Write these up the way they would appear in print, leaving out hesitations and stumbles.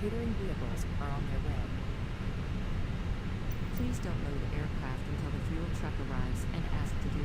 catering vehicles are on their way. Please don't load the aircraft until the fuel truck arrives and asked to do.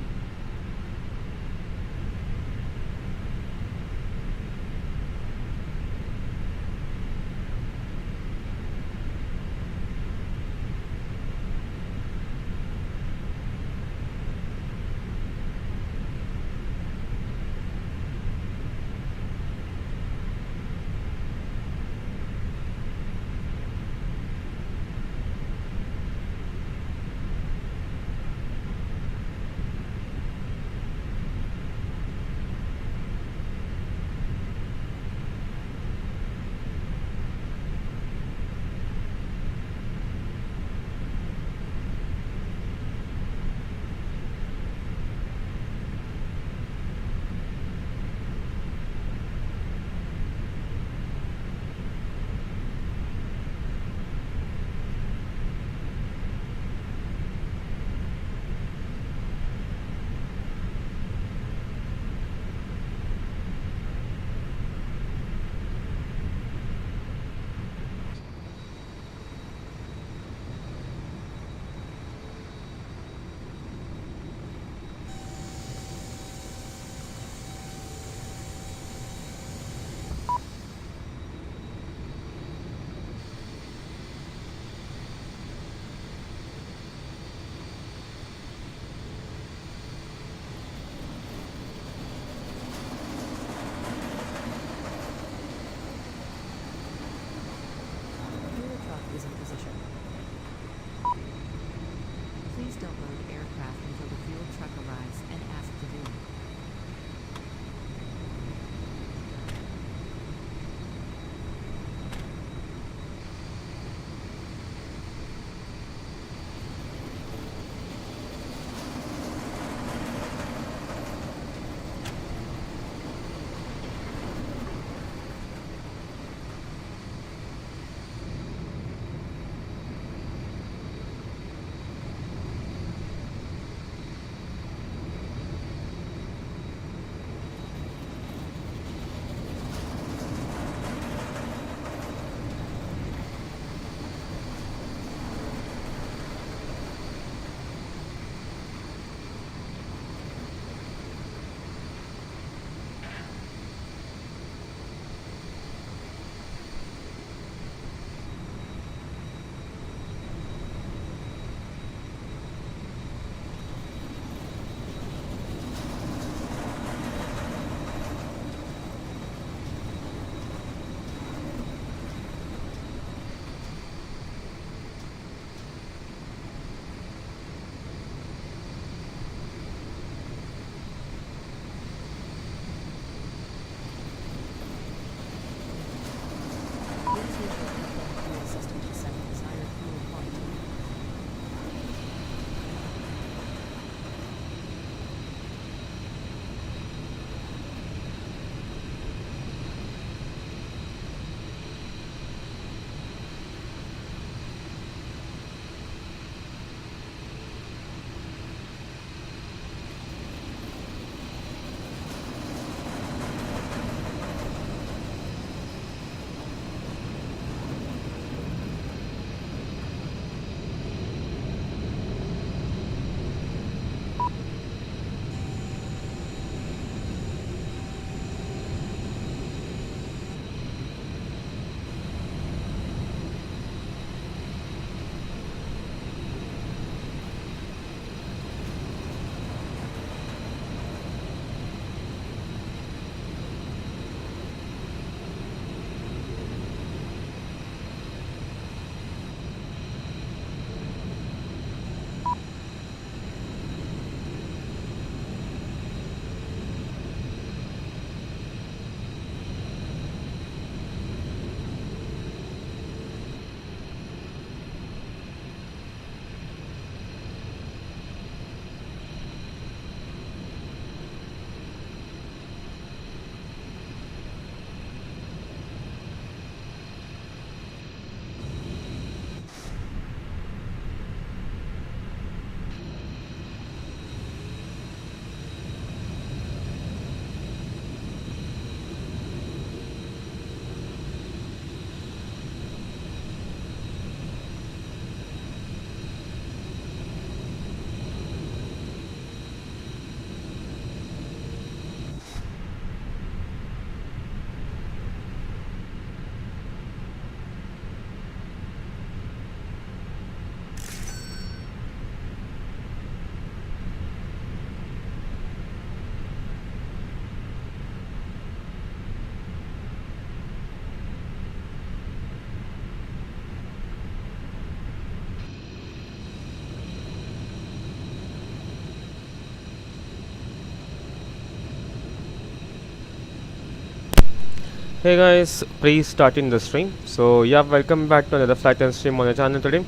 Hey guys, pre-starting the stream. So yeah, welcome back to another flight and stream on the channel today.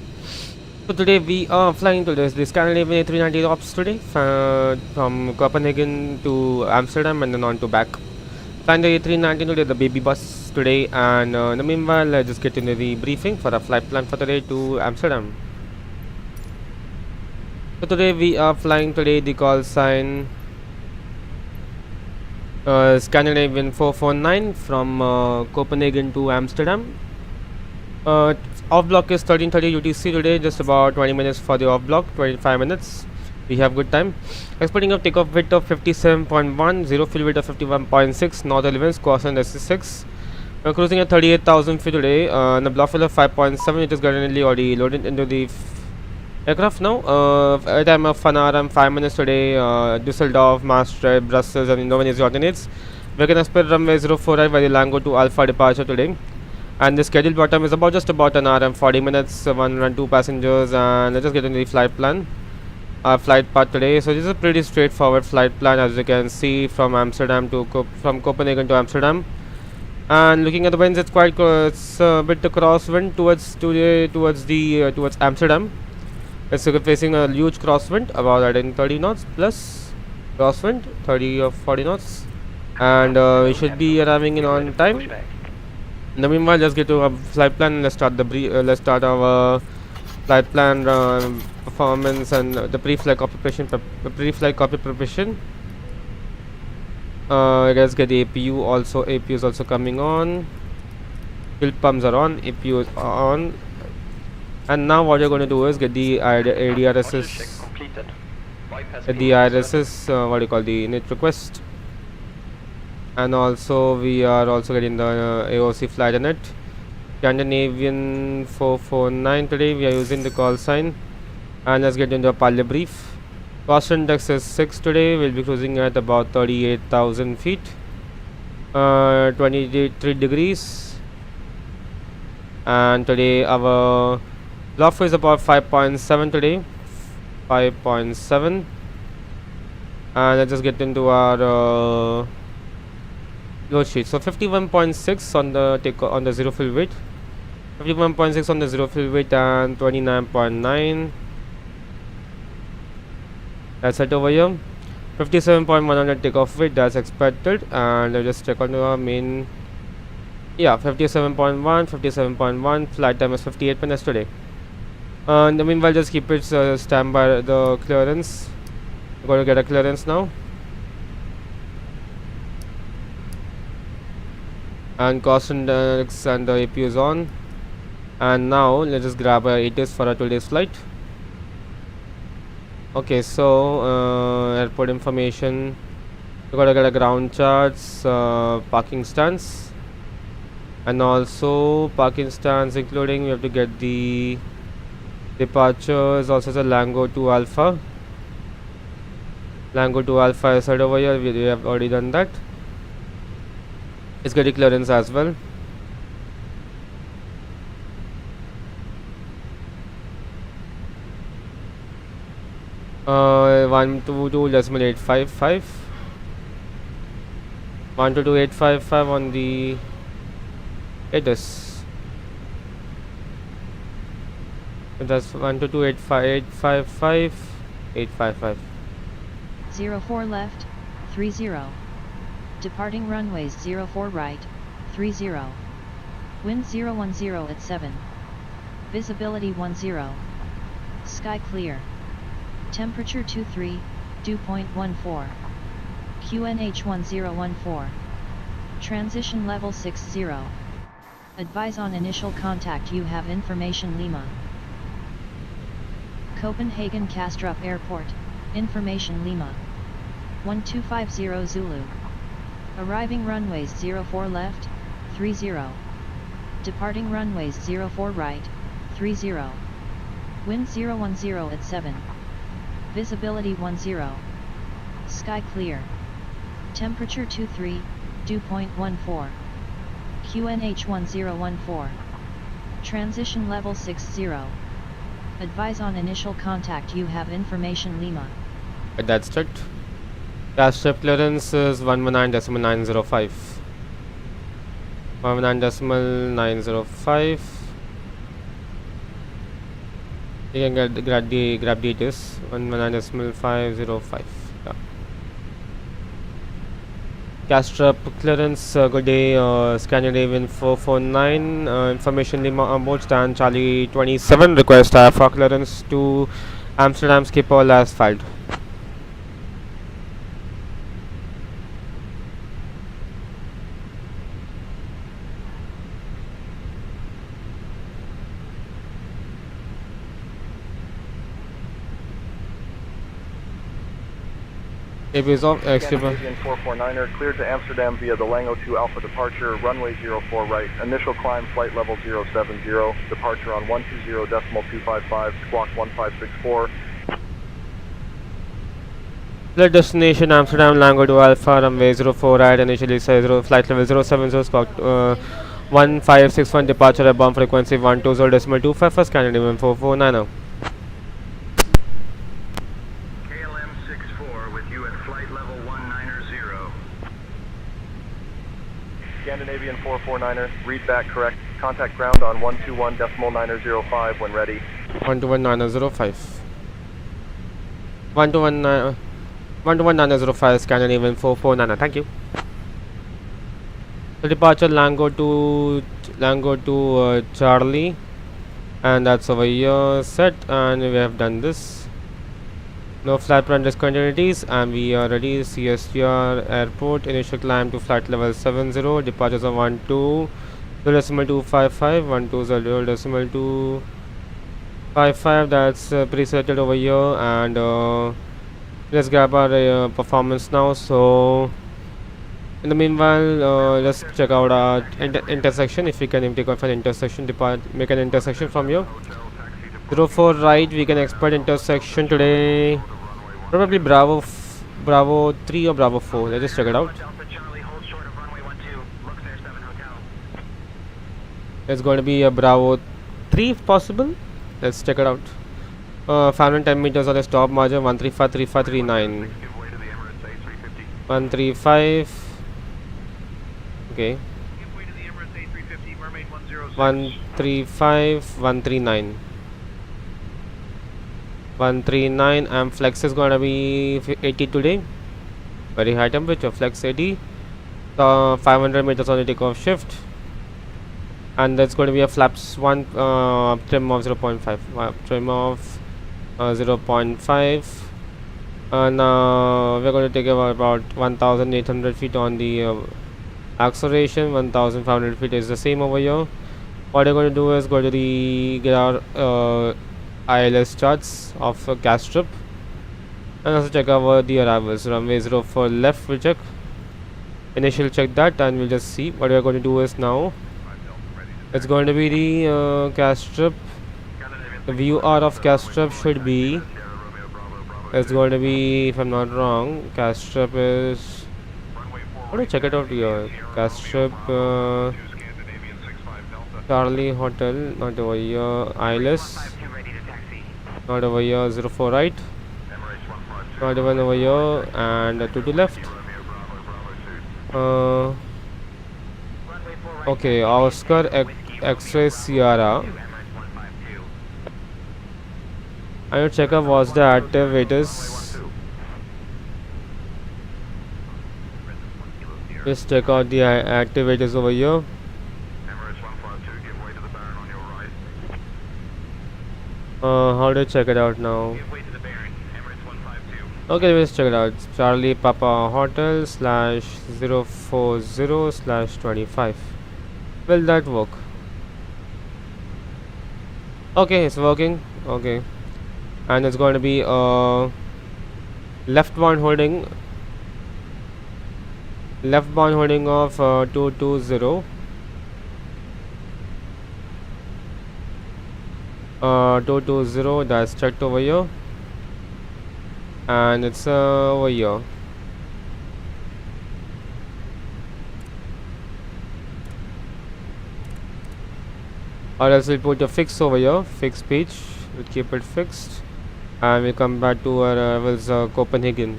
So today we are flying to the Scandinavian A319 ops today, from Copenhagen to Amsterdam and then on to back. Flying the A319 today, the baby bus today, and in the meanwhile, let's just get into the briefing for our flight plan for today to Amsterdam. So today we are flying today the call sign Scandinavian 449 from Copenhagen to Amsterdam. Off block is 13:30 UTC today, just about 20 minutes for the off block, 25 minutes. We have good time. Expecting a takeoff weight of 57.1, zero fuel weight of 51.6, north elements, caution SC6. We're cruising at 38,000 feet today, and the block fuel of 5.7. It is currently already loaded into the aircraft now. At a time of 1 hour and 5 minutes today, Düsseldorf, Maastricht, Brussels, and Indonesia alternates. We can expect runway 04 right by the Lango to Alpha departure today. And the scheduled bottom is just about an hour and 40 minutes, 102 passengers, and let's just get into the flight plan. Our flight path today. So this is a pretty straightforward flight plan, as you can see, from Amsterdam to from Copenhagen to Amsterdam. And looking at the winds, it's quite it's a bit crosswind towards Amsterdam. It's facing a huge crosswind, about 30 knots plus crosswind, 30 or 40 knots, and we should be arriving in on time. In the meanwhile, let's get to our flight plan. Let's start our flight plan performance and the pre-flight copy preparation. Let's get the APU also. APU is also coming on. Fuel pumps are on. APU is on. And now what you're going to do is get the ADRSS, what do you call, the init request. And also we are also getting the AOC flight init. Scandinavian 449 today, we are using the call sign. And let's get into a pilot brief. Cost index is 6 today. We'll be cruising at about 38,000 feet, 23 degrees. And today our bluff is about 5.7 today, 5.7. And let's just get into our load sheet. So 51.6 on the zero fuel weight, 51.6 on the zero fuel weight, and 29.9. That's it over here. 57.1 on the takeoff weight, that's expected. And let's just check on our main. Yeah, 57.1. Flight time is 58 minutes today. In the meanwhile, just keep it stand by the clearance. We're going to get a clearance now. And cost index and the APU is on. And now let's just grab our ATIS for our today's flight. Okay, so airport information. We gotta get a ground charts, parking stance, and also parking stance, including we have to get the departures. Also the Lango to Alpha. Lango to Alpha is right over here. We have already done that. It's getting clearance as well. Uh, 122.855. 122.855 on the ATIS. That's 122.855. 04 left, 30. Departing runways 04 right, 30. Wind 010 at 7. Visibility 10. Sky clear. Temperature 23, dew point 14. QNH 1014. Transition level 60. Advise on initial contact, you have information Lima. Copenhagen Kastrup Airport, information Lima. 1250 Zulu. Arriving runways 04 left, 30. Departing runways 04 right, 30. Wind 010 at 7. Visibility 10. Sky clear. Temperature 23, dew point 14. QNH 1014. Transition level 60. Advise on initial contact, you have information Lima. That's it. Gas trip clearance is 119.905. 119.905. You can grab details. 119.505. Yeah. Castrop clearance, good day, Scandinavian 449, information Lima on board, stand Charlie 27, request IFLY clearance to Amsterdam Schiphol as filed. It is off, Scandinavian 449er cleared to Amsterdam via the Lango 2 Alpha departure, runway 04 right, initial climb flight level 070, departure on 120.255, squawk 1564. Flight destination Amsterdam, Lango 2 Alpha, runway 04 right, initially say 0, flight level 070, squawk 1561, departure at bomb frequency 120.25 for Scandinavian 449er. Scandinavian 449er, read back correct. Contact ground on 121.905 when ready. 121.905. 121.905 Scandinavian 449. Thank you. So departure Lango to Charlie, and that's over here set, and we have done this. No flight plan discontinuities, and we are ready. CSTR airport, initial climb to flight level 70, departures of 12.255, 120.255, that's presetted over here, and let's grab our performance now. So in the meanwhile, let's check out our intersection. If we can take off an intersection, make an intersection from here. 04 right, we can expect intersection today, probably Bravo 3 or Bravo 4. Let's just check it out. It's going to be a Bravo 3 if possible. Let's check it out. 510 meters on the stop margin, 135.3539. 135. Okay. 135.139. 139, and flex is going to be 80 today. Very high temperature, flex 80. 500 meters on the takeoff shift, and that's going to be a flaps 1 trim of 0.5, trim of 0.5, and we're going to take about 1,800 feet on the acceleration. 1,500 feet is the same over here. What we're going to do is go to get our ILS charts of Castrop, and also check over the arrivals. Runway 04 left, we'll check. Initial check that, and we'll just see. What we're going to do is now, it's going to be the Castrop. The view R of Castrop should be, it's going to be, if I'm not wrong, Castrop is, how do I check it out here? Castrop Charlie Hotel, not over here. ILS, not over here. 04 right, not even over here, and 2 to left. Okay, Oscar X-ray Sierra. I will check out what's the activators. Just check out the activators over here. How do I check it out now? Okay, let's check it out. Charlie Papa Hotel /040/25. Will that work? Okay, it's working. Okay, and it's going to be left bound holding of 220. 220, that's checked over here, and it's over here. Or else we'll put a fix over here, fixed page. We'll keep it fixed, and we'll come back to our Copenhagen.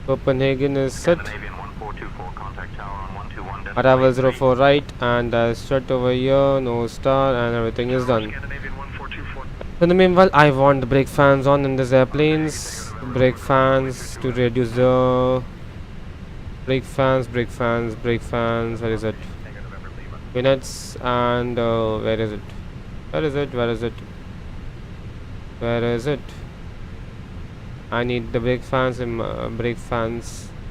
Copenhagen is set. Scandinavian 1424, contact tower on Arrival 04 right, and strut over here, no star, and everything is done. In the meanwhile, I want the brake fans on in these airplanes. Brake fans to reduce the brake fans. Where is it? Units, and where is it? I need the brake fans and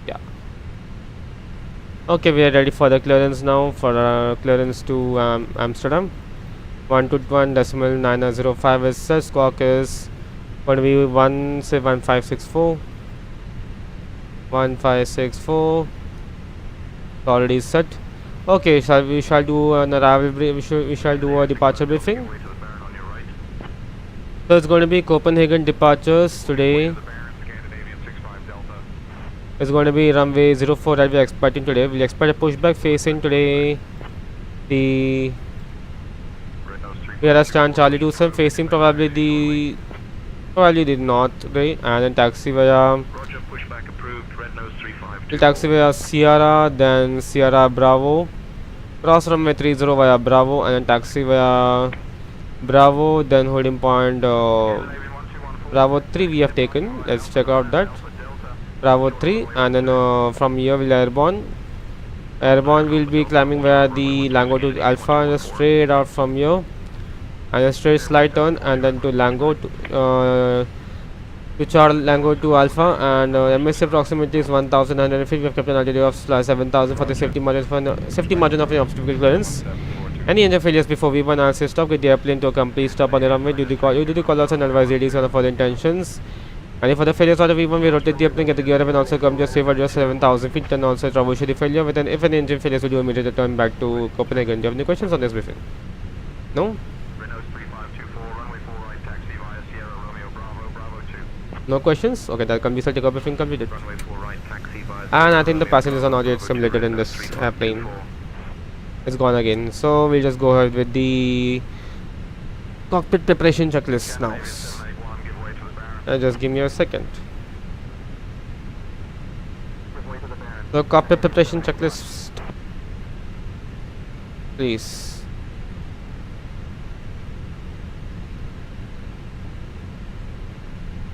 yeah. Okay, we are ready for the clearance now, for clearance to Amsterdam. 121.905 is set. Squawk is going to be 1564. 1564 already set. Okay, we shall do an arrival we shall do a departure briefing. So it's going to be Copenhagen departures today. It's going to be runway 04 that we are expecting today. We'll expect a pushback facing today the Sierra stand Charlie 27 facing probably the north, right? And then taxi via Sierra, then Sierra Bravo, cross runway 30 via Bravo, and then taxi via Bravo, then holding point Bravo 3 we have taken. Let's check out that Bravo 3, and then from here we'll airborne will be climbing via the Lango to Alpha, and straight out from here, and a straight slide turn, and then to Lango to Charles Lango to Alpha, and MSC proximity is 1950. We have kept an altitude of 7000 for the safety margin of the obstacle clearance. Any engine failures before V1 I'll say stop, get the airplane to a complete stop on the runway. Do the call outs and advise ADs on the further intentions. And if for the failures of the V1, we rotate the airplane, get the gear up, and also come just safe at just 7000 feet, and also troubleshoot the failure. If an engine failures, we do immediate return back to Copenhagen. Do you have any questions on this briefing? No? No questions? Okay, that can be such a briefing completed. And I think the passengers are not yet simulated in this airplane. It's gone again. So we'll just go ahead with the cockpit preparation checklist now. Just give me a second. The cockpit preparation checklist, please.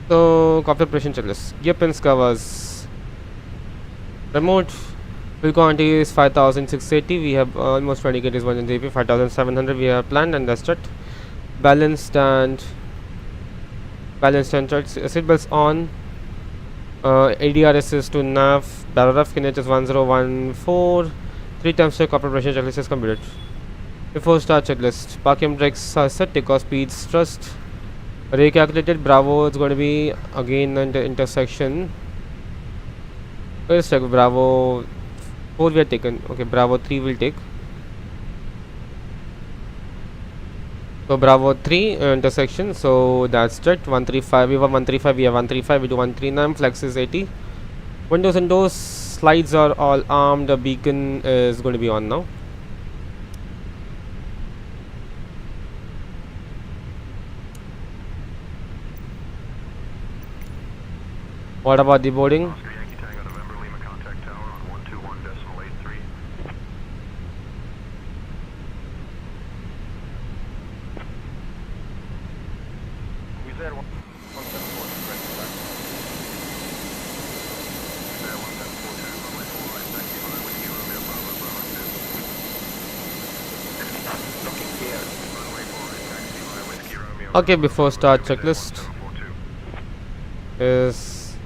So cockpit preparation checklist. Gear pins, covers, remote. Fuel quantity is 5680. We have almost 20 kg 1 5700 we have planned, and that's it. Balanced and charts. Seat belts on. ADRS is to nav. Barrel rough KNH is 1014. 3 times check. Cockpit preparation checklist is completed. Before start checklist. Parking brakes are set. Takeoff speeds, thrust recalculated. Bravo is going to be again in the intersection. Let's check. Bravo 4 we have taken. Okay, Bravo 3 will take. So Bravo 3 intersection. So that's it. 135. We have 135. We have 135. We do 139. Flex is 80. Windows and doors, slides are all armed. The beacon is going to be on now. What about the boarding? Okay, before start checklist is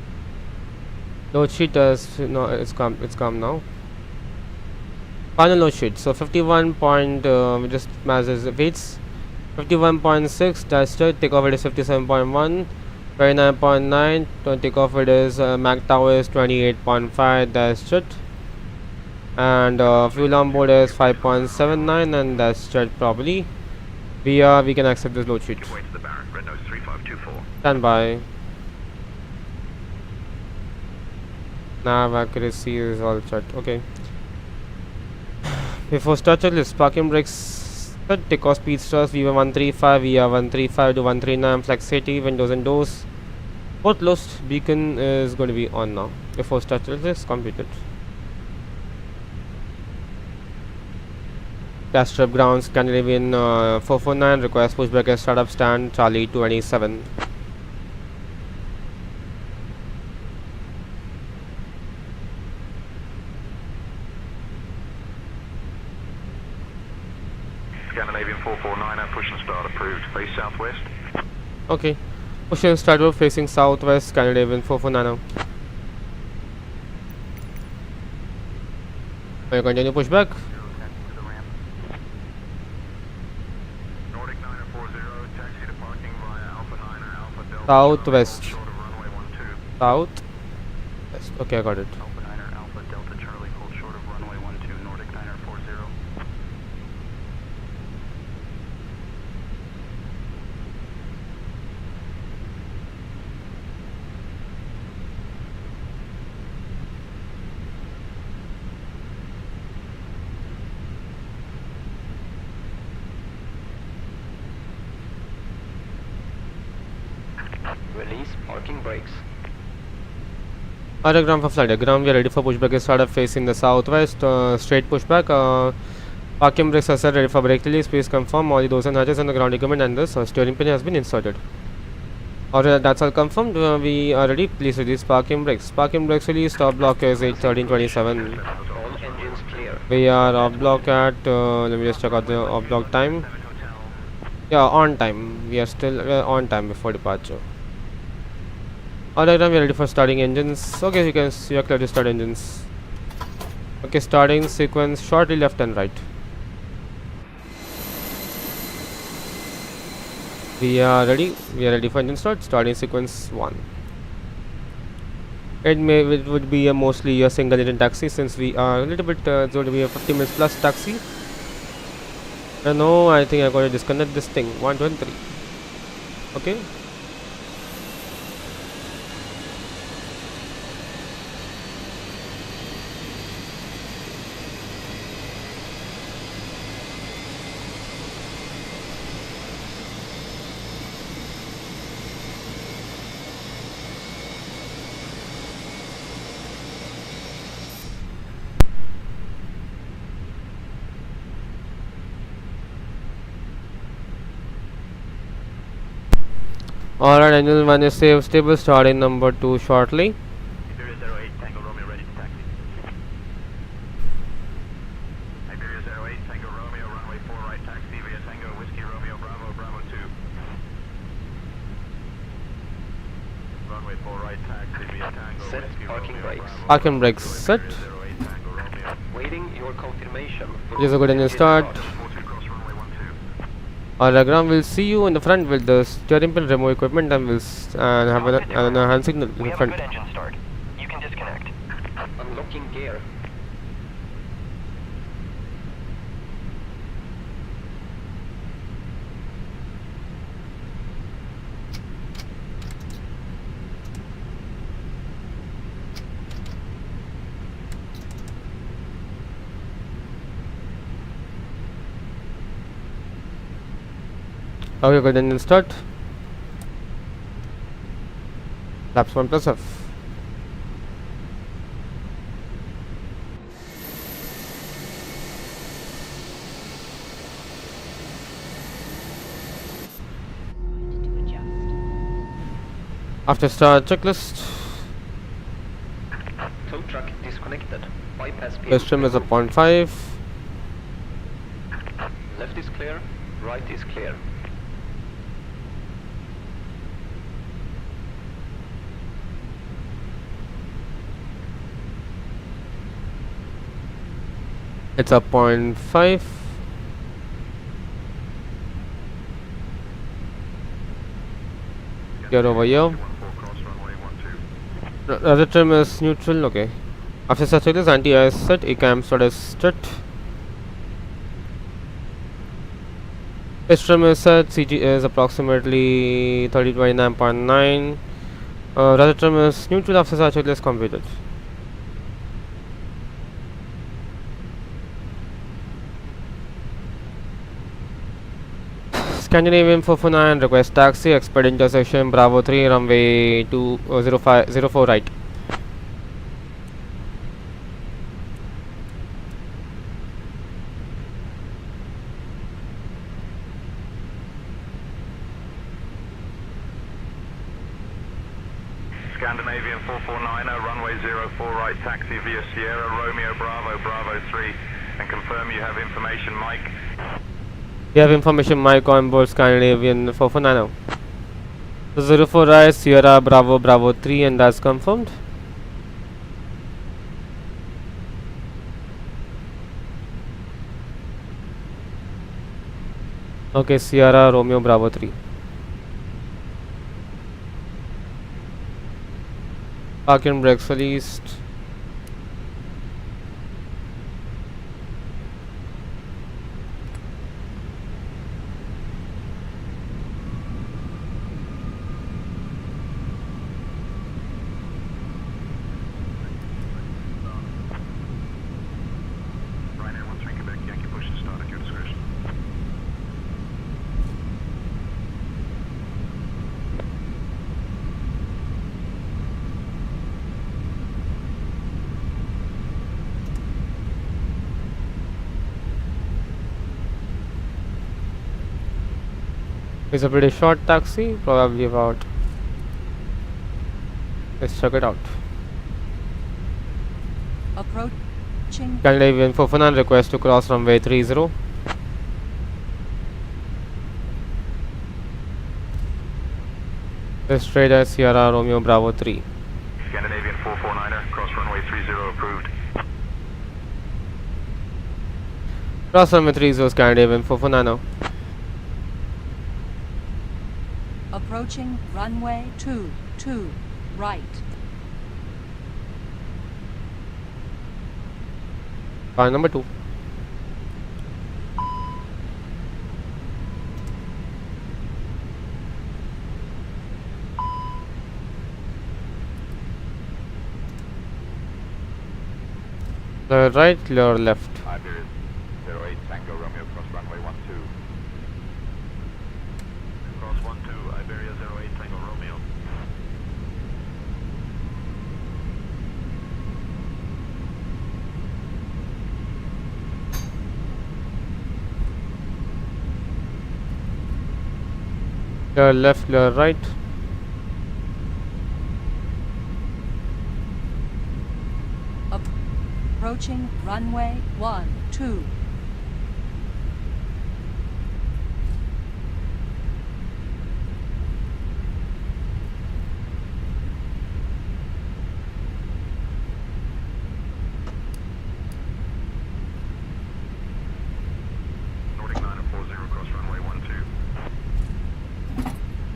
load sheet. No, it's come now. Final load sheet. So 51 point we just measures the weights. 51.6 dash it. Takeoff it is 57.1. 29.9. Takeoff it is Mach Tau is 28.5. That's it. And fuel on board is 5.79, and that's it probably. We can accept this load sheet. Stand by. Nav accuracy is all set. Okay. Before start checklist, parking brakes set. Takeoff speed thrust. We have 135. We have 135 to 139. Flex 80. Windows and doors both closed. Beacon is going to be on now. Before start checklist completed. Castrop ground, Scandinavian 449, request pushback at startup stand, Charlie 27. Scandinavian 449, push and start approved. Face southwest. Okay, push and start road facing southwest, Scandinavian 449. Will you continue pushback? Nordic 940, taxi to parking via Alpha 9 or Alpha Delta. Southwest. Short of runway 12. South west. Okay, I got it. Alpha 9 or Alpha Delta Charlie, hold short of runway 12, Nordic 940. Release parking brakes. Diagram for flight diagram. We are ready for pushback. Startup facing the southwest. Straight pushback. Parking brakes are set, ready for brake release. Please confirm all the doors and hatches and the ground equipment and the steering pin has been inserted. Alright, that's all confirmed. We are ready. Please release parking brakes. Parking brakes release. Stop block is 8:13:27. All engines clear. We are off block at. Let me just check out the off block time. Yeah, on time. We are still on time before departure. Alright, we are ready for starting engines. Okay, you can see are clear to start engines. Okay, starting sequence shortly left and right. We are ready for engine start. Starting sequence 1. It would be a mostly a single engine taxi since we are a little bit it's going to be a 50 minutes plus taxi. No, I think I got to disconnect this thing. 123. Okay. Alright, engine 1 is safe, stable, starting number 2 shortly. Iberia 08, Tango Romeo ready to taxi. Iberia 08, Tango Romeo, runway 4 right taxi via Tango Whiskey Romeo Bravo, Bravo 2. Runway 4 right taxi via Tango Set Whiskey parking Romeo, brakes. Bravo, Parking brakes set. Iberia 08, Tango Romeo. Waiting your confirmation. It is a good engine start. 42 cross runway 12. Diagram will see you in the front with the steering pin, remote equipment, and will have an hand signal in the front. engine start. You can disconnect. Unlocking gear. Okay, good engine start. Laps 1 plus F. To adjust. After start checklist. Tow truck disconnected. Bypass pin. Best trim is a 0.5. Left is clear. Right is clear. It's a 0.5. Here over here. 14 cross runway 12. Other trim is neutral. Okay. After such checklist, anti-air is set. ECAM start is set. Best trim is set. CG is approximately 3029.9. Rudder trim is neutral after such checklist completed. Scandinavian 449 request taxi, expert intersection Bravo 3, runway 20504 right. Scandinavian 449, runway 04 right, taxi via Sierra, Romeo Bravo, Bravo 3, and confirm you have information, Mike. You have information, Mike, on board Scandinavian 449. So 04 right, Sierra, Bravo, Bravo 3, and that's confirmed. Okay, Sierra, Romeo, Bravo 3. Parking brakes released. Ryanair 13 Quebec, Yankee push to start at your discretion. It's a pretty short taxi, probably about. Let's check it out. Approaching. Scandinavian 449 request to cross runway 30. Straight at Sierra, Romeo, Bravo 3. Scandinavian 449er, cross runway 30 approved. Cross runway 30, Scandinavian 449. Approaching runway 22 right. Car number 2. Clear right, clear left. Iberia 08 Tango Romeo, cross runway 12. Cross 12, Iberia 08 Tango Romeo. Clear left, clear right. Approaching runway 12. Nordic 940, cross runway 12.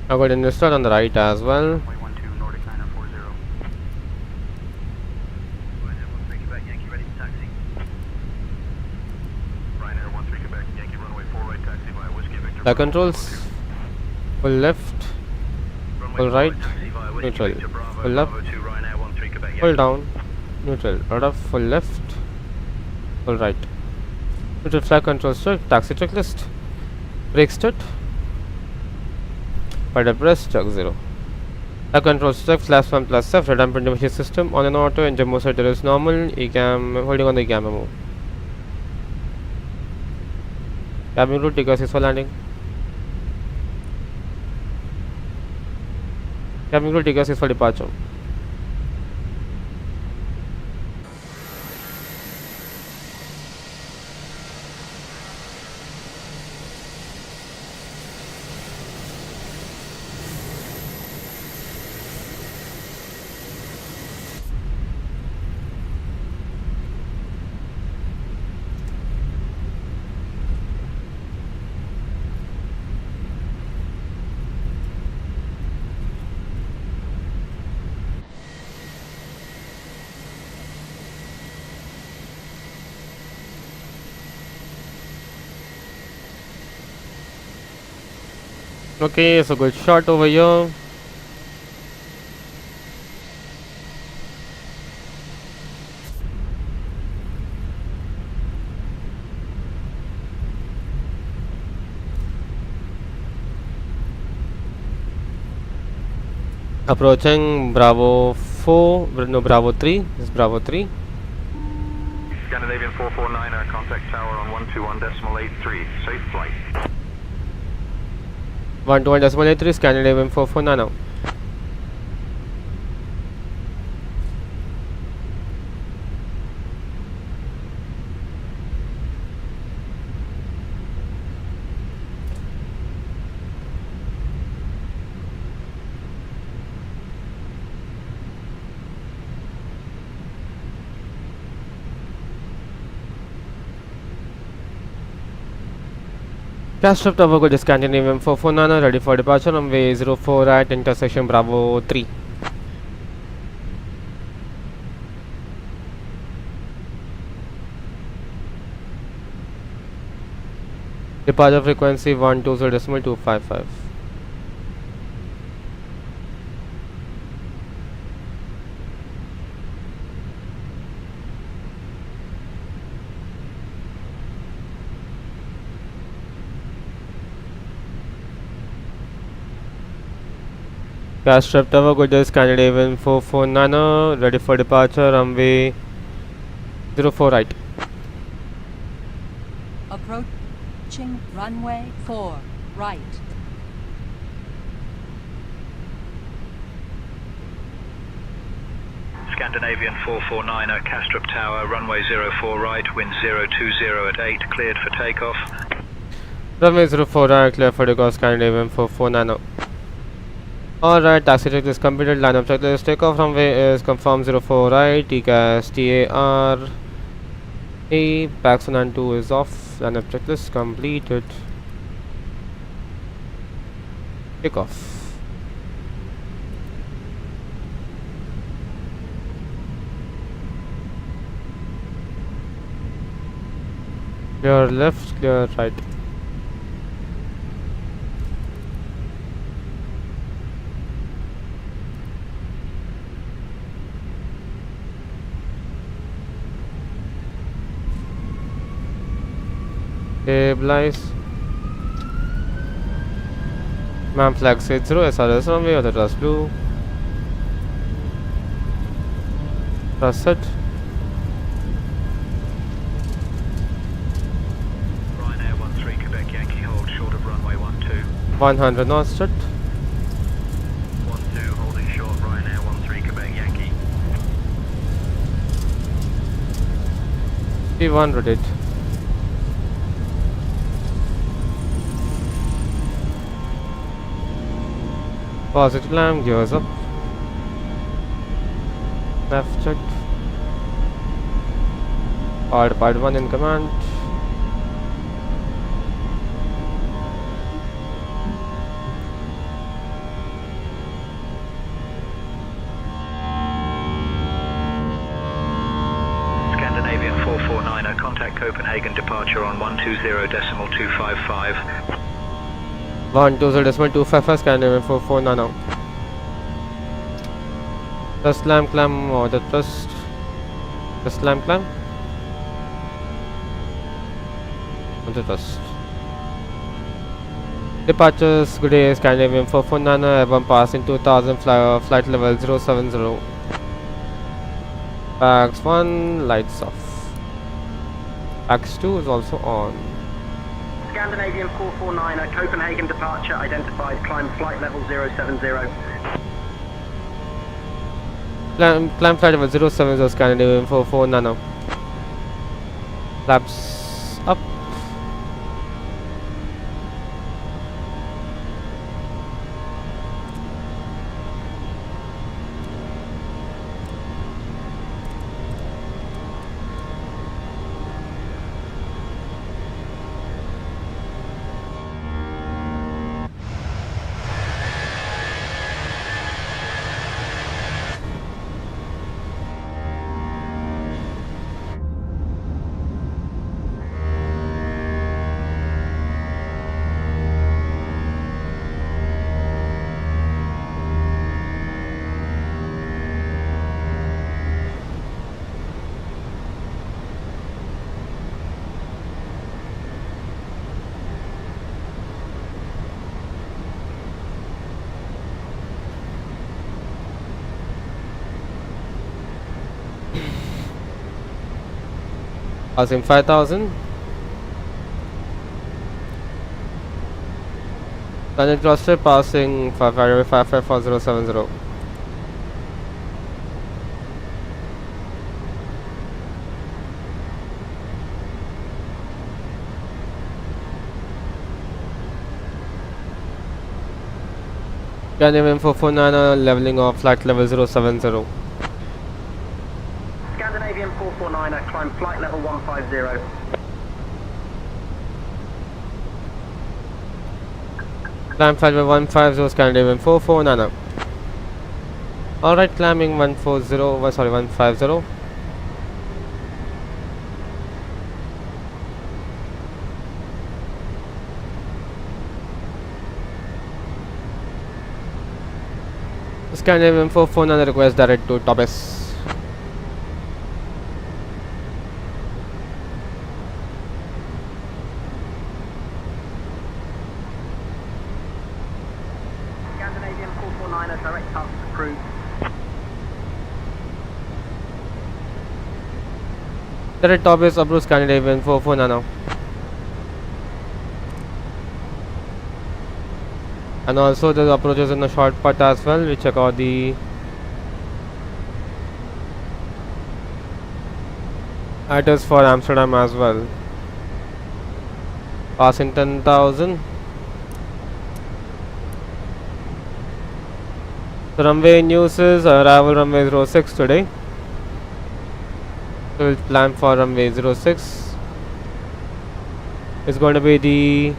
I got invested on the right as well. Runway 12, Nordic 940. Ryanair 13 Quebec, Yankee ready to taxi. Ryanair 13 Quebec, Yankee runway 4 right, taxi via Whiskey Victor. The controls. Full left, full right, neutral. Full up, full down, neutral. Right up, full left, full right. Neutral flag controls check, taxi checklist. Brake state. Pedal press, check 0. The controls check, flash 1 plus F, red and machine system on an auto, engine mode setter is normal, ECAM, holding on the ECAM move. Cabin crew, take assist for landing. Cabin crew, take assist for departure. Okay, so good shot over here. Approaching Bravo 4, no, Bravo 3, this is Bravo 3. Scandinavian 449er, contact tower on 121.83, safe flight. 121.83, Scandinavian 449 now. Cast Tower, good Scandinavian 449, ready for departure, runway 04 at intersection Bravo 3. Departure frequency 120.255. Cast Tower, good Scandinavian 449, ready for departure, runway 04 right. Approaching runway 4 right. Scandinavian 449 at Kastrup Tower, runway 04 right, wind 020 at 8, cleared for takeoff. Runway 04 right, clear for takeoff, Scandinavian 449. Alright, taxi check is completed, line of checklist, takeoff runway is confirmed 04 right, TCAS TAR A, PAX 1 and 2 is off, line of checklist completed. Takeoff. Clear left, clear right. Stabilize. Man flag set 0, SRS runway, other thrust blue. Thrust set. Ryanair 13 Quebec Yankee hold short of runway 12. 100 knots set. 12 holding short, Ryanair 13 Quebec Yankee. P1 rotate. Positive climb, gears up. Left check. Part 1 in command. Scandinavian 449 at contact Copenhagen, departure on 120.255. 120.255, Scandinavian 449 now. Thrust climb or the thrust. Thrust climb. On the thrust. Departures, good day, Scandinavian 449, Airborne passing 2000, flight level 070. PAX 1, lights off. PAX 2 is also on. Scandinavian 449 at Copenhagen departure identified, climb flight level 070. Climb flight level 070, Scandinavian 449. Flaps up. Passing 5000. Planet cluster passing 5554070. Scandinavian 449 leveling off flight level 070. Scandinavian 449 at climb flight level 150. Climb flight level 150, Scandinavian 449. Alright, climbing 150. Scandinavian 449 request direct to Tobis. Scandinavian 449, direct task approved. Direct Tobis approved Scandinavian 449. And also the approaches in the short putt as well. We check out the HOTAS for Amsterdam as well. Passing 10,000. The runway news is arrival runway 06 today. So we'll plan for runway 06. It's going to be the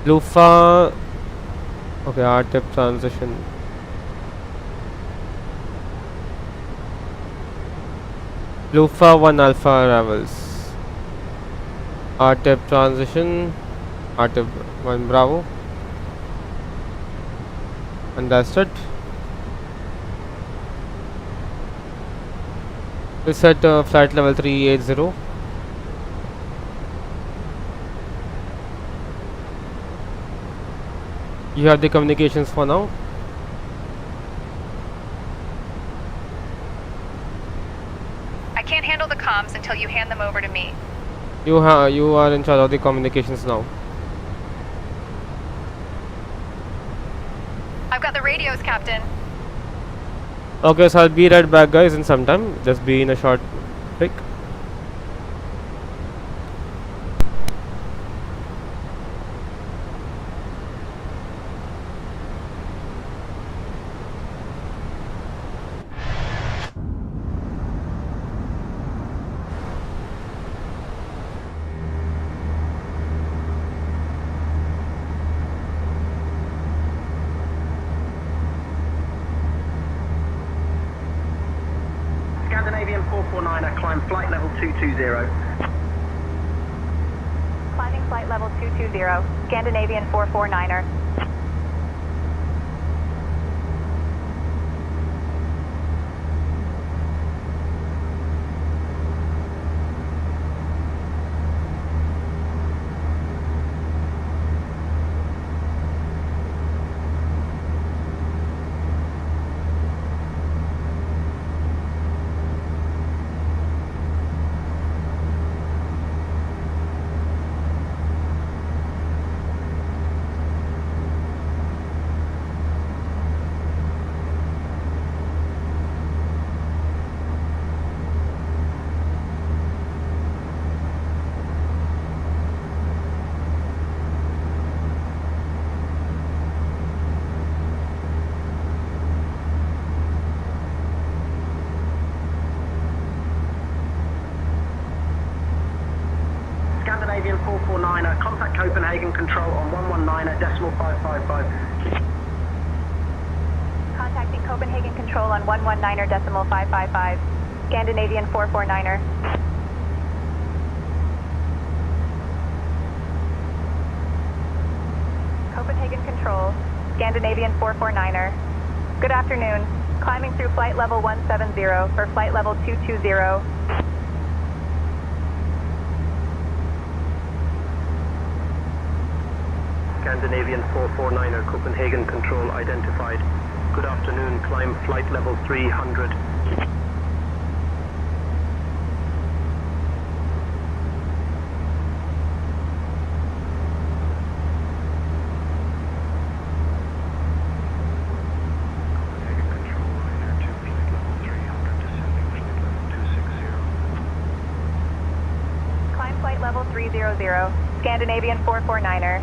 Lufa. Okay, R-tip transition. Lufa 1 Alpha arrivals. R-tip transition. R-tip 1 Bravo. And that's it. We set flight level 380. You have the communications for now. I can't handle the comms until you hand them over to me. You are in charge of the communications now. I've got the radios, Captain. Okay, so I'll be right back, guys, in some time. Just be in a short break. Scandinavian 449, climb flight level 220. Climbing flight level 220, Scandinavian 449er. Scandinavian 449, contact Copenhagen control on 119.555. Contacting Copenhagen control on 119.555. Scandinavian 449er. Copenhagen control, Scandinavian 449er. Good afternoon. Climbing through flight level 170 for flight level 220. Scandinavian 449er, Copenhagen control identified. Good afternoon, climb flight level 300. Climb flight level 300, Scandinavian 449er.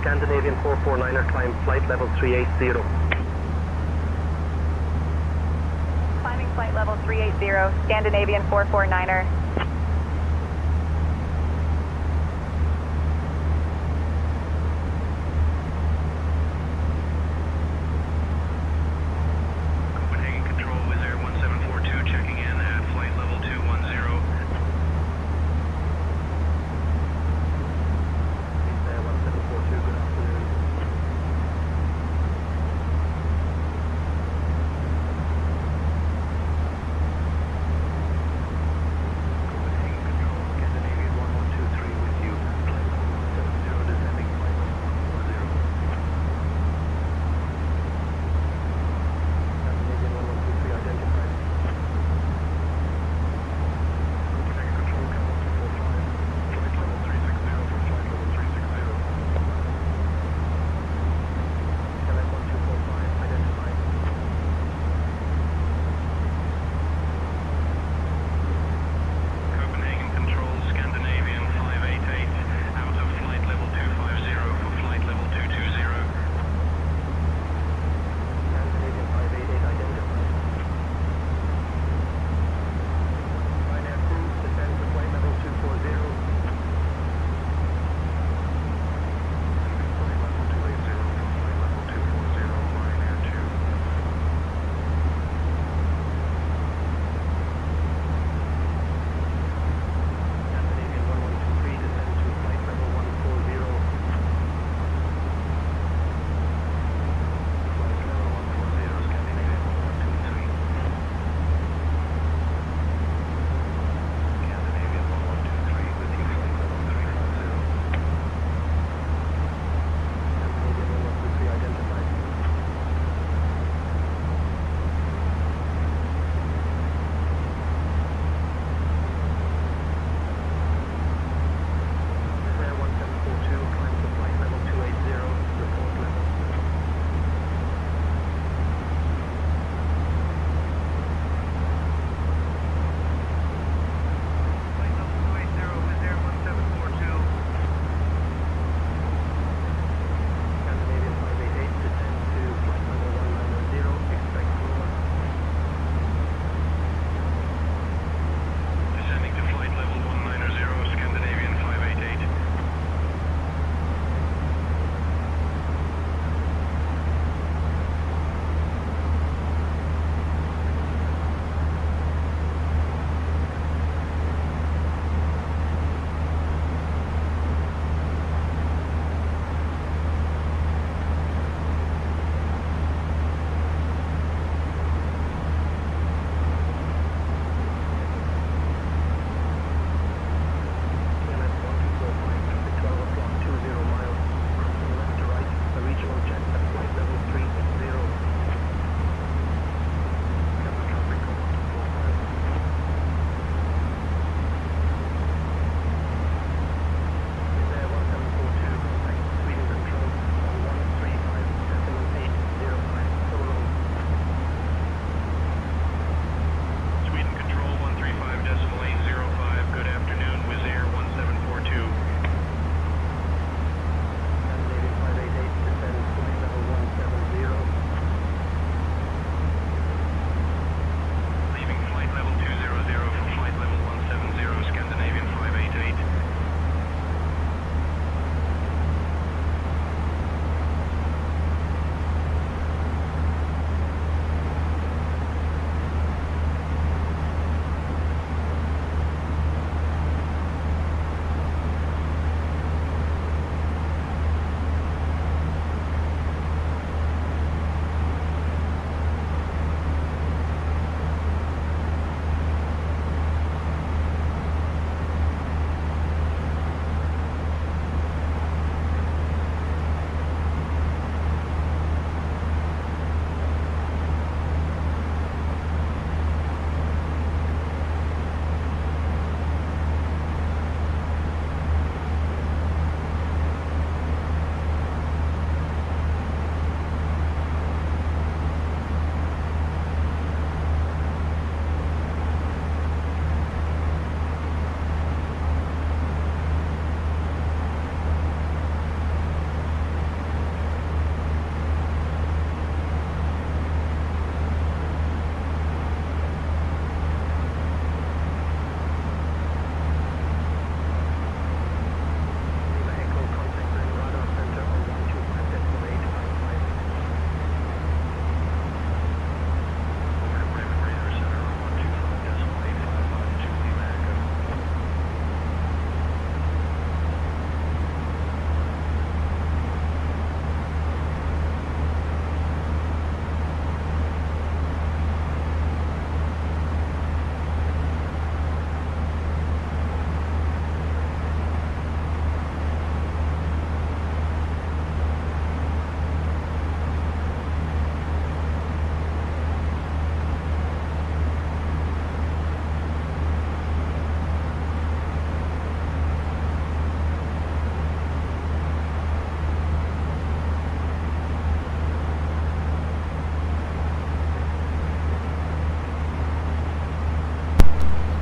Scandinavian 449er, climb flight level 380. Climbing flight level 380, Scandinavian 449er. Copenhagen Control, Wizz Air 1742 checking in at flight level 210. Wizz Air 1742, good afternoon.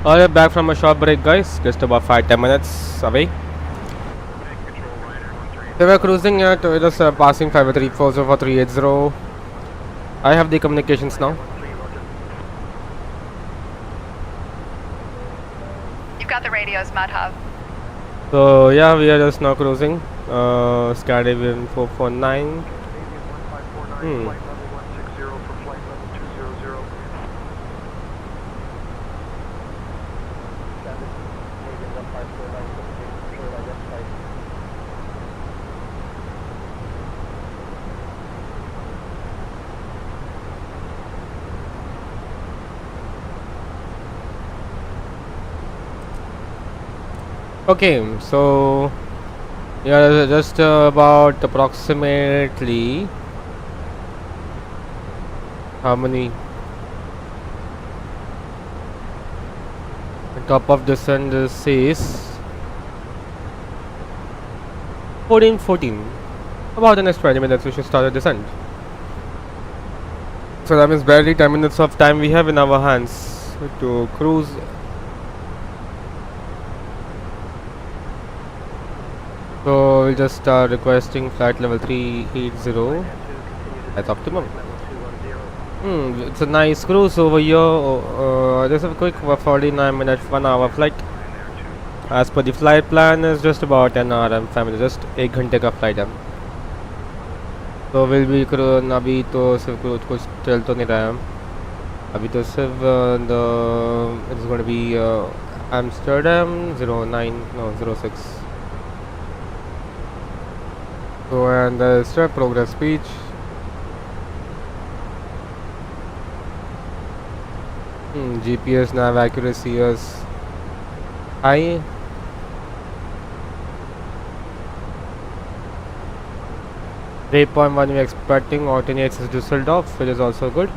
Alright, back from a short break, guys. Just about 5-10 minutes away. We were cruising at just passing 534 for 380. I have the communications now. You've got the radios, Mud Hub. So yeah, we are just now cruising. Scandinavian 449. Okay, so yeah, just about approximately how many? The top of descent says 14. About the next 20 minutes we should start the descent. So that means barely 10 minutes of time we have in our hands to cruise. So we'll just start requesting flight level 380 as optimum. It's a nice cruise over here. There's a quick 49-minute 1-hour flight. As per the flight plan is just about 10 hour and 5 minutes, just 1 घंटे का flight है. So we'll be अभी तो सिर्फ कुछ चल तो नहीं रहा है. अभी तो सिर्फ it's going to be Amsterdam 06. So and the start progress speech. GPS nav accuracy is high. Waypoint 1 we're expecting alternates is Düsseldorf, which is also good.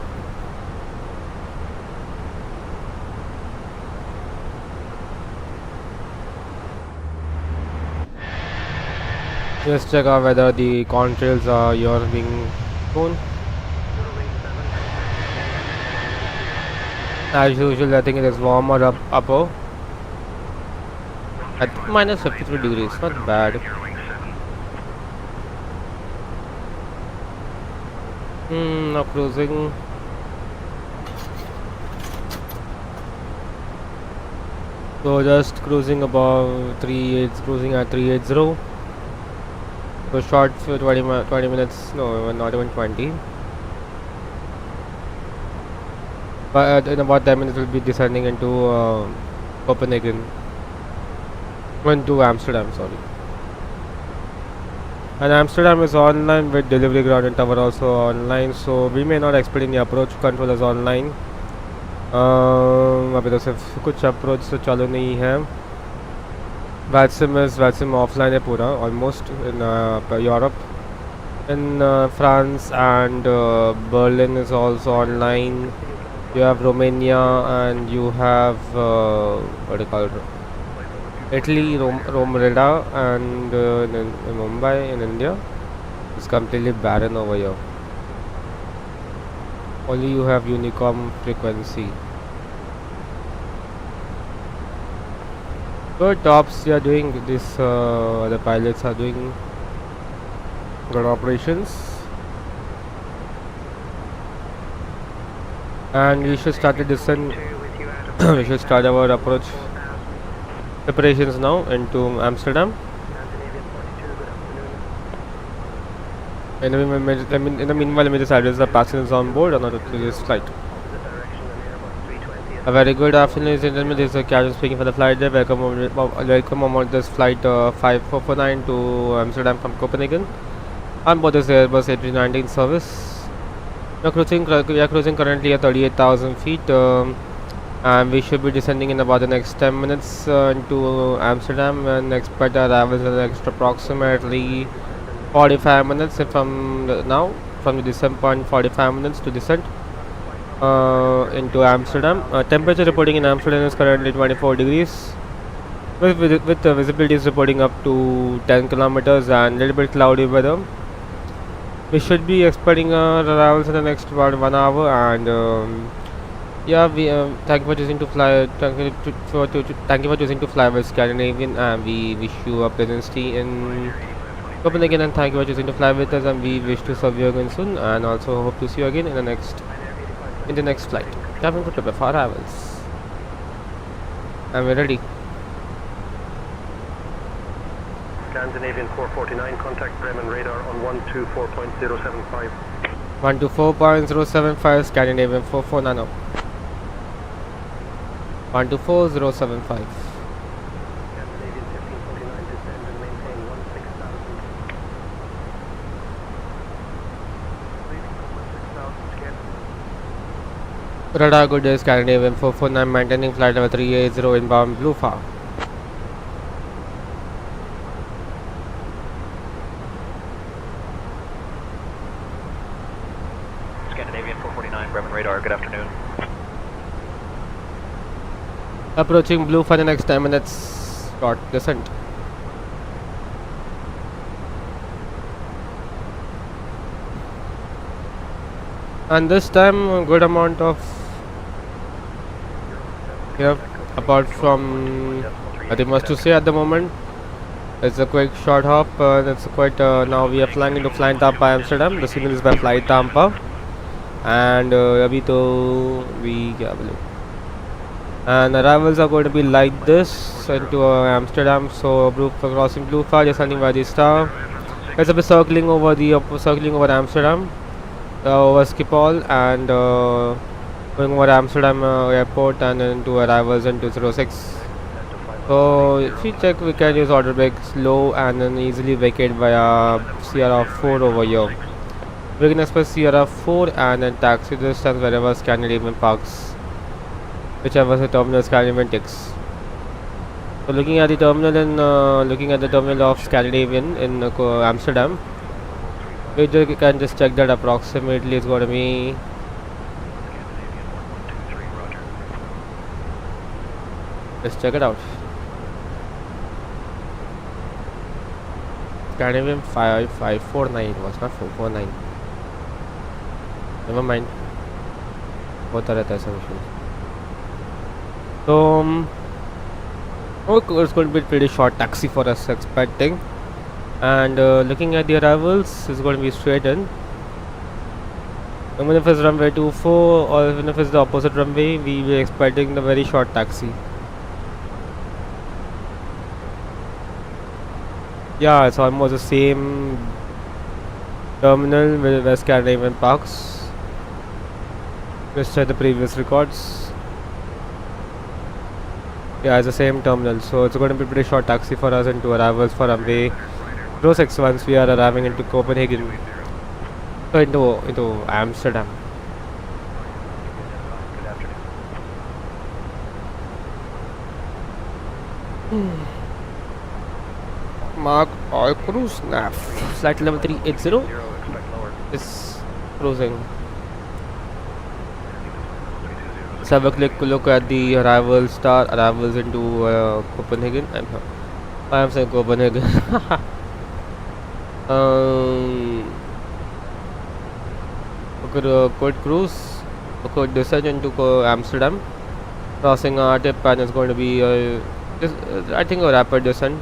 Just check out whether the contrails are yours being shown. As usual, I think it is warmer upper at minus 53 degrees, not bad. Now cruising. So just cruising about 38, cruising at 380. So short for 20 minutes, no, not even 20. But in about 10 minutes we'll be descending into Copenhagen. Went to Amsterdam, sorry. And Amsterdam is online with delivery ground and tower also online, so we may not expect any approach controllers online. अभी तो सिर्फ कुछ approach तो चालू नहीं है. VATSIM offline है पूरा almost in Europe. In France and Berlin is also online. You have Romania and you have what do you call it? Italy, Rome radar, and in Mumbai in India. It's completely barren over here. Only you have Unicom frequency. Good tops, they are doing this. The pilots are doing good operations, and we should start the descent. We should start our approach preparations now into Amsterdam. In the meanwhile, let me just address the passengers on board on this flight. A very good afternoon, ladies and gentlemen. This is Captain speaking for the flight there. Welcome on this flight 5449 to Amsterdam from Copenhagen. On board this Airbus A319 service. We are cruising currently at 38,000 feet, and we should be descending in about the next 10 minutes into Amsterdam, and expect our arrival in the next approximately 45 minutes from the descent point. 45 minutes to descent into Amsterdam. Temperature reporting in Amsterdam is currently 24 degrees with visibility is reporting up to 10 kilometers and little bit cloudy weather. We should be expecting arrivals in the next about 1 hour, and Yeah, we thank you for choosing to fly. Thank you for choosing to fly with Scandinavian, and we wish you a pleasant stay in Copenhagen. And thank you for choosing to fly with us, and we wish to serve you again soon. And also hope to see you again in the next flight. Cabin crew prepare for arrivals. And we're ready. Scandinavian 449, contact Bremen radar on 124.075. 124.075, Scandinavian 449. 124.075. Scandinavian 1549, descend and maintain 16,000. Leaving from 16,000, Scandinavian. Radar good day, Scandinavian 449, maintaining flight level 380 inbound blue far. Scandinavian 449, Bremen radar, good afternoon. Approaching blue for the next 10 minutes. Short descent. And this time a good amount of apart from nothing much to say at the moment. It's a quick short hop. That's quite now we are flying into FlyTampa Amsterdam. The signal is by FlyTampa, and abhi to we and arrivals are going to be like this into Amsterdam. So crossing blue far, descending by the star. It's a bit circling over Amsterdam, over Schiphol, and going over Amsterdam airport and into arrivals into 06. So if we check, we can use order brake slow and then easily vacate via CRF4 over here. We can express CRF4 and then taxi distance wherever Scandinavian parks, whichever the terminal Scandinavian takes. So looking at the terminal of Scandinavian in Amsterdam, we can just check that approximately it's going to be. Let's check it out. Scandinavian 549 was not 449. Never mind. होता रहता है ऐसा issue. So it's going to be a pretty short taxi for us expecting, and looking at the arrivals, it's going to be straight in. Even if it's runway 24 or even if it's the opposite runway, we will be expecting the very short taxi. Yeah, it's almost the same terminal with West Scandinavian parks. Let's check the previous records. Yeah, it's the same terminal, so it's going to be a pretty short taxi for us into arrivals for runway 06 once we are arriving into Copenhagen, so into Amsterdam. Mark all cruise nav. Flight level 380 is cruising. Let's have a quick look at the arrivals into Copenhagen. I am saying Copenhagen. Good cruise, good descent into Amsterdam, crossing our tip, and it's going to be I think a rapid descent,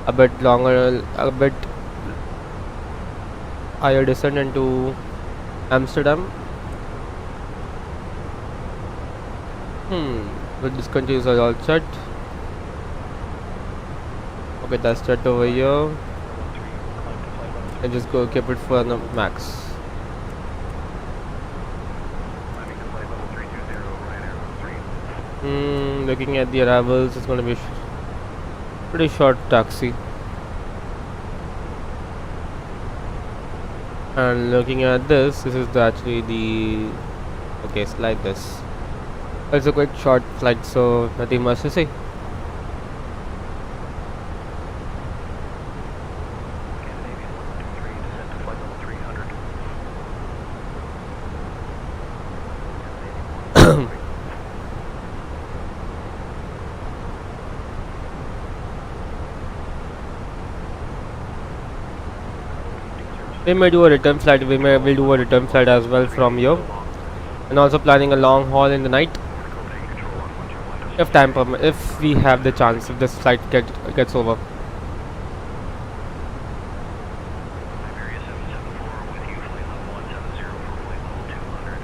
a bit longer, a bit higher descent into Amsterdam. But this countries are all set. Okay, that's set over here. And just go keep it for the max. Looking at the arrivals, it's going to be pretty short taxi. And looking at this is actually the okay, it's like this. It's a quite short flight, so nothing much to say. We may do a return flight. We'll do a return flight as well from here. and also planning a long haul in the night. If we have the chance, if this flight gets over. Iberia 774 with you, flight level 170 for flight level 200.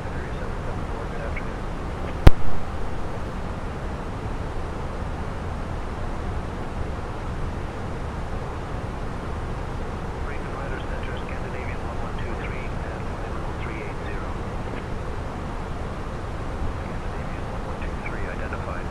Iberia 774, good afternoon. Break Provider Center, Scandinavian 1123 and flight level 380. Scandinavian 1123 identified.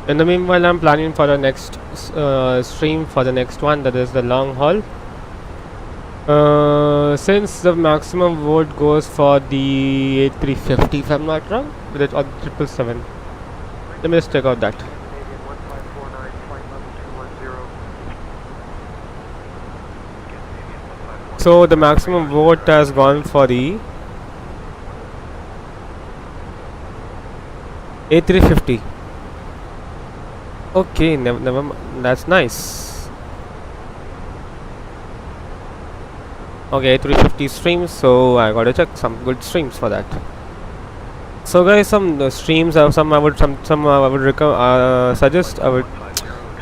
In the meanwhile, I'm planning for the next stream for the next one, that is the long haul. Since the maximum vote goes for the A350, if I'm not wrong, with it, or the 777. Let me just check out that. Canadian 1549, flight level 210. So the maximum vote has gone for the A350. Okay, never that's nice. Okay, A350 streams, so I gotta check some good streams for that. So guys, some streams I would suggest. I would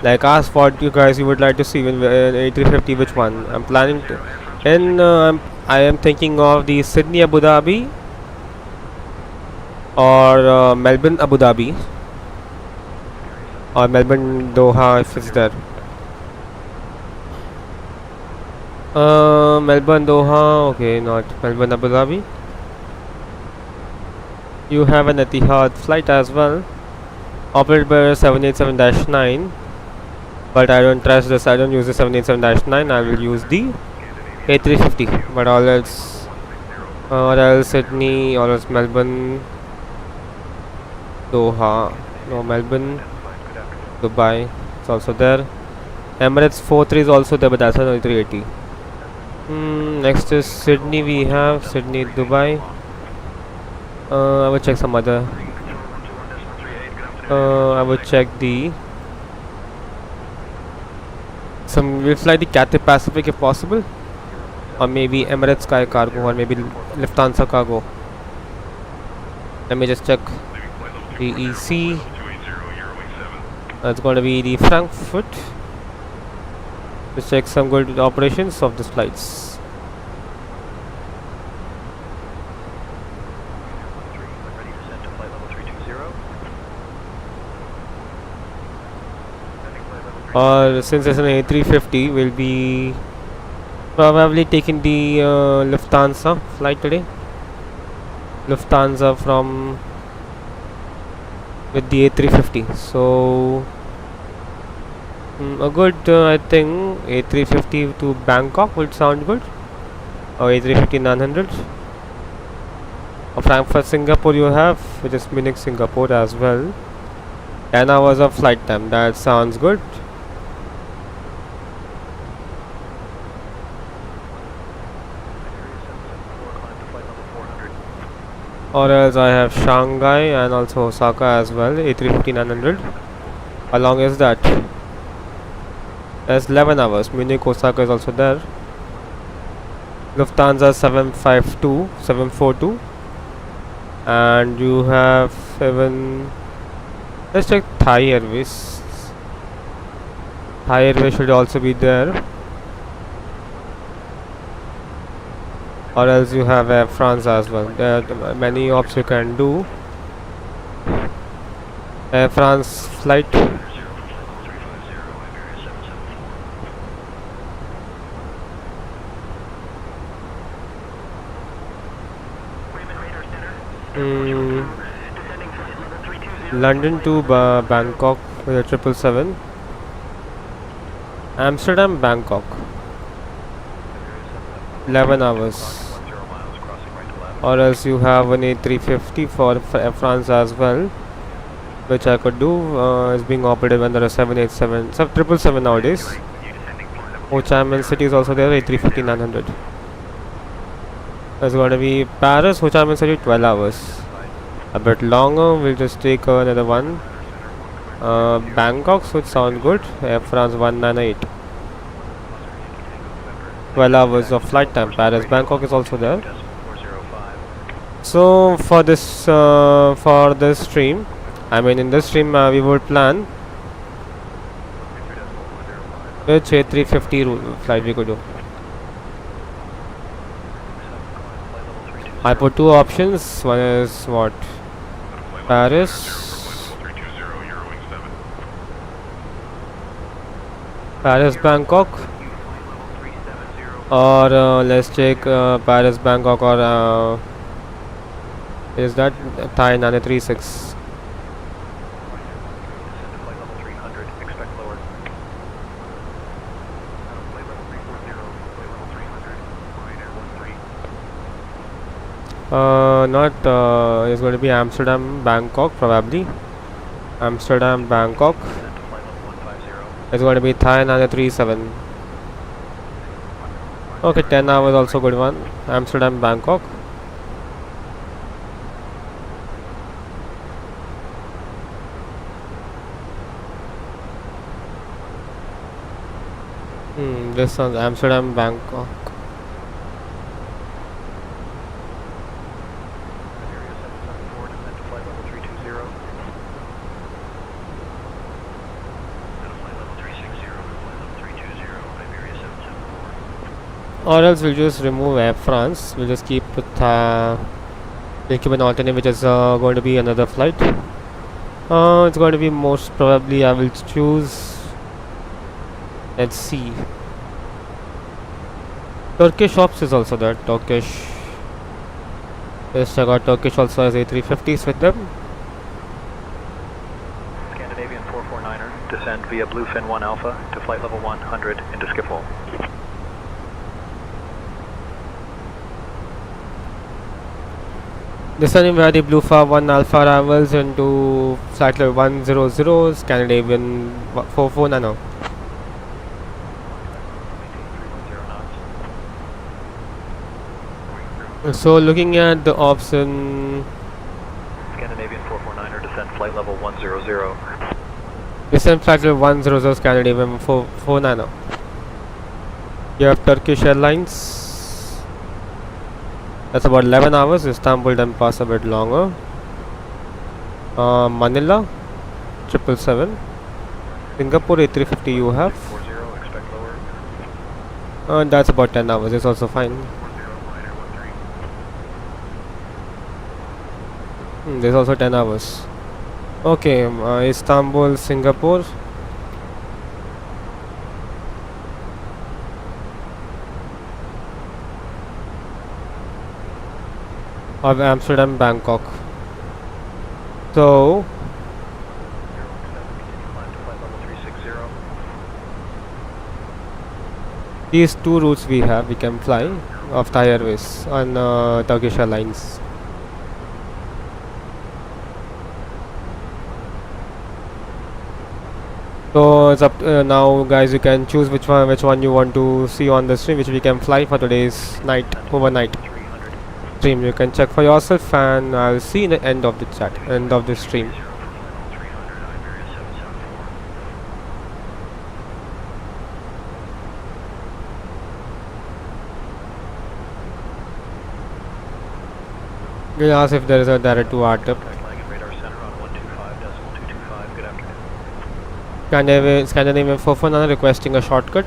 like ask what you guys you would like to see in A350. Which one I'm planning to, and I am thinking of the Sydney Abu Dhabi or Melbourne Abu Dhabi or Melbourne Doha if it's there. Melbourne Doha, okay, not Melbourne Abu Dhabi. You have an Etihad flight as well, operated by 787-9, but I don't trust this. I don't use the 787-9. I will use the A350, but all else, or else Sydney, or else Melbourne, Doha, no, Melbourne, Dubai, it's also there. Emirates 43 is also there, but that's an A380. Next is Sydney. We have Sydney, Dubai. I will check some other. I will check the. We'll fly the Cathay Pacific if possible, or maybe Emirates Sky Cargo, or maybe Lufthansa Cargo. Let me just check the EC. It's going to be the Frankfurt. Let's check some good operations of these flights. Or since it's an A350, we'll be probably taking the Lufthansa flight today. Lufthansa from with the A350. So a good I think A350 to Bangkok would sound good, or A350-900. Or Frankfurt Singapore you have, which is Munich Singapore as well. 10 hours of flight time, that sounds good. Or else I have Shanghai and also Osaka as well, A350-900. How long is that? That's 11 hours. Munich, Osaka is also there. Lufthansa 742, and you have even. Let's check Thai Airways. Thai Airways should also be there. Or else you have Air France as well. There are many options you can do. Air France flight. London to Bangkok with a 777. Amsterdam, Bangkok. 11 hours. Or else you have an A350 for France as well, which I could do. Is being operated when there are 787, 777 nowadays. Ho Chi Minh City is also there, A350-900. There's going to be Paris, Ho Chi Minh City, 12 hours. A bit longer, we'll just take another one. Bangkok would sound good, Air France 198. 12 hours of flight time. Paris, Bangkok is also there. So for this stream, I mean in this stream we would plan which A350 flight we could do. I put two options. One is what? Paris, Bangkok, or let's take Paris, Bangkok, or is that Thai 936? Not it's going to be Amsterdam, Bangkok, probably. Amsterdam, Bangkok. It's going to be Thai 937. Okay, 10 hours also good one. Amsterdam, Bangkok. This one's Amsterdam, Bangkok. Or else we'll just remove Air France. We'll just keep with we'll keep an alternate, which is going to be another flight. It's going to be most probably I will choose. Let's see. Turkish ops is also there. Turkish. Yes, I got Turkish also has A350s with them. Scandinavian 449er, descend via Bluefin 1 Alpha to flight level 100 into Schiphol. Descending via the Bluefin 1 Alpha arrivals into flight level 100, Scandinavian 449 now. So looking at the option, Scandinavian 449er, descend flight level 100. descend flight level 100, Scandinavian 449 now. You have Turkish Airlines. That's about 11 hours. Istanbul then pass a bit longer. Manila 777. Singapore A350 you have. That's about 10 hours. It's also fine. There's also 10 hours. Okay, Istanbul, Singapore. Of Amsterdam, Bangkok. So these two routes we have, we can fly of Thai Airways on Turkish Airlines. So it's up now, guys. You can choose which one you want to see on the stream, which we can fly for today's overnight stream. You can check for yourself, and I'll see in the end of the end of the stream. We'll ask if there is a direct to RTIP. Scandinavian 449 requesting a shortcut.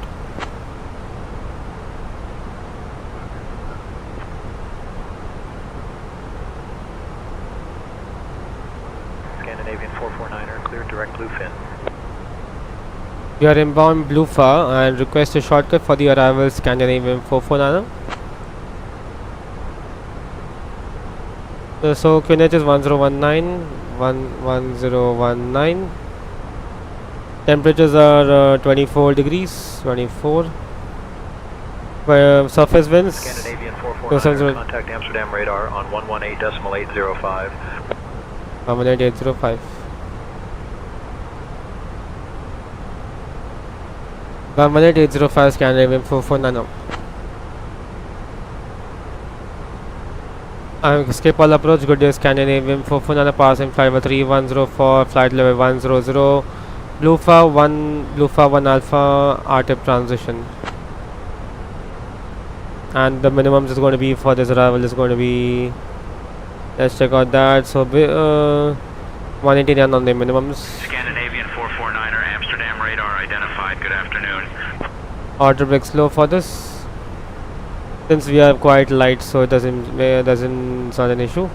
Scandinavian 449er, clear direct Bluefin. You are inbound Bluefin and request a shortcut for the arrival Scandinavian 449er. So QNH is 1019. Temperatures are 24 degrees, 24. Surface winds. Scandinavian 449er, contact Amsterdam radar on 118.805. 118.805. 118.805 Scandinavian 449. Escape all approach. Good day, Scandinavian 449 passing flight level 3104, flight level 100. Bluefin 1 Alpha RTIP transition. And the minimum is going to be for this arrival is going to be, let's check out that. So 189 on the minimums. Scandinavian 449er, Amsterdam radar identified. Good afternoon. Order break slow for this. Since we are quite light, so it doesn't it's not an issue.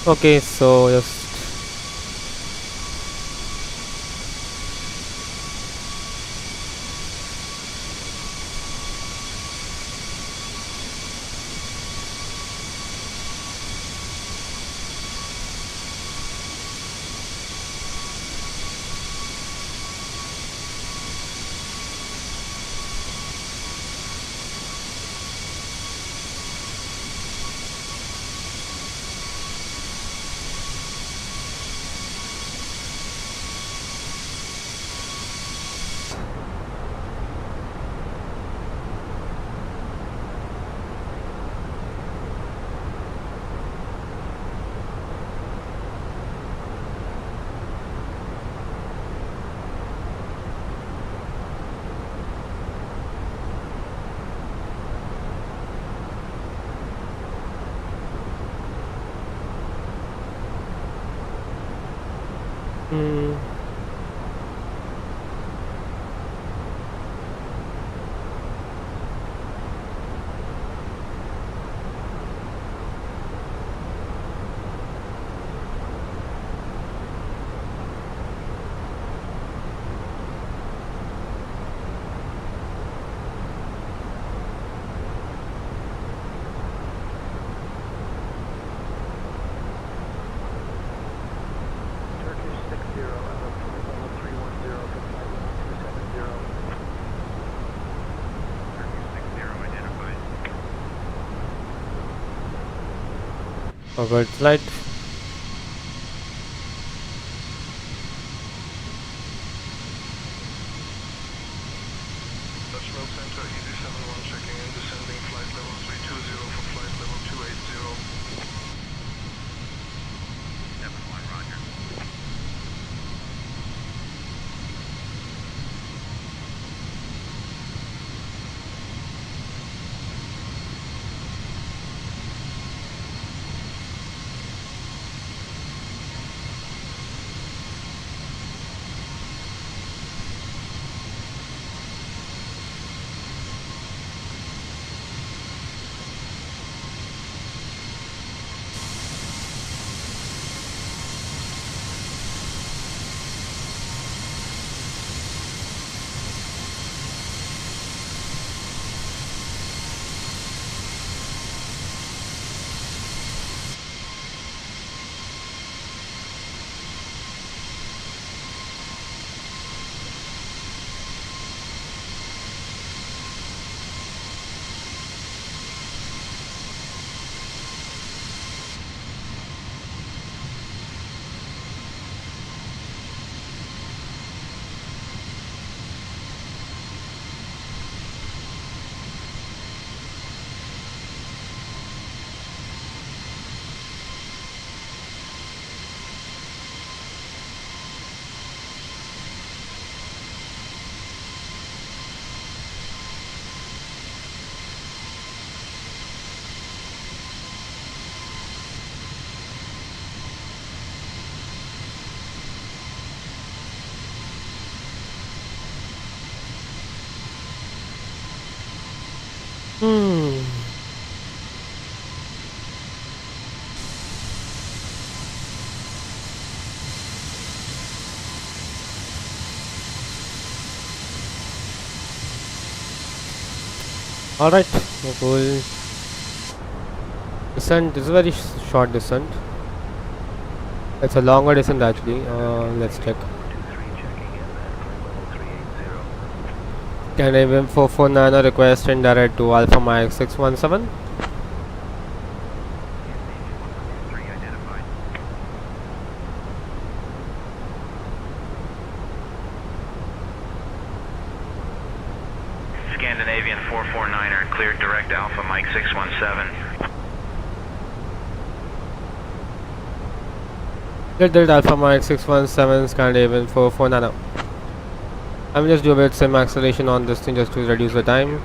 Okay, so just Turkish 60, level 310 for flight level 270. forward flight. Dutchman Center, EZ71 checking in, descending flight level 320 for flight level 280. 71, roger. Alright, cool. Descent is a very short descent. It's a longer descent actually. Let's check. Canadian 449 request and direct to Alpha Mike 617. Scandinavian 449er cleared direct Alpha Mike 617. Cleared Alpha Mike 617 Scandinavian 449. I'm just doing a bit some acceleration on this thing just to reduce the time.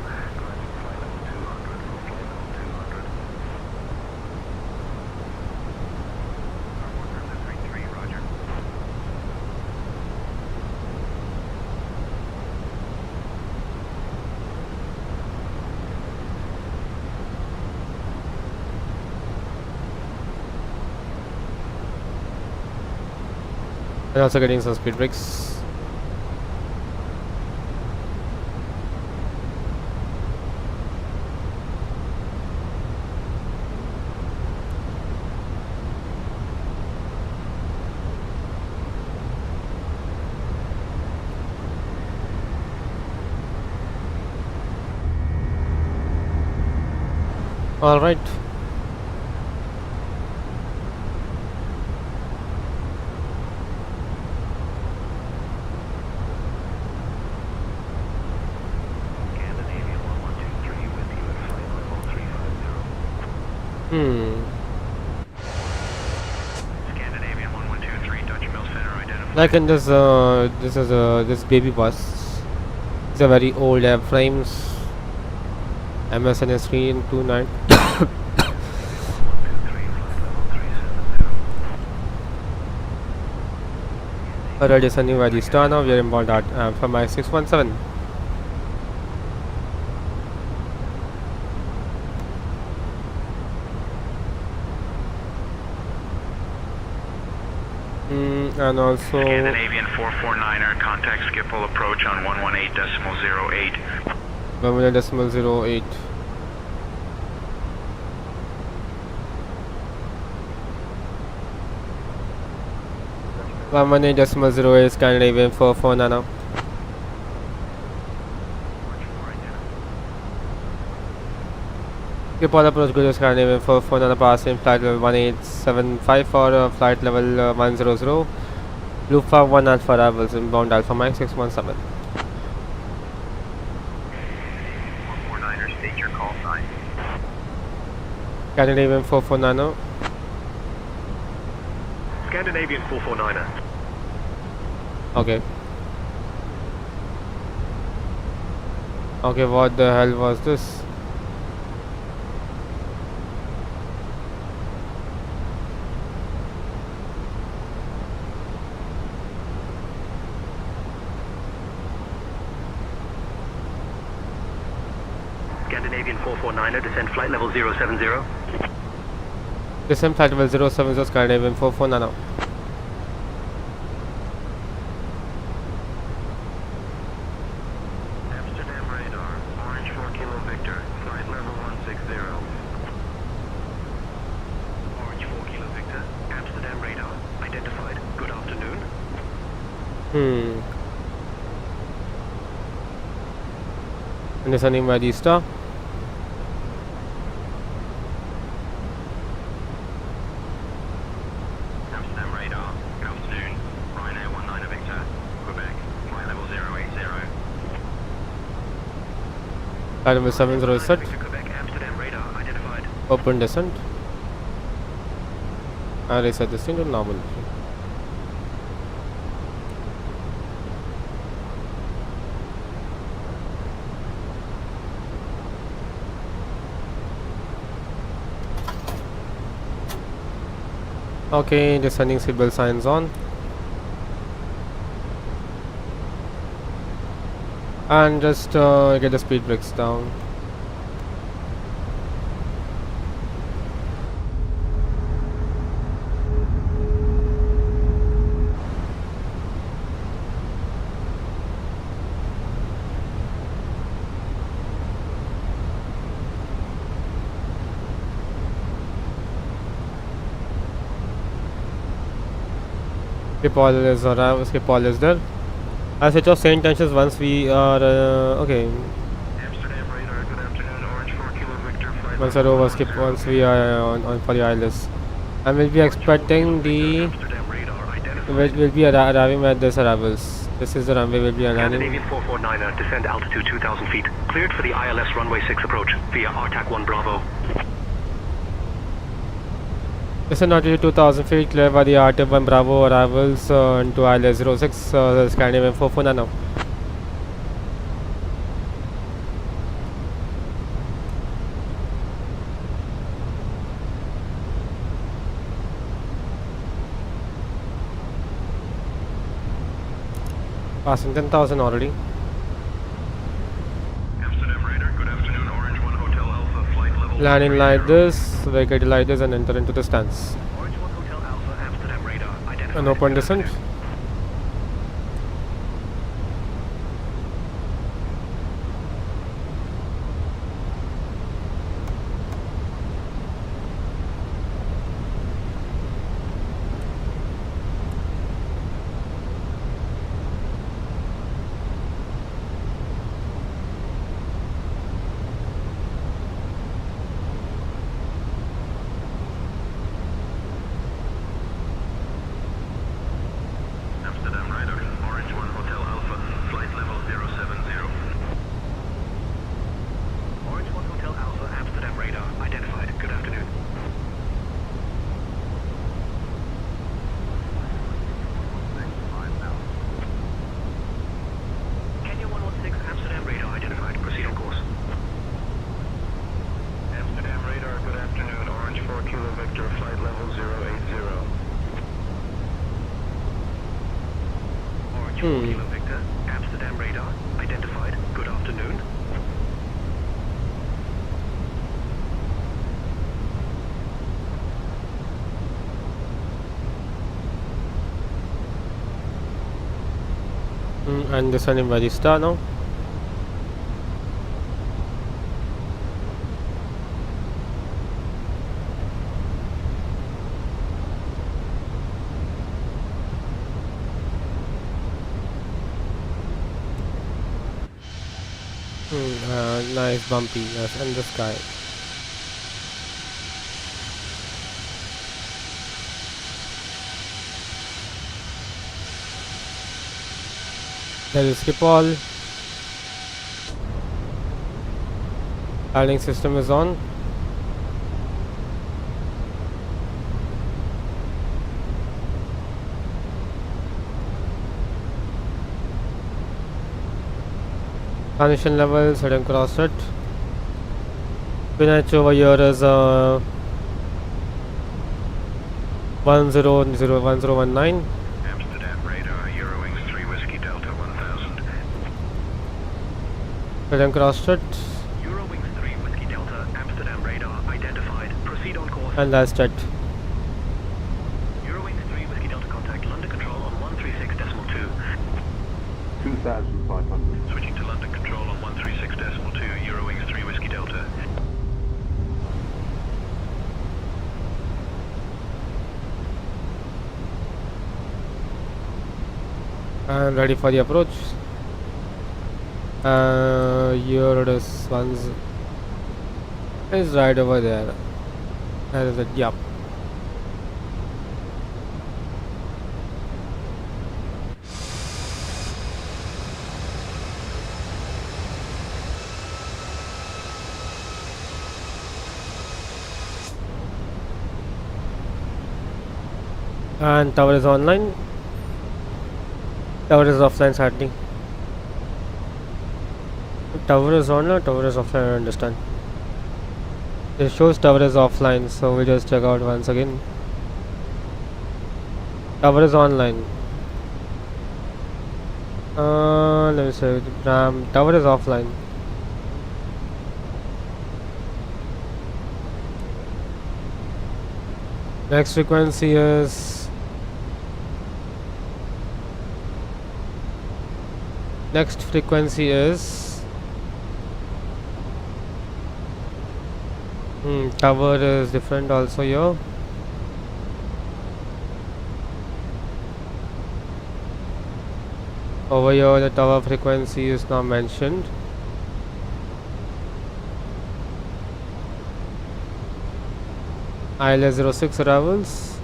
and also getting some speed breaks. All right. Scandinavian 1123, Dutch Mill Center identified. Like in this, this baby bus. It's a very old airframes. MSN A329. Alright, descending by the star now. We are inbound at FlybyWire 617. And also Scandinavian 449er, contact Schiphol approach on 118.08. 1.08. One 1.08 Scandinavian 449 now. Schiphol approach good Scandinavian 449 passing flight level 1875 for flight level 100. Lufthansa 1 Alpha arrivals inbound Alpha Mike 617. 449er, state your call sign. Scandinavian 449. Scandinavian 449er. Okay. Okay, what the hell was this? Scandinavian 449er, descend flight level 070. Descent flight level 070 Scandinavian 449. Amsterdam radar, orange 4 Kilo Victor, flight level 160. Orange 4 Kilo Victor, Amsterdam radar, identified. Good afternoon. And descending by the star. Amsterdam radar, good afternoon. Rhino 19 Victor, Quebec, flight level 080. Flight level 70 is set. Victor, Quebec, Amsterdam radar, identified. Open descent. And reset this thing to normal. Okay, descending seatbelt signs on. And just get the speed brakes down. Schiphol is there. I'll switch off SayIntentions once we are okay. Amsterdam radar, good afternoon. Orange 4 Kilo Victor, flight Once I over skip, once we are on for the ILS, and we'll be expecting the. Amsterdam radar, identified. We'll be arriving at this arrivals. This is the runway we'll be landing. Scandinavian 449er, descend altitude 2,000 feet. Cleared for the ILS runway 6 approach via RTAC 1 Bravo. This is not 2,000 feet clear by the RTAC 1 Bravo arrivals into ILS 06 Scandinavian 449 now. Passing 10,000 already. Amsterdam radar, good afternoon. Orange 1 Hotel Alpha, flight level. Landing like this, vacate like this, and enter into the stance. Orange 1 Hotel Alpha, Amsterdam radar, identified. An open descent. Kilo Victor, Amsterdam radar, identified. Good afternoon. And descending by the star now. Nice bumpy, yes, in the sky. There is skip all. Landing system is on. Ignition level, sudden cross set. Pinch over here is 1019. Amsterdam radar, Eurowings 3 Whiskey Delta 1000. Sudden cross set. Eurowings 3 Whiskey Delta, Amsterdam radar, identified. Proceed on course. And last set. Eurowings 3 Whiskey Delta contact London Control on 136.2. 2,500. Switching to London Control on 136.2, Eurowings 3 Whiskey Delta. And ready for the approach. Here it is. One's is right over there. There is a yep. And tower is online. Tower is offline starting. Tower is on or tower is offline, I don't understand. It shows tower is offline, so we just check out once again. Tower is online. Let me say tower is offline. Next frequency is tower is different also here. Over here the tower frequency is now mentioned. ILS 06 arrivals.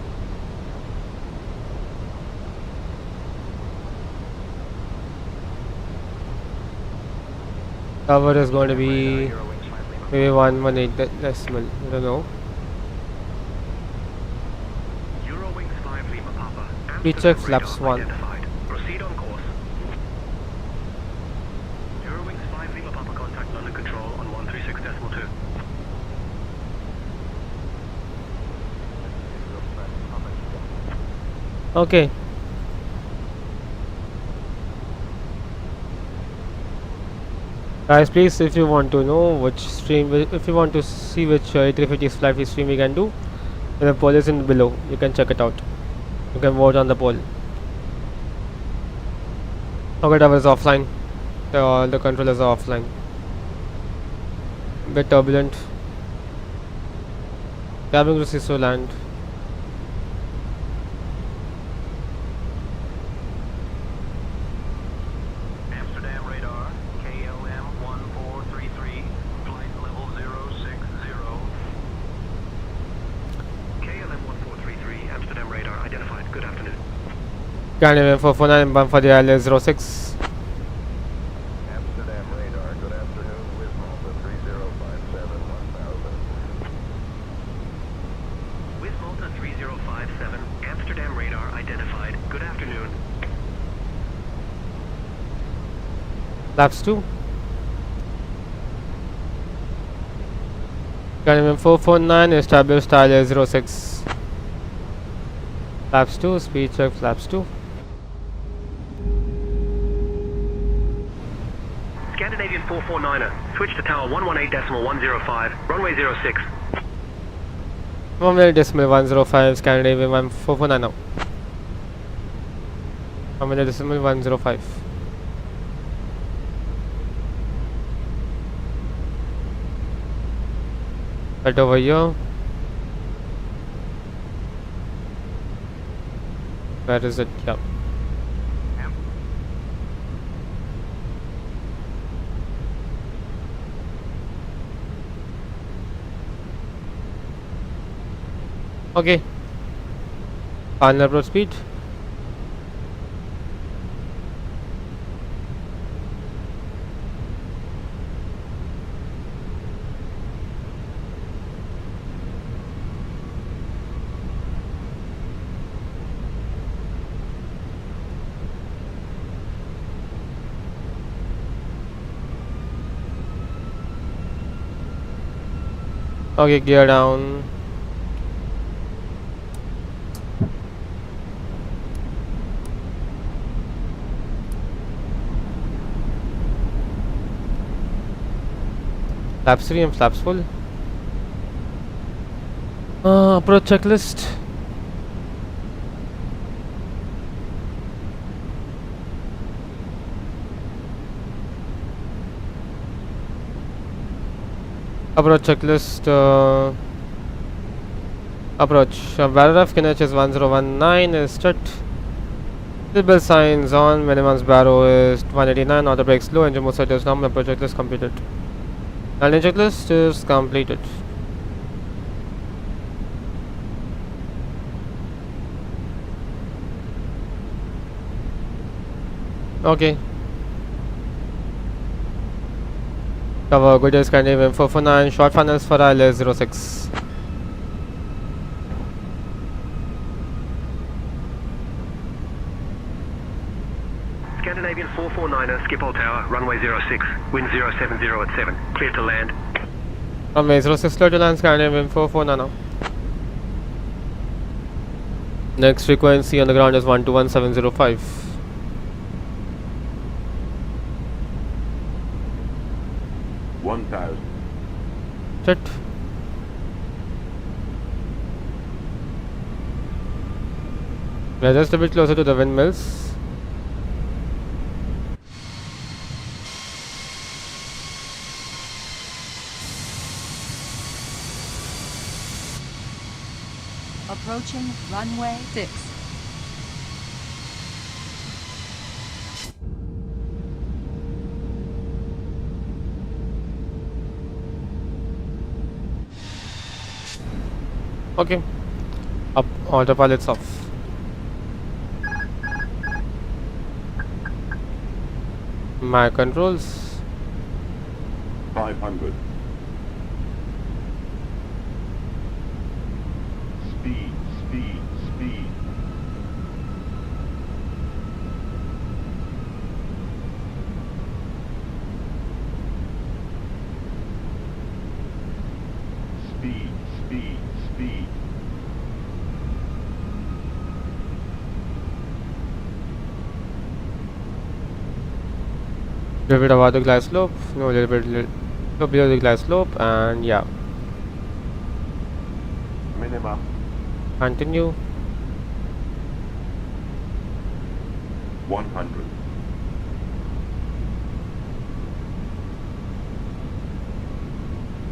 Tower is going to be maybe 118 decimal, I don't know. Eurowings 5 Lima Papa. We check flaps 1. Proceed on course. Eurowings 5 Lima Papa contact London Control on 136.2. Okay. Guys, please, if you want to know which stream, if you want to see which A350 flight stream we can do, the poll is in below. You can check it out. You can vote on the poll. Okay, tower is offline. The controllers are offline. Bit turbulent. Cabin crew sees to land. Amsterdam radar, KLM 1433, flight level 060. KLM 1433, Amsterdam radar identified. Good afternoon. Canadian 449 bound for the ILS 06. Amsterdam radar, good afternoon, with Malta 3057 1000. With Malta 3057, Amsterdam radar identified. Good afternoon. Flaps 2. Canadian 449 established ILS 06. Flaps 2, speed check flaps 2. Scandinavian 449er, switch to tower 118.105, runway 06. 118.105, Scandinavian 449 now. 118.105. Right over here. Where is it? Yeah. Okay. Final approach speed. Okay, gear down. Flaps 3 and flaps full. Approach checklist. Approach checklist. Approach. Barrow KNH is 1019 is set. Seatbelt signs on. Minimum barrow is 189. Auto brakes low. Engine mode set is normal. Approach checklist completed. Landing checklist is completed. Okay. Cover good is Scandinavian 449. Short funnels for ILS 06. Scandinavian 449er, Schiphol Tower, runway 06, wind 070 at 7, clear to land. Runway 06, clear to land, Scandinavian 449 now. Next frequency on the ground is 121705. Set. We are just a bit closer to the windmills. Approaching runway 6. Okay. Up, autopilot's off. My controls. 500. Speed. Little bit above the glide slope, no, little bit below the glide slope, and yeah. Minimum. Continue. 100.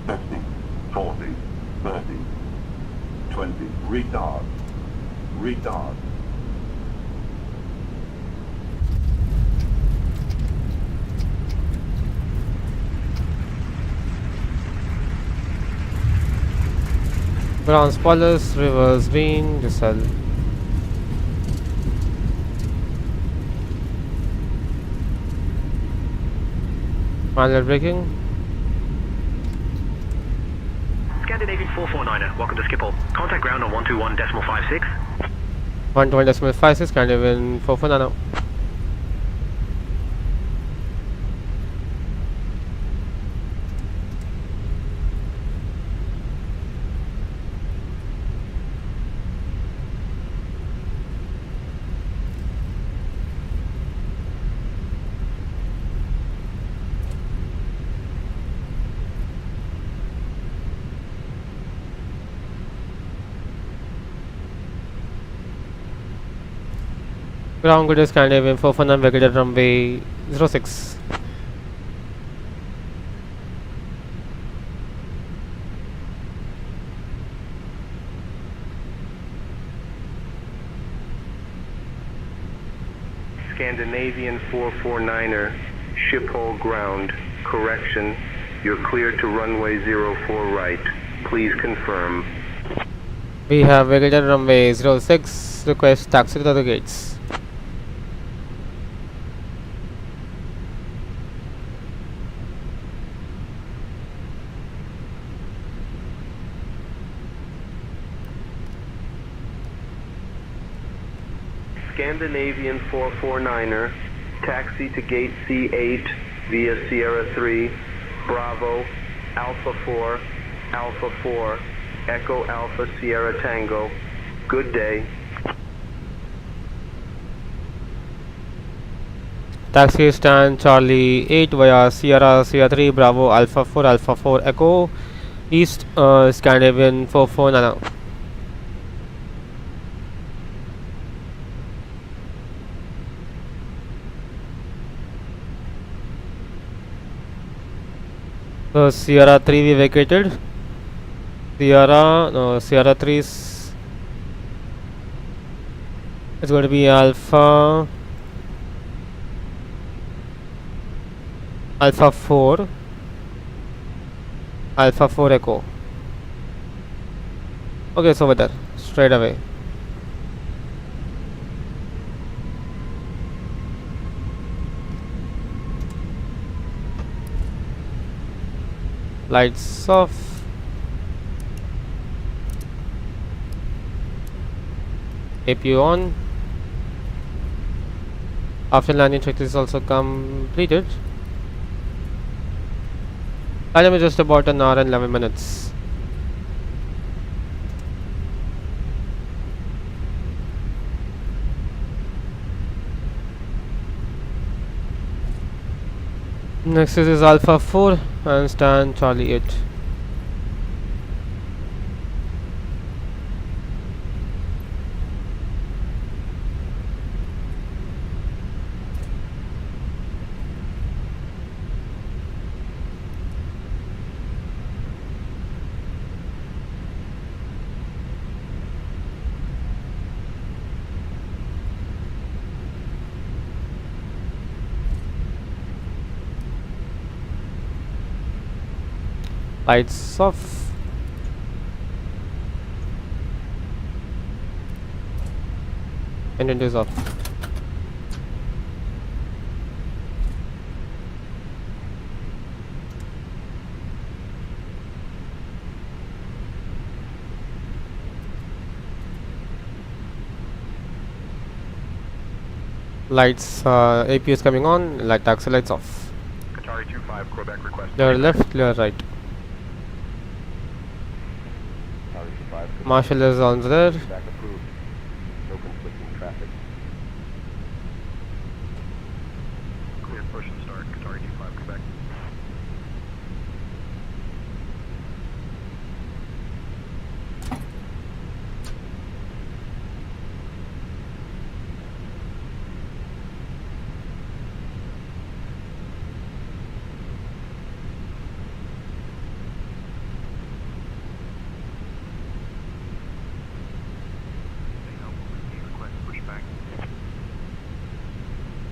Testing. 40. 30. 20. Retard. Ground spoilers, reverse beam, decel. Manual braking. Scandinavian 449er, welcome to Schiphol. Contact ground on 121.56. 120.56, Scandinavian 449 now. Ground grid is Scandinavian 449 vacated runway 06. Scandinavian 449er, ship hole ground. Correction, you're cleared to runway 04 right. Please confirm. We have vacated runway 06. Request taxi to the other gates. Scandinavian 449er, taxi to gate C8 via Sierra 3, Bravo, Alpha 4, Echo Alpha Sierra Tango. Good day. Taxi stand Charlie 8 via Sierra 3 Bravo Alpha 4 Echo East Scandinavian 449. So Sierra 3 we vacated. Sierra 3 is going to be Alpha 4 Echo. Okay, so over there straight away. Lights off. APU on. After landing checklist is also completed. Time is just about an hour and 11 minutes. Next is Alpha 4 and stand Charlie 8. Lights off. And it is off. Lights, APU is coming on, light taxi lights off. Qatari 25, Quebec request. Clear left, clear right. Marshal is on there. Back approved. No conflicting traffic. Clear push and start. Qatari 25, Quebec.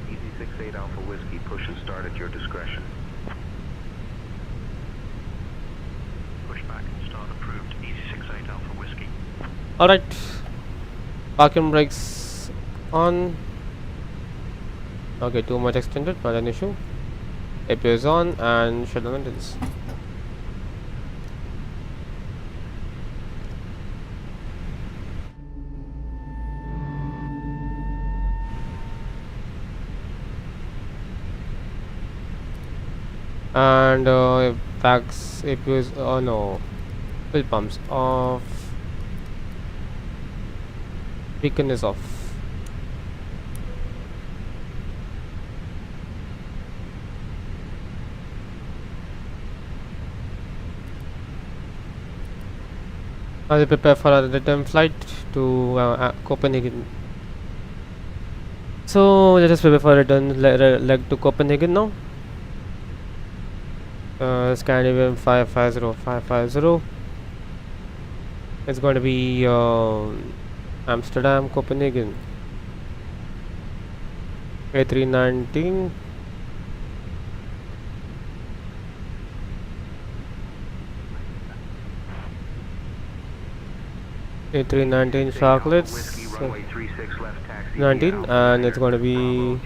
Easy 68 Alpha Whiskey, push and start at your discretion. Push back and start approved. Easy 68 Alpha Whiskey. Alright. Parking brakes on. Okay, too much extended, not an issue. APU is on and shut down engines. And packs APU is no, fuel pumps off, beacon is off. Now we prepare for a return flight to Copenhagen. So let us prepare for return leg to Copenhagen now. Scandinavian 550. It's going to be Amsterdam, Copenhagen. A319. A319 Sharklets 19, and it's going to be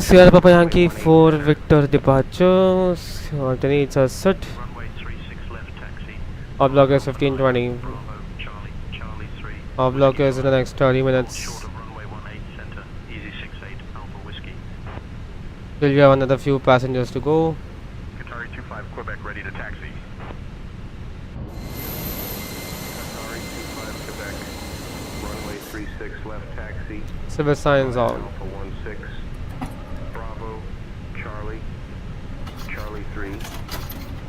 Sierra Papa Yankee 4 Victor departure. Alternates are set. Our block is 15:20. Our block is in the next 30 minutes. Still we have another few passengers to go. Qatari 25 Quebec ready to taxi. Qatari 25 Quebec, runway 36 left taxi. Civil signs on. Alpha 16, Bravo, Charlie, Charlie 3,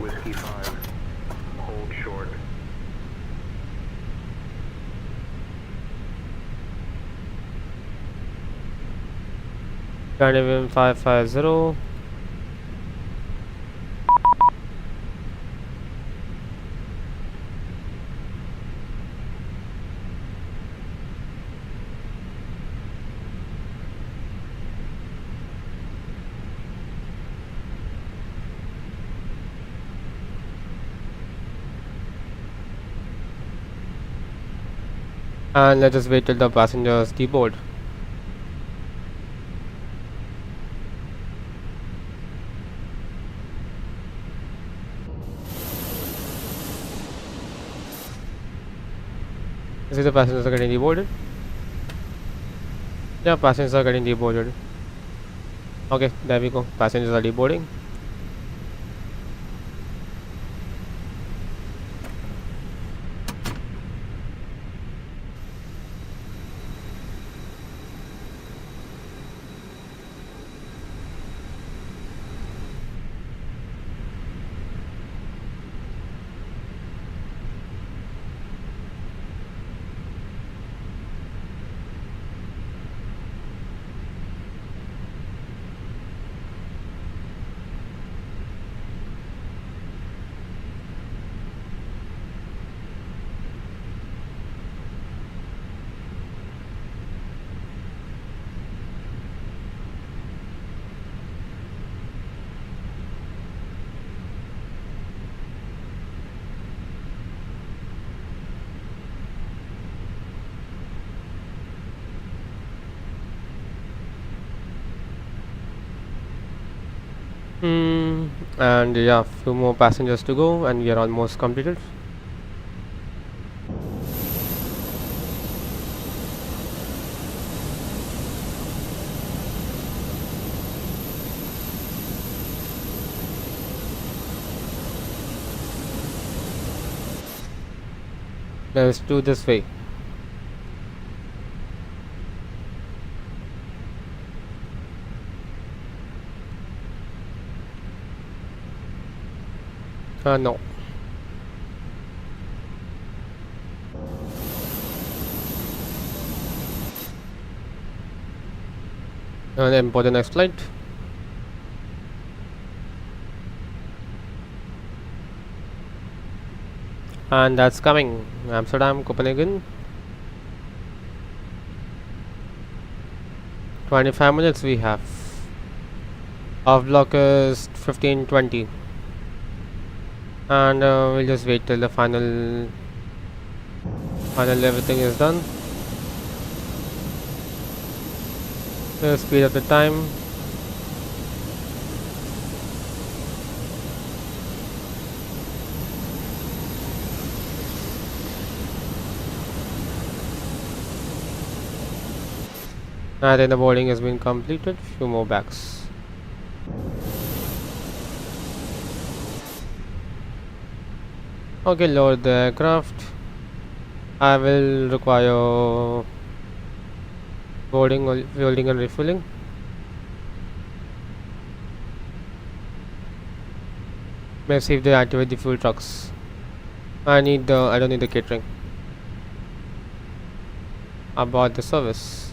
Whiskey 5, hold short. Scandinavian 550. And let us wait till the passengers deboard. Is it the passengers are getting deboarded? Yeah, passengers are getting deboarded. Okay, there we go. Passengers are deboarding. And yeah, few more passengers to go, and we are almost completed. Let's do this way. No. And then for the next flight. And that's coming. Amsterdam, Copenhagen. 25 minutes we have. Off block is 15:20. And we'll just wait till the final everything is done. Speed of the time. And then the boarding has been completed. Few more bags. Okay, load the aircraft. I will require boarding, fueling and refueling. Let's see if they activate the fuel trucks. I don't need the catering. I bought the service.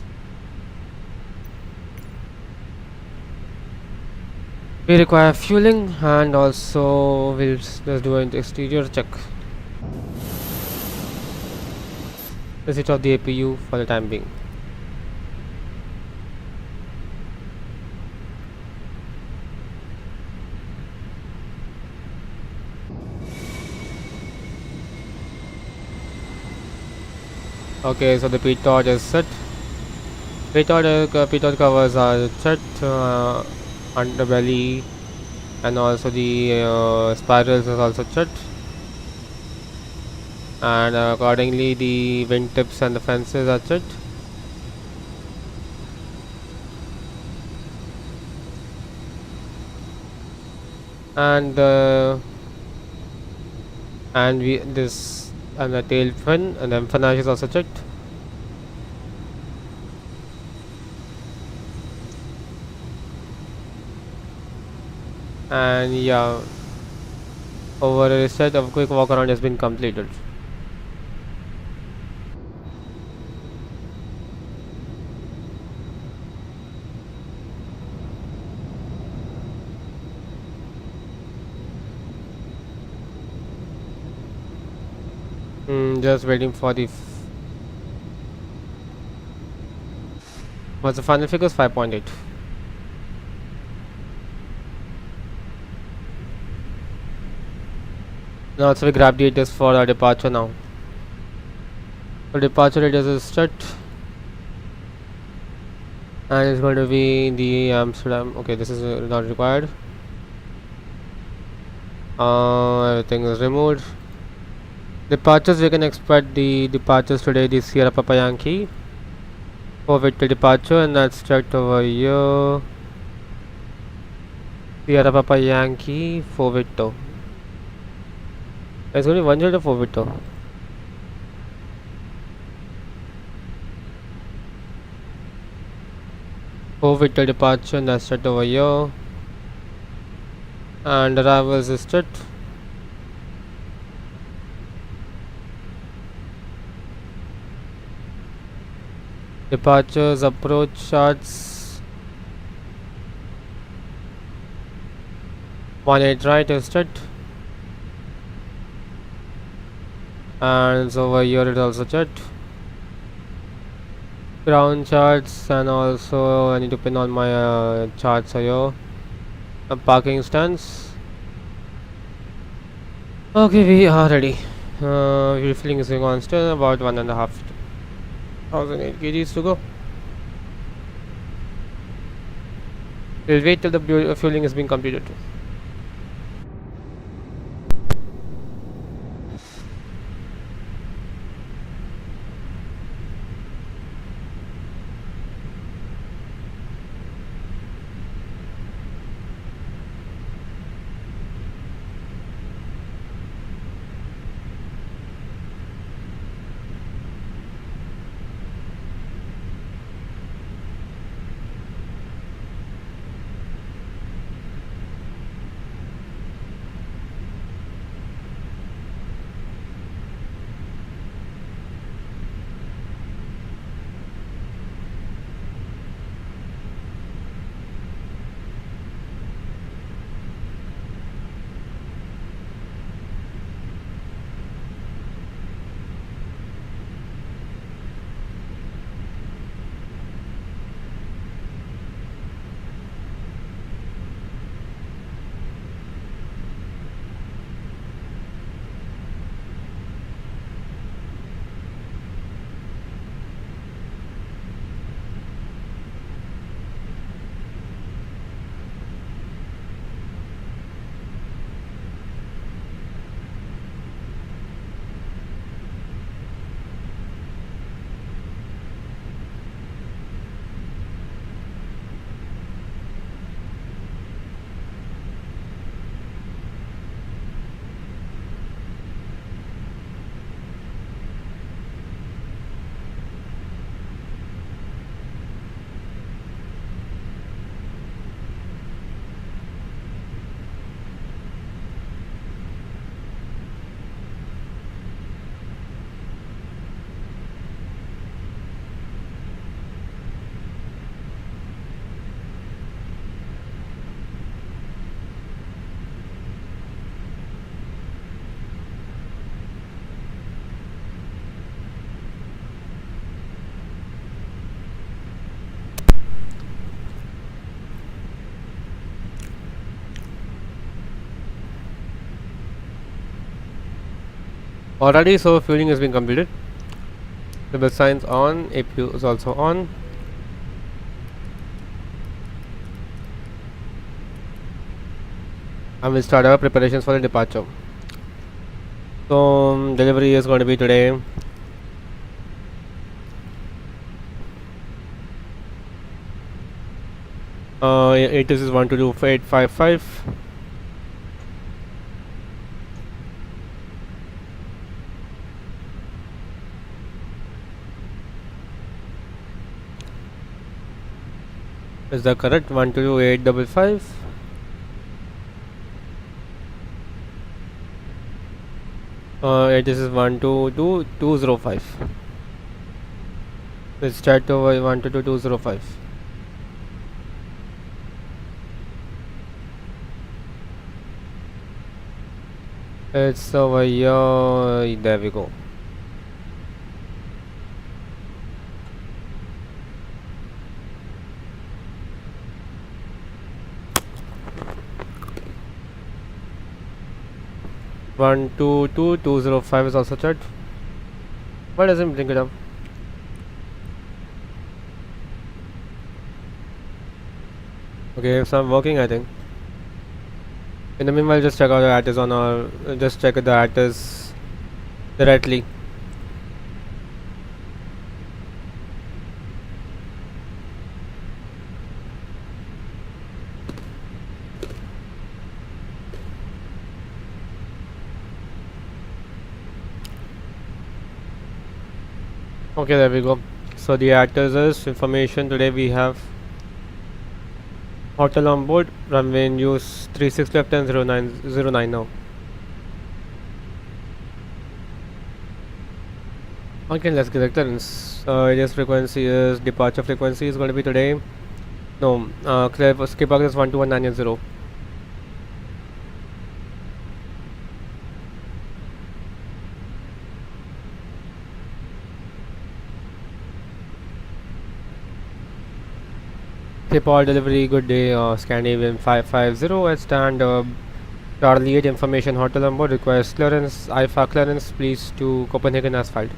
We require fueling, and also we'll just do an exterior check. Let's switch off the APU for the time being. Okay, so the pitot is set. Pitot covers are set, underbelly, and also the spirals is also set. And accordingly the wing tips and the fences are set. And the tail fin and the empennage is also checked. And yeah, over a reset of quick walk around has been completed. Just waiting for the what's the final figures? 5.8. Now also we grab the ATS for our departure now. So departure ATS is set, and it's going to be the Amsterdam. Okay, this is not required. Everything is removed. Departures, we can expect the departures today, the Sierra Papa Yankee for Victor departure, and that's checked over here. Sierra Papa Yankee for Victor. There's only one jet for Victor. For Victor departure, and that's checked over here. And arrivals is checked. Departures, approach charts. 18 right is checked. And so over here it also checked. Ground charts, and also I need to pin on my charts here. Parking stands. Okay, we are ready. Refueling is going on still, about 1,508 kgs to go. We'll wait till the fueling is being completed. Already, so fueling has been completed. The bus signs on, APU is also on. And we'll start our preparations for the departure. So delivery is going to be today. It is 122.855. Is that correct? 122.855. This is 122.205. Let's start over 122.205. It's over here. There we go. One two two 205 is also checked. Why doesn't bring it up? Okay, so I'm working, I think. In the meanwhile, just check out the ATIS on our. Just check the ATIS directly. Okay, there we go. So the ATIS is information. Today we have hotel on board, runway in use, 36 left and 0909 now. Okay, let's get the clearance. Radius frequency is, departure frequency is going to be today. No, clear for skip box is 121980. All delivery, good day, Scandinavian 550 at stand Charlie 8 information, hotel on board, requires clearance, IFA clearance, please to Copenhagen asphalt.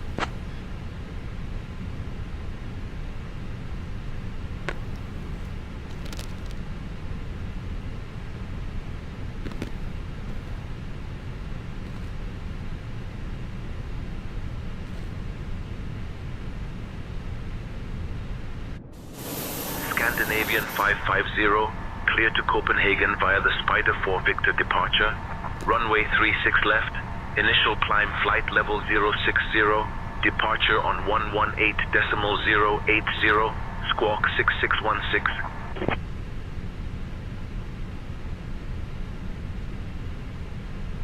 Scandinavian 550, clear to Copenhagen via the Spider 4 Victor departure, runway 36 left, initial climb flight level 060, departure on 118.080, squawk 6616.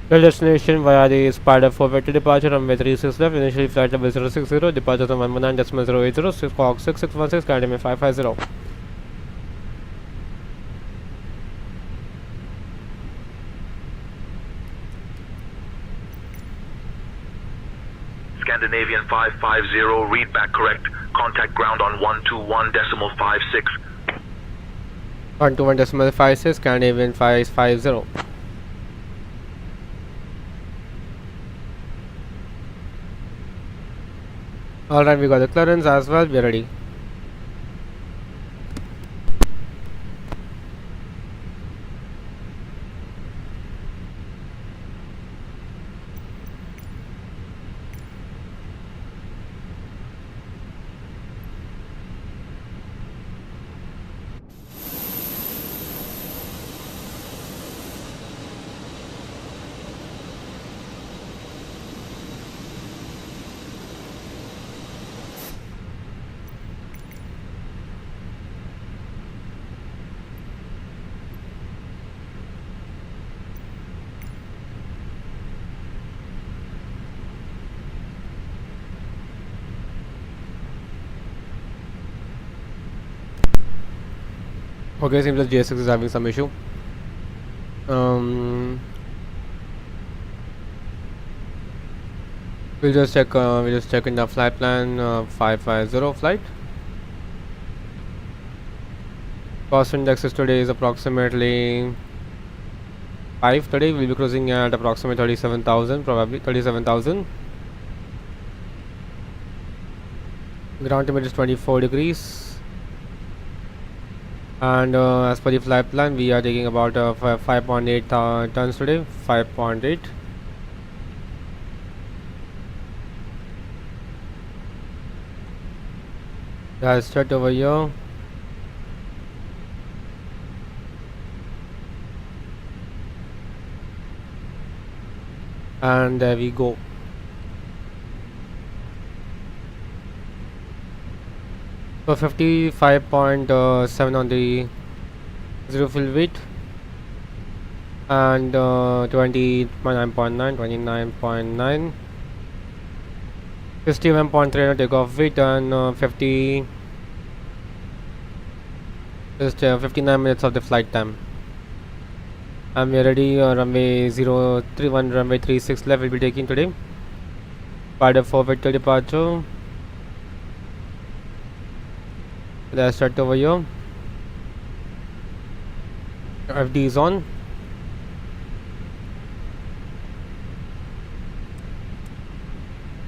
The destination via the Spider 4 Victor departure, runway 36 left, initially flight level 060, departure on 119.080, squawk 6616, Scandinavian 550. Scandinavian 550, read back correct. Contact ground on 121.56. 121.56, Scandinavian 550. Alright, we got the clearance as well, we are ready. Okay, seems that GS6 is having some issue. We'll just check in the flight plan 550 flight. Cost index today is approximately 5 today. We'll be cruising at approximately 37,000, probably 37,000. Ground temperature is 24 degrees. And as per the flight plan, we are taking about 5.8 tons today. 5.8. That's set over here. And there we go. So 55.7 on the zero fuel weight, and 29.9, 29.9, 61.3 on takeoff weight, and 59 minutes of the flight time. And we are ready. Runway 031, runway 36 left will be taking today. Spider 4 Victor departure. Let's start over here. FD is on.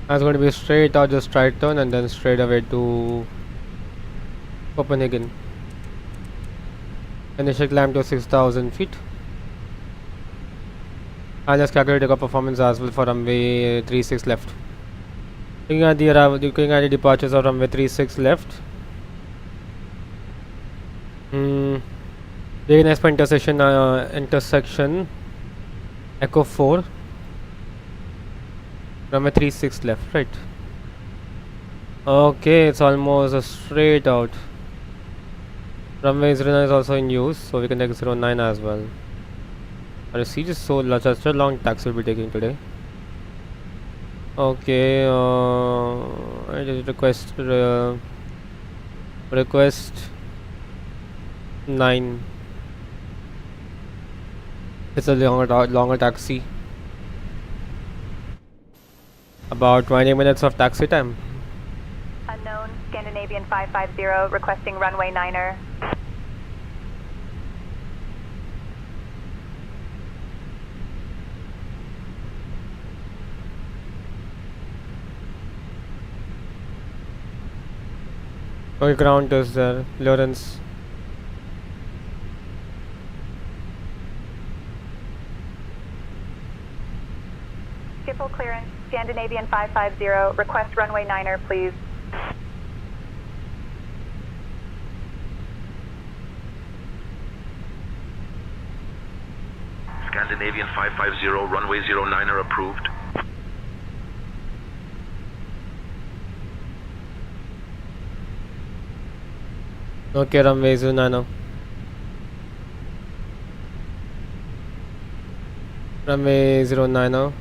That's going to be straight or just right turn and then straight away to Copenhagen. Initial climb to 6,000 feet. And let's calculate the performance as well for runway 36 left. Looking at the departures of runway 36 left. Very nice for intersection Echo 4. Runway 36 left, right? Okay, it's almost a straight out. Runway 09 is also in use, so we can take 09 as well. And you see, just such a long taxi we'll be taking today. Okay, I just request 9. It's a longer taxi. About 20 minutes of taxi time. Unknown, Scandinavian 550, requesting runway 9er. Okay, ground is there, Lawrence. Skiffle clearance, Scandinavian 550, request runway 9er, please. Scandinavian 550, runway 09er approved. Okay, runway 09. Runway 09.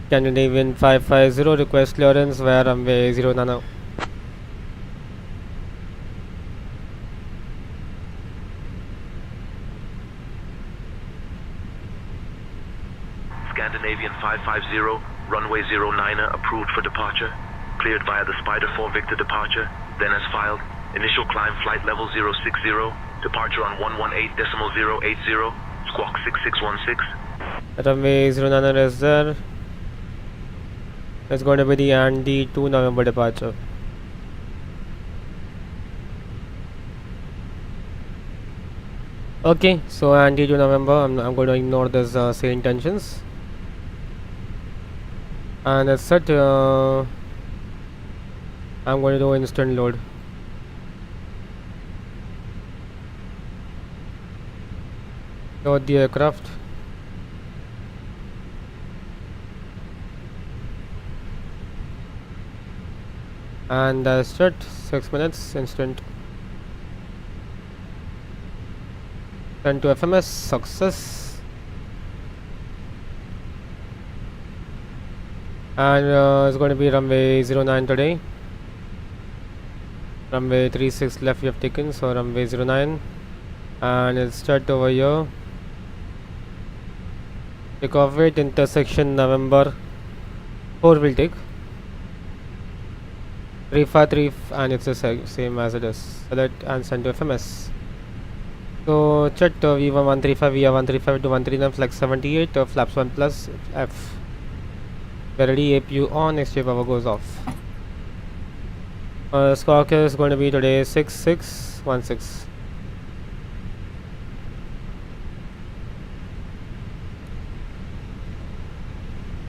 Scandinavian 550, request clearance via runway 09. Scandinavian 550, runway 09 approved for departure. Cleared via the Spider 4 Victor departure, then as filed. Initial climb flight level 060, departure on 118.080, squawk 6616. Runway 09 is there. It's going to be the Addon I 2 November departure. Okay, so Addon I 2 November, I'm going to ignore this say intentions. And that's it. I'm going to do instant load. Load the aircraft. And that's it. 6 minutes instant. Send to FMS, success. And it's going to be runway 09 today. Runway 36 left we have taken, so runway 09. And it's start over here. Takeoff weight, intersection November 4 will take. 353, and it's the same as it is. Select and send to FMS. So check V1135, VR135 to 139, flex 78, flaps 1 plus F. We're ready, APU on, next power goes off. Squawk is going to be today 6616.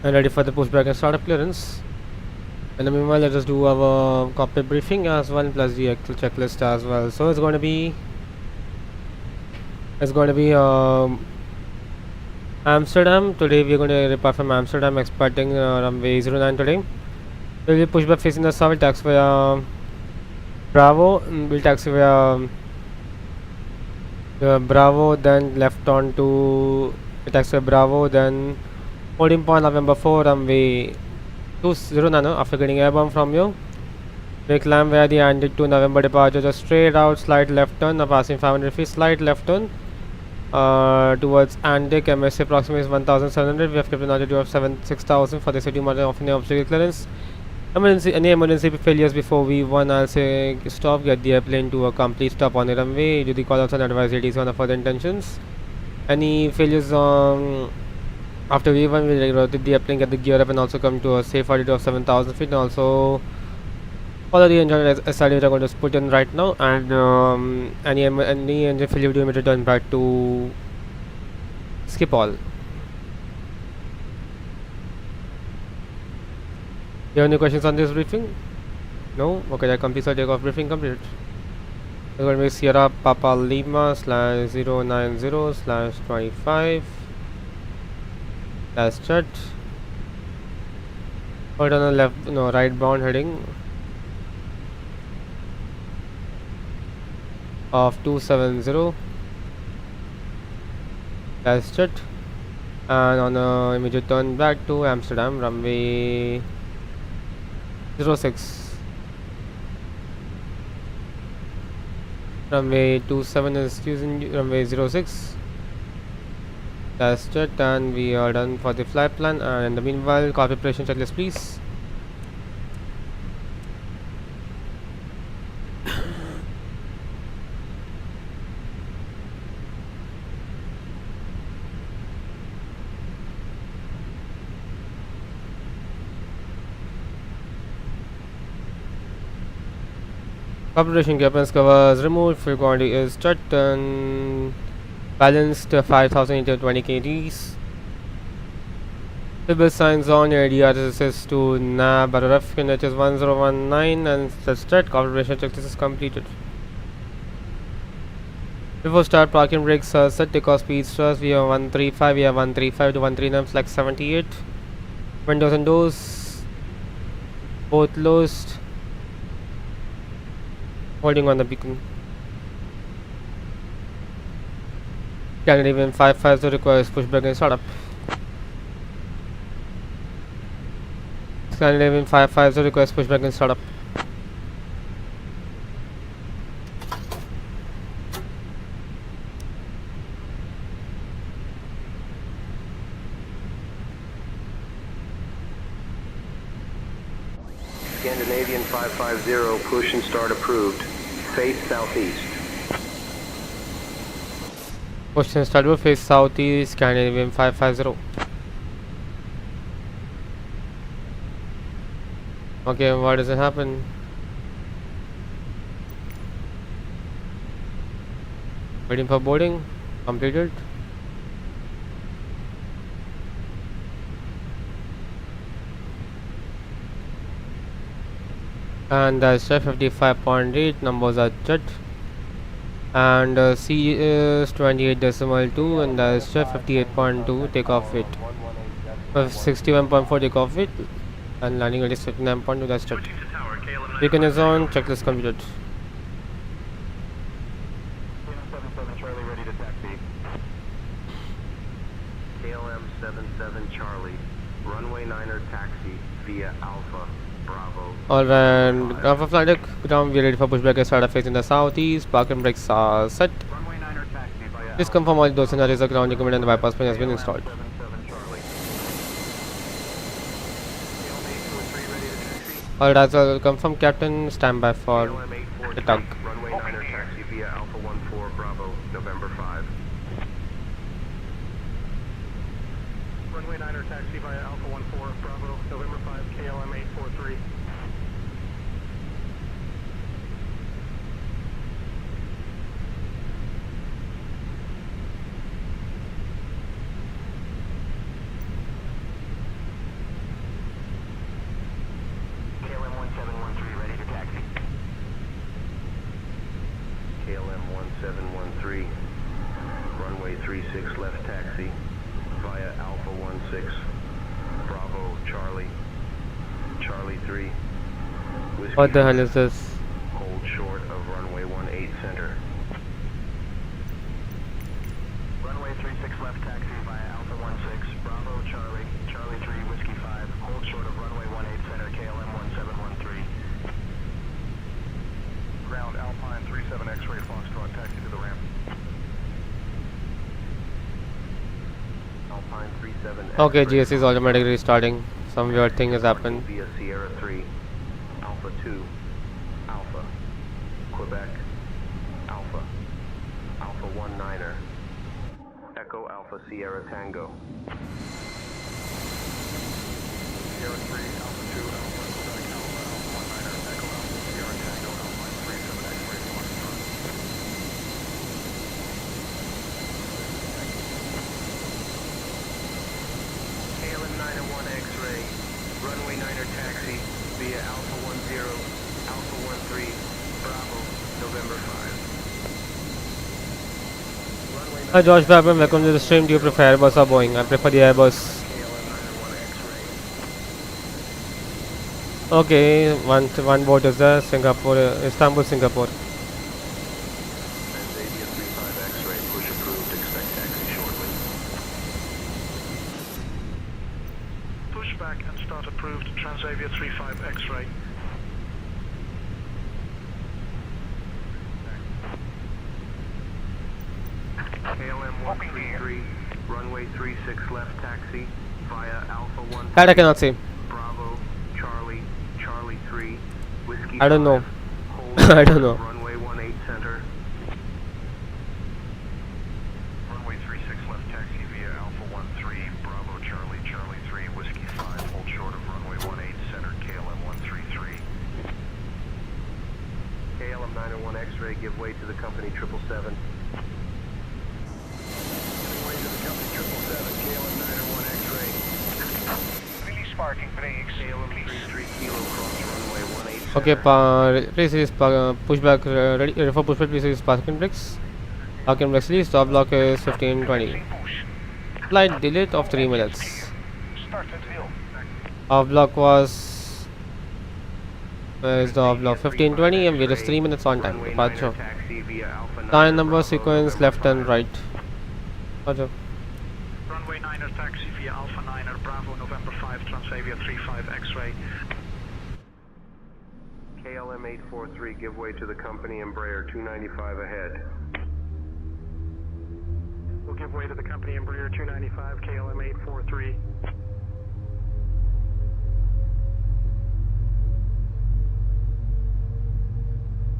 And ready for the pushback and startup clearance. In the meanwhile, let us do our cockpit briefing as well, plus the actual checklist as well. So it's going to be Amsterdam. Today we are going to depart from Amsterdam, expecting runway 09 today. We'll be pushback facing the south, taxi via Bravo. We'll taxi via Bravo, then left on to taxi via Bravo, then holding point November 4, runway 20 after getting airborne from you. We climb via the Andy to November departure, just straight out, slight left turn, passing 500 feet, slight left turn towards Andic. MSC approximately is 1700. We have kept an altitude of 6000 for the city model of any obstacle clearance. Any emergency failures before V1, I'll say stop, get the airplane to a complete stop on the runway, do the call outs and advise ATC on the further intentions. Any failures after V1, we rotate the airplane, get the gear up and also come to a safe altitude of 7000 feet, and also follow the engine SID which I'm going to put in right now, and any engine failure we return back to skip all. Do you have any questions on this briefing? No? Okay, that completes our takeoff briefing completed. We're going to be Sierra Papa Lima /090/25. That's chat. Hold on the left, no, right bound heading of 270. That's chat. And on a immediate turn back to Amsterdam, runway 06. Runway 27 is using runway 06. That's it, and we are done for the flight plan. And in the meanwhile, car preparation checklist, please. Preparation weapons covers removed, fuel quantity is set and balanced 5820 kgs. Civil signs on your ADRSS to NAB RF NHS 1019 and that's set. Preparation checklist is completed. Before start, parking brakes are set. Takeoff speed thrust we have 135, we have 135 to 139 flex 78. Windows and doors both closed. Holding on the beacon. Scandinavian 550 requires pushback and startup. Scandinavian 550 requires pushback and startup. Scandinavian 550, push and start approved. Face southeast. Push and start will face southeast, Scandinavian 550. Okay, why does it happen? Waiting for boarding. Completed. And that's 55.8, numbers are set. And C is 28.2 and that's 58.2 takeoff weight. 61.4 takeoff weight and landing rate is 59.2, that's set. Beacon is on, checklist completed. Charlie ready to taxi. KLM 77 Charlie, runway 9er taxi via Alpha Bravo. Alright, Alpha Flight deck, ground, we are ready for pushback and startup facing the southeast. Parking brakes are set. Please confirm all those scenarios are ground equipment and the bypass plane has been installed. Alright, as well, confirm captain, stand by for the tug. Runway 9er taxi via Alpha 14 Bravo, November 5. Runway 9er taxi via Alpha 14 Bravo, November 5, KLM 843. 1713, runway 36 left taxi, via Alpha 16, Bravo Charlie, Charlie 3, Whiskey. What the hell is this? Hold short of runway 18 center. Runway 36 left taxi via Alpha 16, Bravo Charlie, Charlie 3, Whiskey 5, hold short of runway 18 center, KLM 1713. Ground Alpine 37 X-ray Foxtrot, taxi to the ramp. Alpine 37. Okay, GS is automatically restarting. Some weird thing has happened. Via Sierra 3, Alpha 2, Alpha, Quebec, Alpha, Alpha 19er, Echo Alpha Sierra Tango. Sierra 3, Alpha 2, Alpha, Quebec, Alpha, Alpha 19er, Echo Alpha Sierra Tango, Alpine 37 X-ray Foxtrot. KLM 901 X-ray, runway 9er taxi via Alpha 10, Alpha 13, Bravo, November 5. Hi Josh Babin, welcome to the stream. Do you prefer Airbus or Boeing? I prefer the Airbus. Okay, one boat is there, Singapore, Istanbul, Singapore. Transavia 35 X-ray, push approved, expect taxi shortly. Push back and start approved, Transavia 35 X-ray. KLM 133, runway 36 left taxi via Alpha 1. That I cannot see. Bravo, Charlie, Charlie 3, Whiskey. I don't know. 5, I don't know. Runway 18 center. Runway 36 left taxi via Alpha 13, Bravo Charlie, Charlie 3, Whiskey 5, hold short of runway 18 center, KLM 133. KLM 901 X-ray, give way to the company 777. Way to the company 777, KLM 901 X-ray. Release parking brakes. KLM 33 Kilo cross runway 18 center. Okay, please release pushback ready for pushback. Please release parking brakes. Parking brakes release. Stop block is 15:20. Flight delay of 3 minutes. Start at wheel. Off block was where is the off block? 15:20 and we are 3 minutes on time. Departure. Taxi via Alpha 9. Line number sequence left and right. Departure. Runway 9er taxi via Alpha 9er, Bravo, November 5, Transavia 35 X-ray. KLM 843, give way to the company Embraer 295 ahead. We'll give way to the company Embraer 295, KLM 843.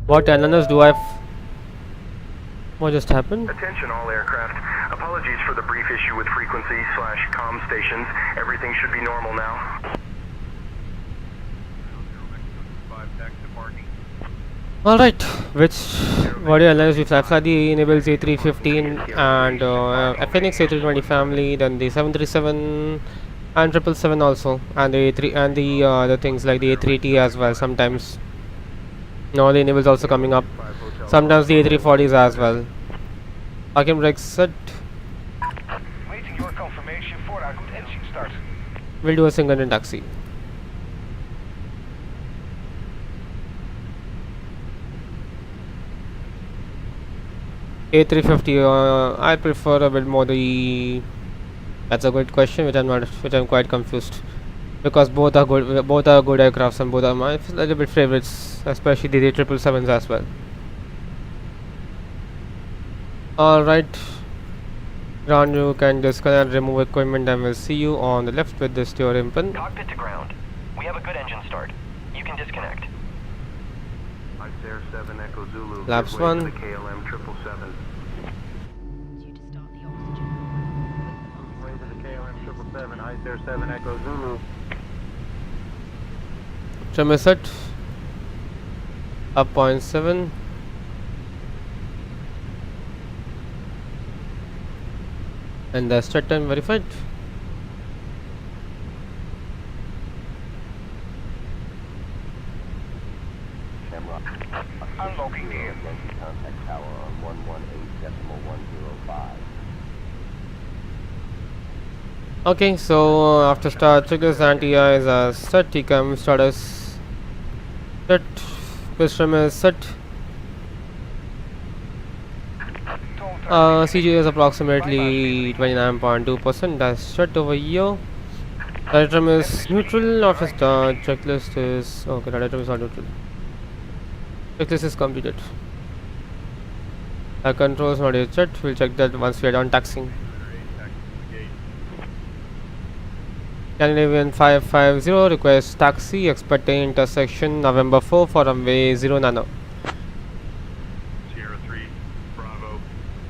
What LNS do I have? What just happened? Attention all aircraft. Apologies for the brief issue with frequency/comm stations. Everything should be normal now. Alright, what do you analyze? We fly the Inibuilds A350 and Fenix A320 family, then the 737 and 777 also, and the A3 and the other things like the A380 as well. Sometimes, no, the Inibuilds also coming up. Sometimes the A340s as well. Parking brakes set. Waiting your confirmation for our good engine start. We'll do a single engine taxi. A350. I prefer a bit more the. That's a good question, which I'm quite confused, because both are good aircrafts and both are my little bit favorites, especially the 777s as well. Alright, ground, you can disconnect, remove equipment, and we'll see you on the left with the steering pin. Cockpit to ground. We have a good engine start. You can disconnect. Ice 7 Echo Zulu. Laps 1. The KLM 777. Way to the KLM 777, Ice 7 Echo Zulu. Trim is set. Up 0.7. And the start time verified. Unlocking gear. Contact tower on Okay, so after start checklist anti-air is set, TCAM status set, piston is set. CG is approximately 29.2%. That's set over here. Diagram is neutral. After start checklist is okay. The diagram is not neutral. Checklist is completed. Controls not yet set. We'll check that once we are done taxiing. Scandinavian 550 request taxi expecting intersection November 4 for runway 0 nano. Sierra 3, Bravo,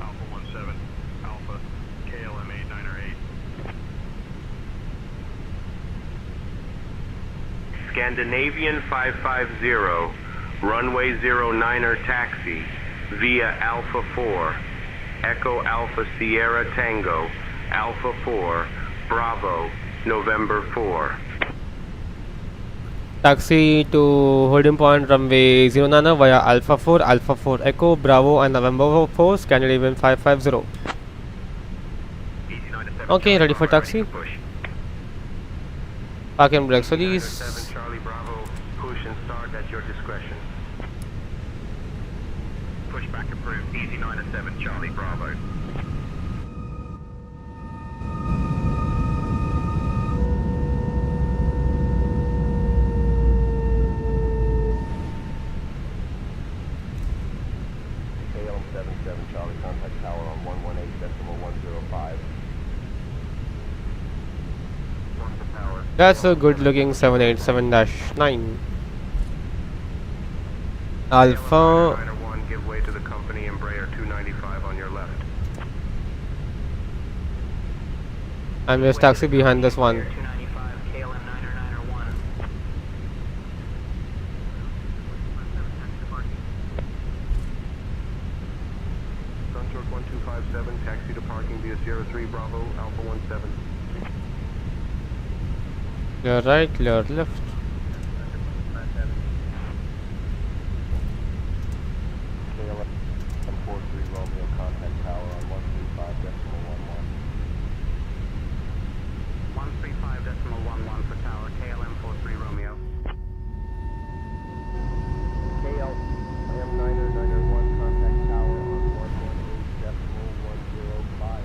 Alpha 17, Alpha, KLM 8908. Scandinavian 550, runway 09er taxi via Alpha 4, Echo Alpha Sierra Tango, Alpha 4, Bravo, November 4. Taxi to holding point runway 0 nano via Alpha 4, Alpha 4 Echo, Bravo and November 4, Scandinavian 550. Okay, ready for taxi. Park and brakes release. 7 Charlie Bravo, push and start at your discretion. Pushback approved, easy 907, Charlie Bravo. KLM 77 Charlie, contact tower on 118.105. That's a good looking 787-9. Alpha. Give way to the company Embraer 295 on your left. And there's taxi behind this one. 295, KLM 901. Sunshort 1257, taxi to parking via Sierra 3 Bravo, Alpha 17. Clear right, clear left. KLM 43 Romeo, contact tower on 135.11. 135.11 for tower, KLM 43 Romeo. KLM 901, contact tower on 118.105.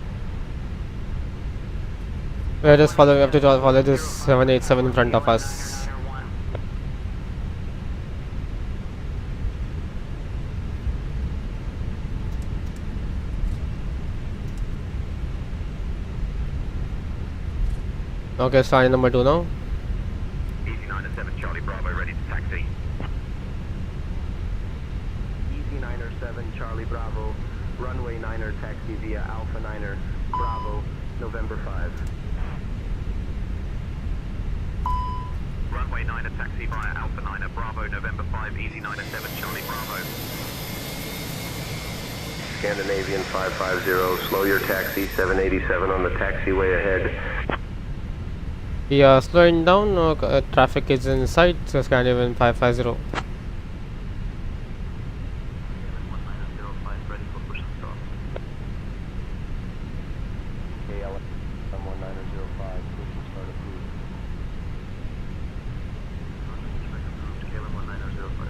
We're just following, we have to follow this 787 in front of us. Okay, starting number 2 now. Easy 907, Charlie Bravo, ready to taxi. Easy 907 Charlie Bravo, runway 9er taxi via Alpha 9er Bravo, November 5. Runway 9er taxi via Alpha 9er Bravo, November 5, easy 907, Charlie Bravo. Scandinavian 550, slow your taxi, 787 on the taxiway ahead. We are slowing down, traffic is in sight, so Scandinavian 550. KLM 1905, push and start approved. KLM 1905.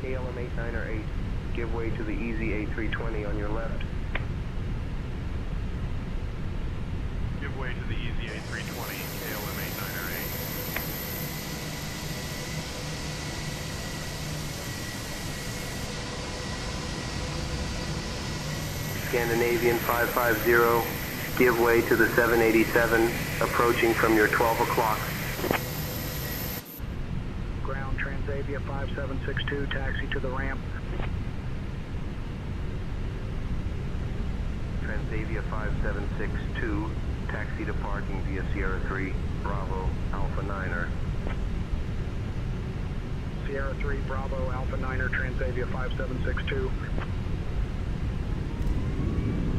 KLM 8908, give way to the Easy A320 on your left. Give way to the easy A320, KLM 8908. Scandinavian 550, give way to the 787, approaching from your 12 o'clock. Ground Transavia 5762, taxi to the ramp. Transavia 5762, taxi to parking via Sierra 3, Bravo, Alpha 9er. Sierra 3, Bravo, Alpha 9er, Transavia 5762.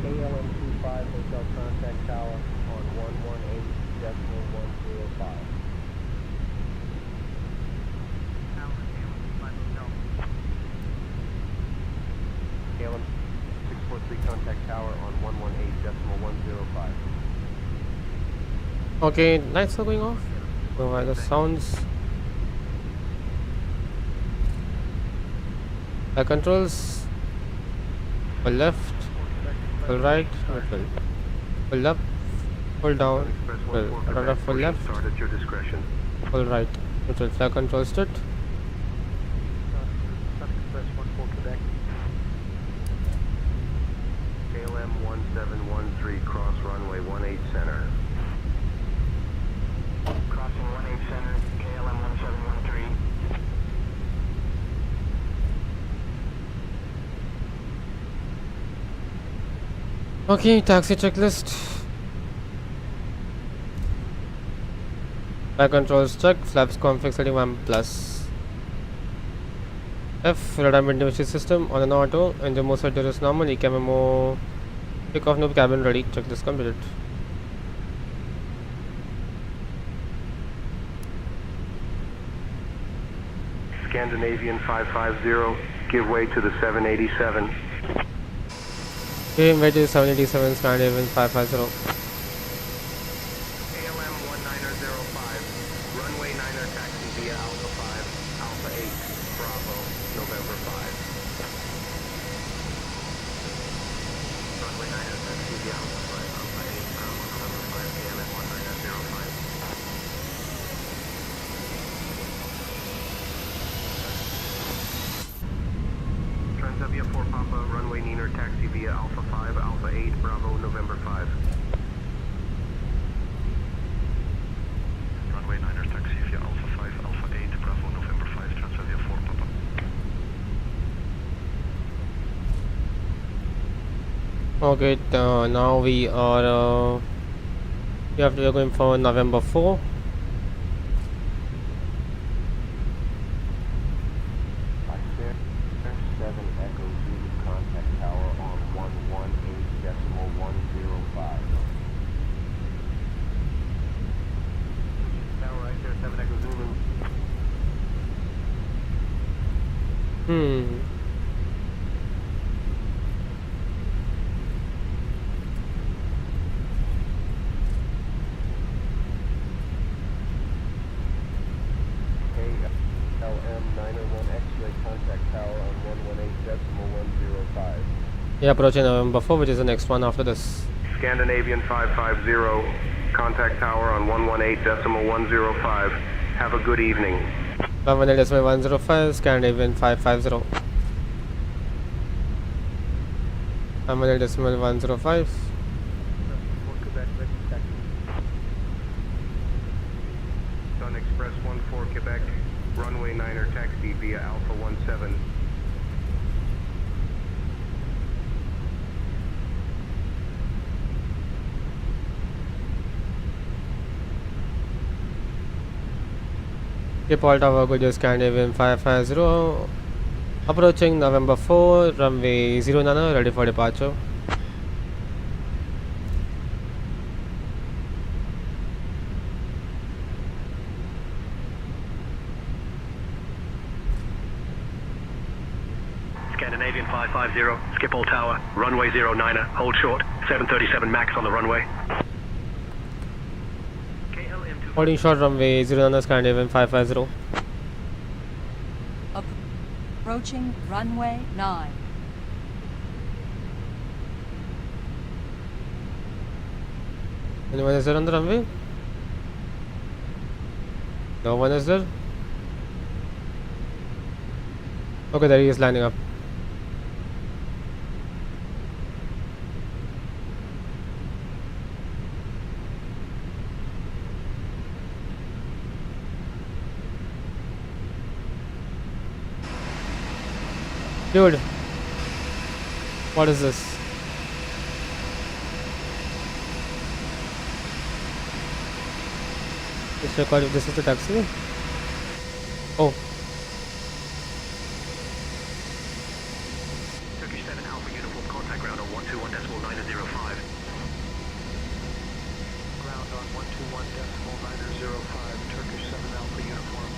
KLM 25, hotel contact tower on 118.105. KLM Okay, lights are going off. No other sounds. Controls. Pull left, pull right, neutral. Pull up, pull down, neutral. Rudder full left, Start at your discretion. pull right, neutral. Flag control set. Sun Express 14 Quebec. KLM 1713, cross runway 18 center. Crossing 18 center, KLM 1713. Okay, taxi checklist. Flight controls check. Flaps config setting 1 plus. F radar intimation system on an auto. Engine mode set is normal. ECAM memo. Take off, no cabin ready. Checklist completed. Scandinavian 550, give way to the 787. Okay, weight is 787. Scandinavian 550. KLM 1905, runway 9er taxi via Alpha 5, Alpha 8, Bravo, November 5. Runway 9er taxi via Alpha 5, Alpha 8, Bravo, November 5, KLM 1905. Transavia 4 Papa, runway Niner taxi via Alpha 5, Alpha 8, Bravo, November 5. Runway 9er taxi via Alpha 5, Alpha 8, Bravo, November 5, Transavia 4 Papa. Okay, now we are. We are going for November 4. Yeah, approaching November 4, which is the next one after this. Scandinavian 550, contact tower on 118.105. Have a good evening. 118.105, Scandinavian 550. 118.105. Sun Express 14 Quebec, runway 9er taxi via Alpha 17. Paul Tower, go to Scandinavian 550. Approaching November 4, runway 09, ready for departure. Scandinavian 550, Schiphol Tower, runway 09er, hold short, 737 max on the runway. Holding short runway 09, Scandinavian 550. Approaching runway 9. Anyone is there on the runway? No one is there? Okay, there he is lining up. Dude, what is this? Just record if this is the taxi. Oh. Turkish 7 Alpha uniform contact ground on 121.905. Ground on 121.905, Turkish 7 Alpha uniform.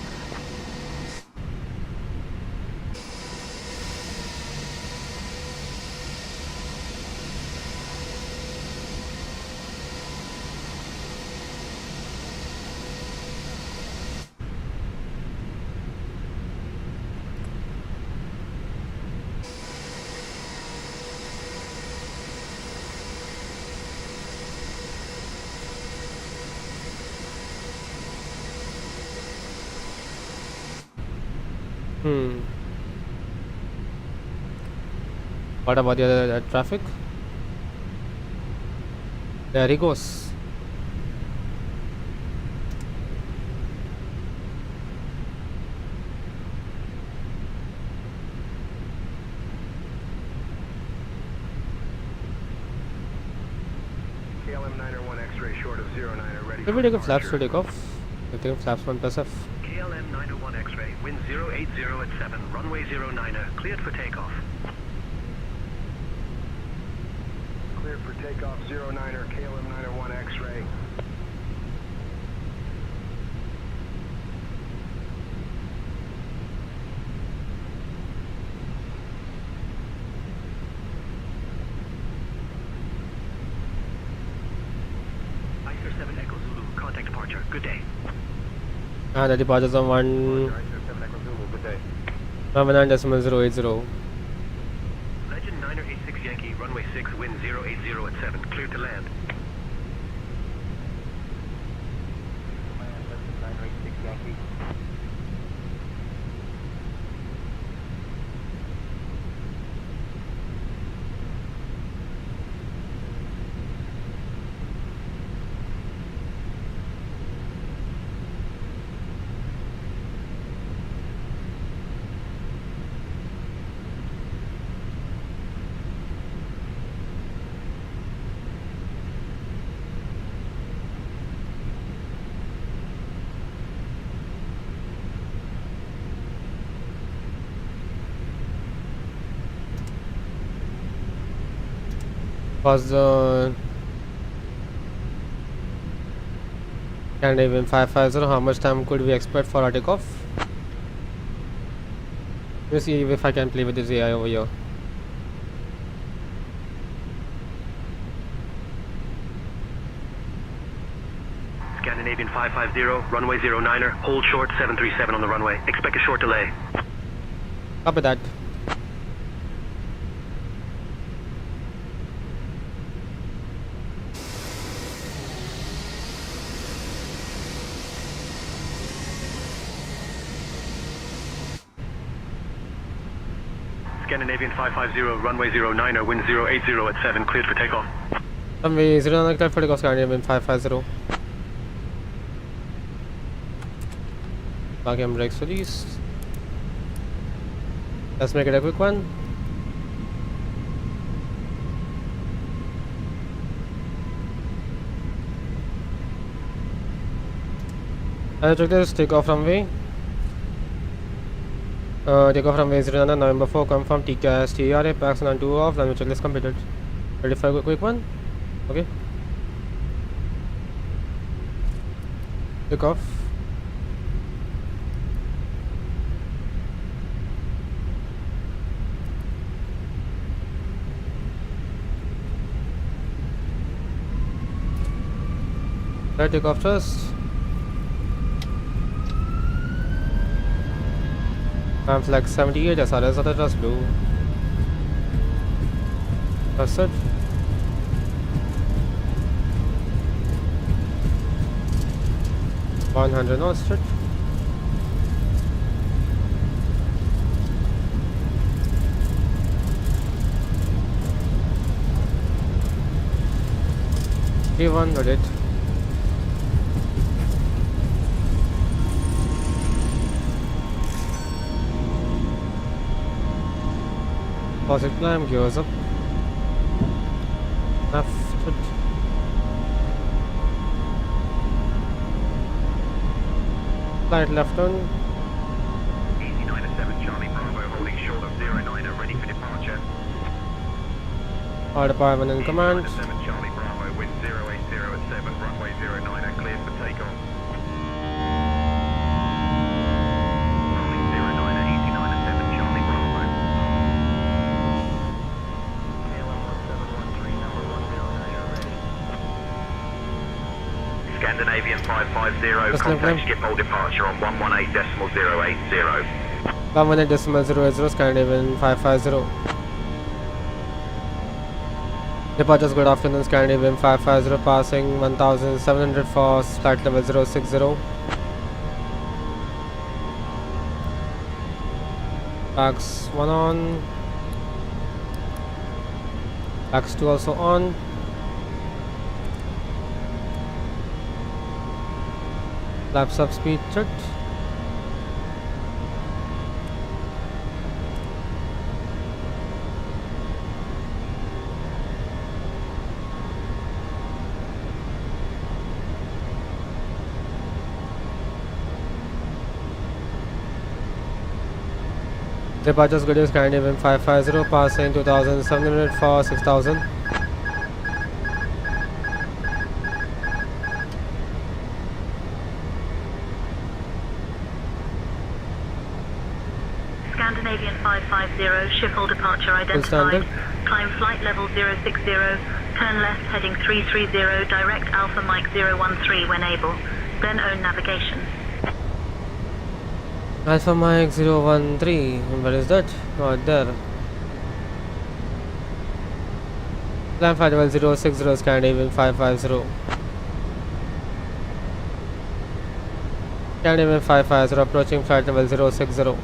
What about the other traffic? There he goes. KLM 901 X-ray short of 09 ready. If we take a flaps to take off, we're taking flaps 1 plus F. KLM 901 X-ray, wind 080 at 7, runway 09er, cleared for takeoff. Cleared for takeoff 09er, KLM 901 X-ray. ISR-7 Echo Zulu, contact departure, good day. And the departures on 7 Echo Zulu, good day. 19.080. Legend 986 Yankee, runway 6, wind 080 at 7, cleared to land. Legend 986 Yankee. Was Scandinavian 550, how much time could we expect for our takeoff? Let me see if I can play with this AI over here. Scandinavian 550, runway 09er, hold short 737 on the runway. Expect a short delay. Copy that. Scandinavian 550, runway 09er, wind 080 at 7, cleared for takeoff. Runway 09 clear for takeoff, Scandinavian 550. Back and brakes released. Let's make it a quick one. And check this, takeoff runway. Takeoff runway 09, November 4, confirm TCAS TRA, packs on 2 off, runway checklist completed. Ready for a quick one? Okay. Takeoff. Right, takeoff thrust. I'm flag 78 SRS other thrust blue. That's it. $100 knots straight. T1 got it. Positive climb, gears up. Left. Flight left on. Easy 907 Charlie Bravo, holding short of 09er, ready for departure. All department in command. 907 Charlie Bravo, wind 080 at 7, runway 09er, cleared for takeoff. Holding 09er, easy 907 Charlie Bravo. KLM 1713, number 109 ready. Scandinavian 550, contact Schiphol departure on 118.080. 118.080, Scandinavian 550. Departures, good afternoon, Scandinavian 550, passing 1700 for flight level 060. Packs 1 on. Packs 2 also on. Flaps up speed check. Departures good is Scandinavian 550 passing 2700 for 6000. Scandinavian 550, Schiphol departure identified. Climb flight level 060, turn left heading 330, direct Alpha Mike 013 when able, then own navigation. Alpha Mike 013, where is that? Oh, there. Climb flight level 060, Scandinavian 550. Scandinavian 550, approaching flight level 060.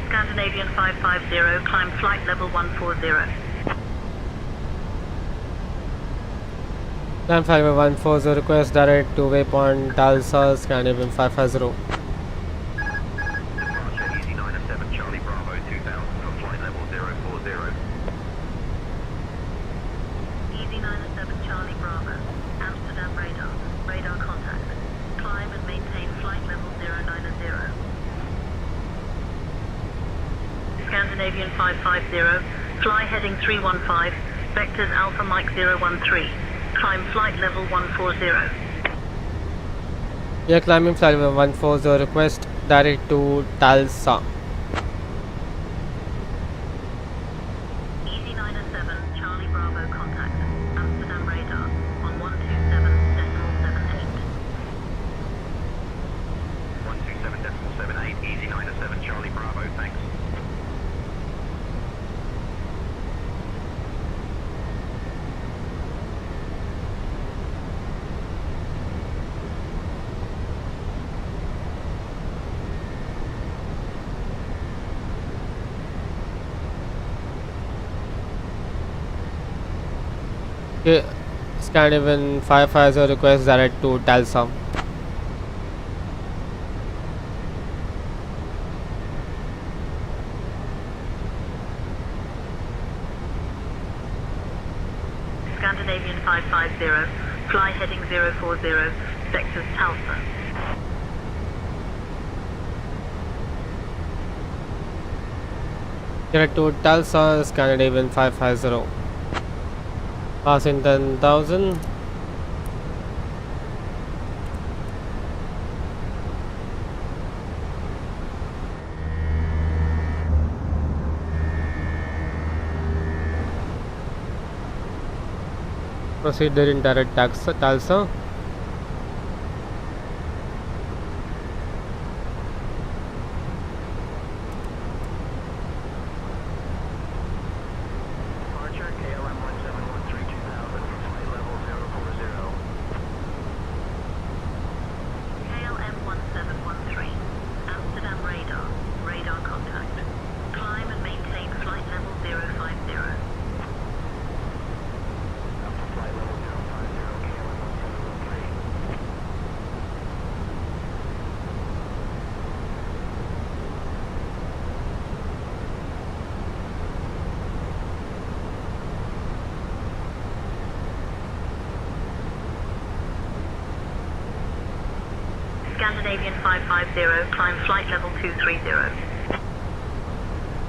Scandinavian 550, climb flight level 140. Climb flight level 140, request direct to waypoint Talsa, Scandinavian 550. Departure Easy 907 Charlie Bravo 2000 for flight level 040. Easy 907 Charlie Bravo, Amsterdam radar, radar contact. Climb and maintain flight level 090. Scandinavian 550, fly heading 315, vectors Alpha Mike 013, climb flight level 140. We are climbing flight level 140, request direct to Talsa. Easy 907, Charlie Bravo contact, Amsterdam radar, on 127.78. 127.78, Easy 907 Charlie Bravo, thanks. Okay, Scandinavian 550, request direct to Talsa. Scandinavian 550, fly heading 040, vectors Talsa. Direct to Talsa, Scandinavian 550. Passing 10,000. Proceed there in direct Talsa. Departure KLM 1713 2000 for flight level 040. KLM 1713, Amsterdam radar, radar contact. Climb and maintain flight level 050. Flight level 050, KLM 1713. Scandinavian 550, climb flight level 230.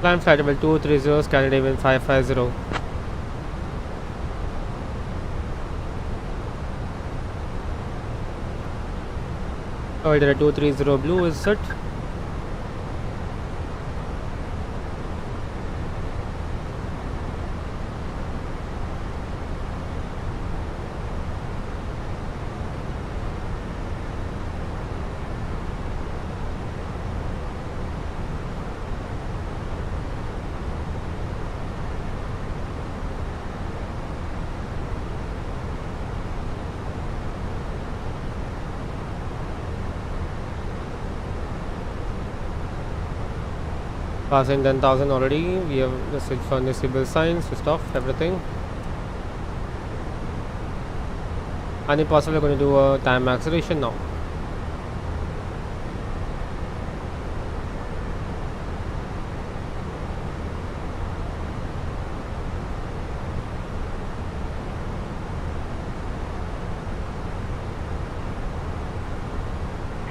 Climb flight level 230, Scandinavian 550. Oh, there are 230 blue is set. Passing 10,000 already. We have the switch for disable signs, switched off everything. And if possible, we're going to do a time acceleration now.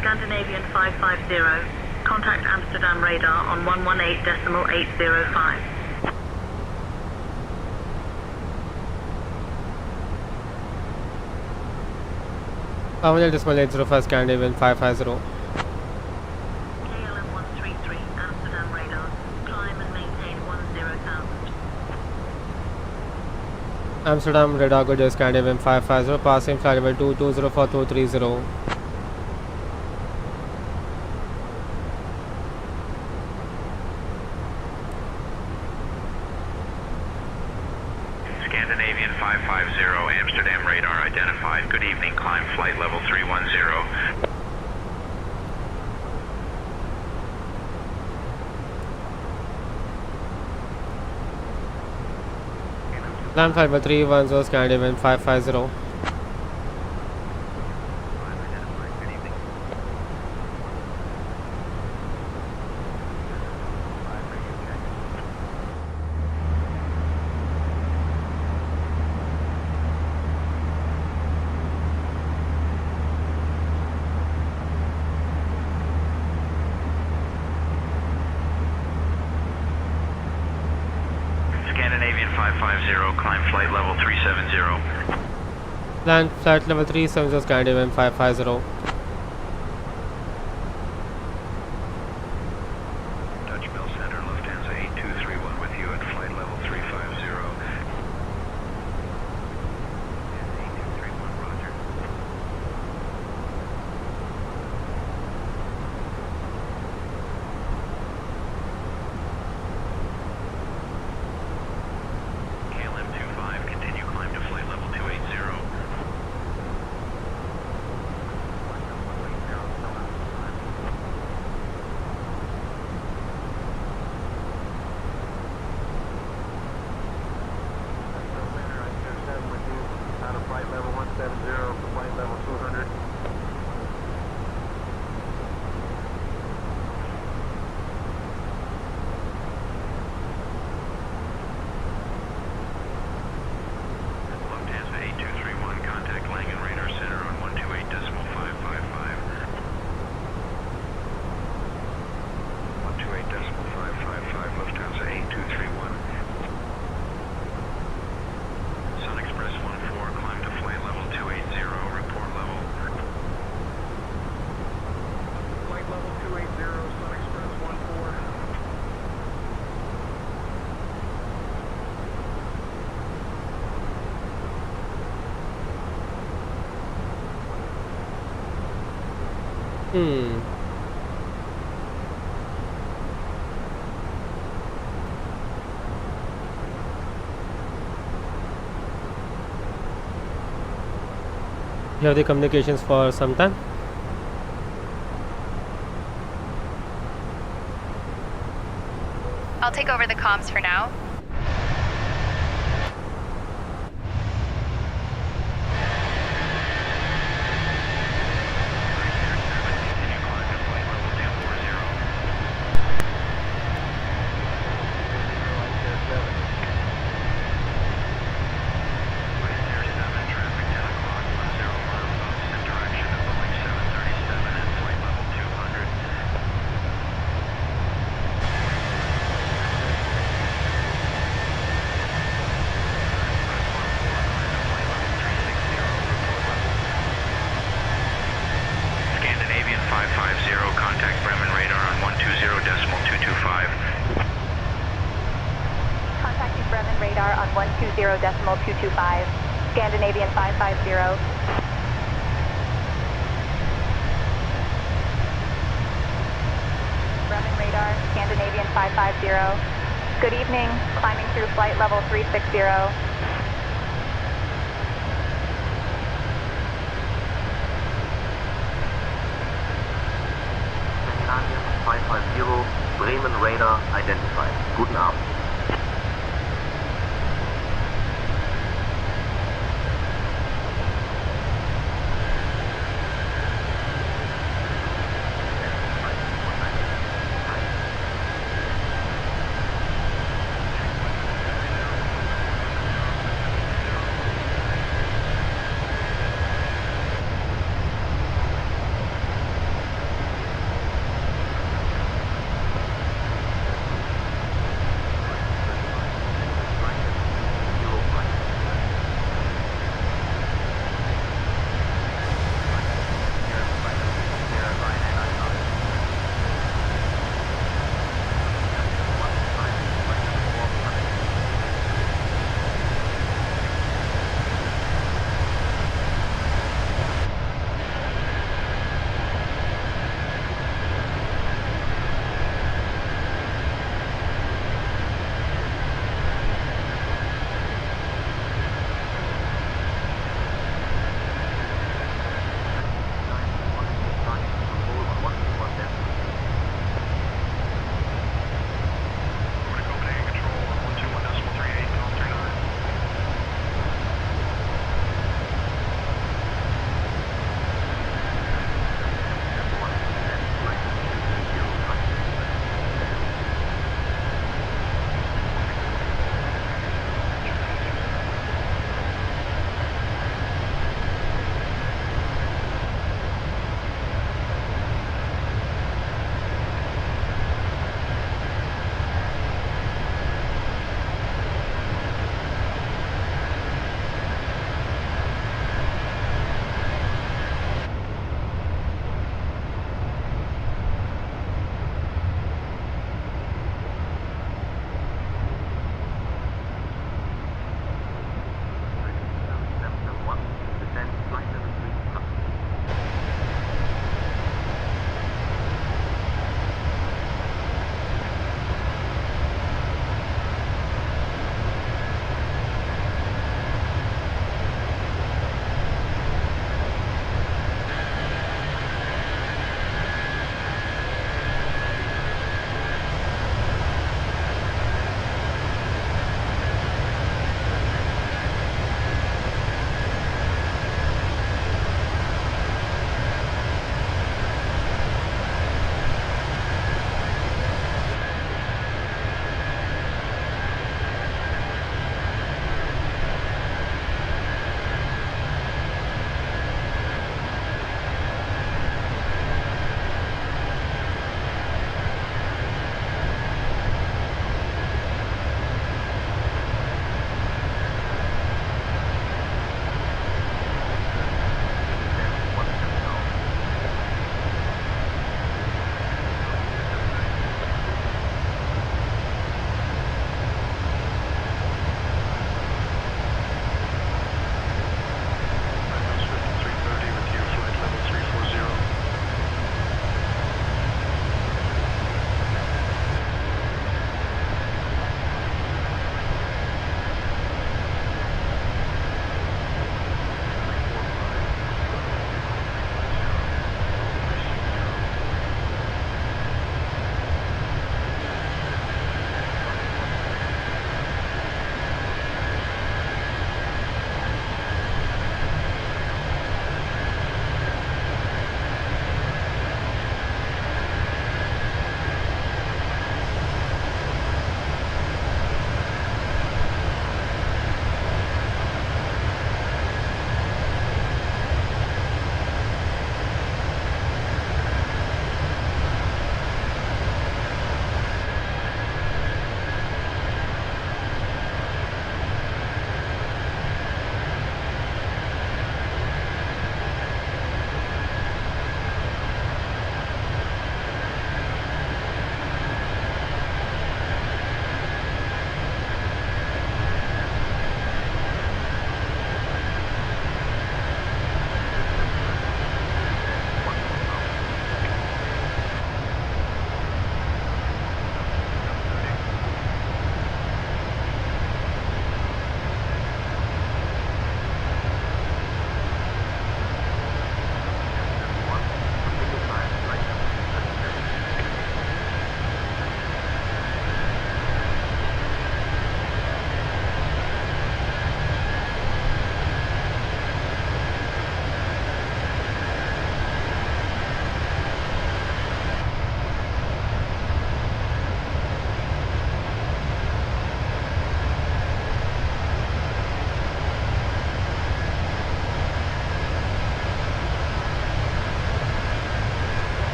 Scandinavian 550. Contact Amsterdam radar on 118.805. Terminal decimal 805 Scandinavian 550. KLM 133, Amsterdam radar. Climb and maintain 10,000. Amsterdam radar good is Scandinavian 550. Passing flight level 220 for 230. Scandinavian 550, Amsterdam radar identified. Good evening, climb flight level 310. Land flight level 310 Scandinavian 550. Scandinavian 550, climb flight level 370. Land flight level 370 Scandinavian 550. Dutch Mill Center, Lufthansa 8231 with you at flight level 350. And 8231, roger. KLM 25, continue climb to flight level 280. Out of flight level 170 for flight level 200. Lufthansa 8231, contact Langen Radar Center on 128.555. 128.555, Lufthansa 8231. Sun Express 14, climb to flight level 280, report level. Flight level 280, Sun Express 14. You have the communications for some time. I'll take over the comms for now. Scandinavian 550, contact Bremen radar on 120.225. Contacting Bremen radar on 120.225. Scandinavian 550. Bremen radar, Scandinavian 550. Good evening, climbing through flight level 360. Scandinavian 550, Bremen radar identified. Guten Abend.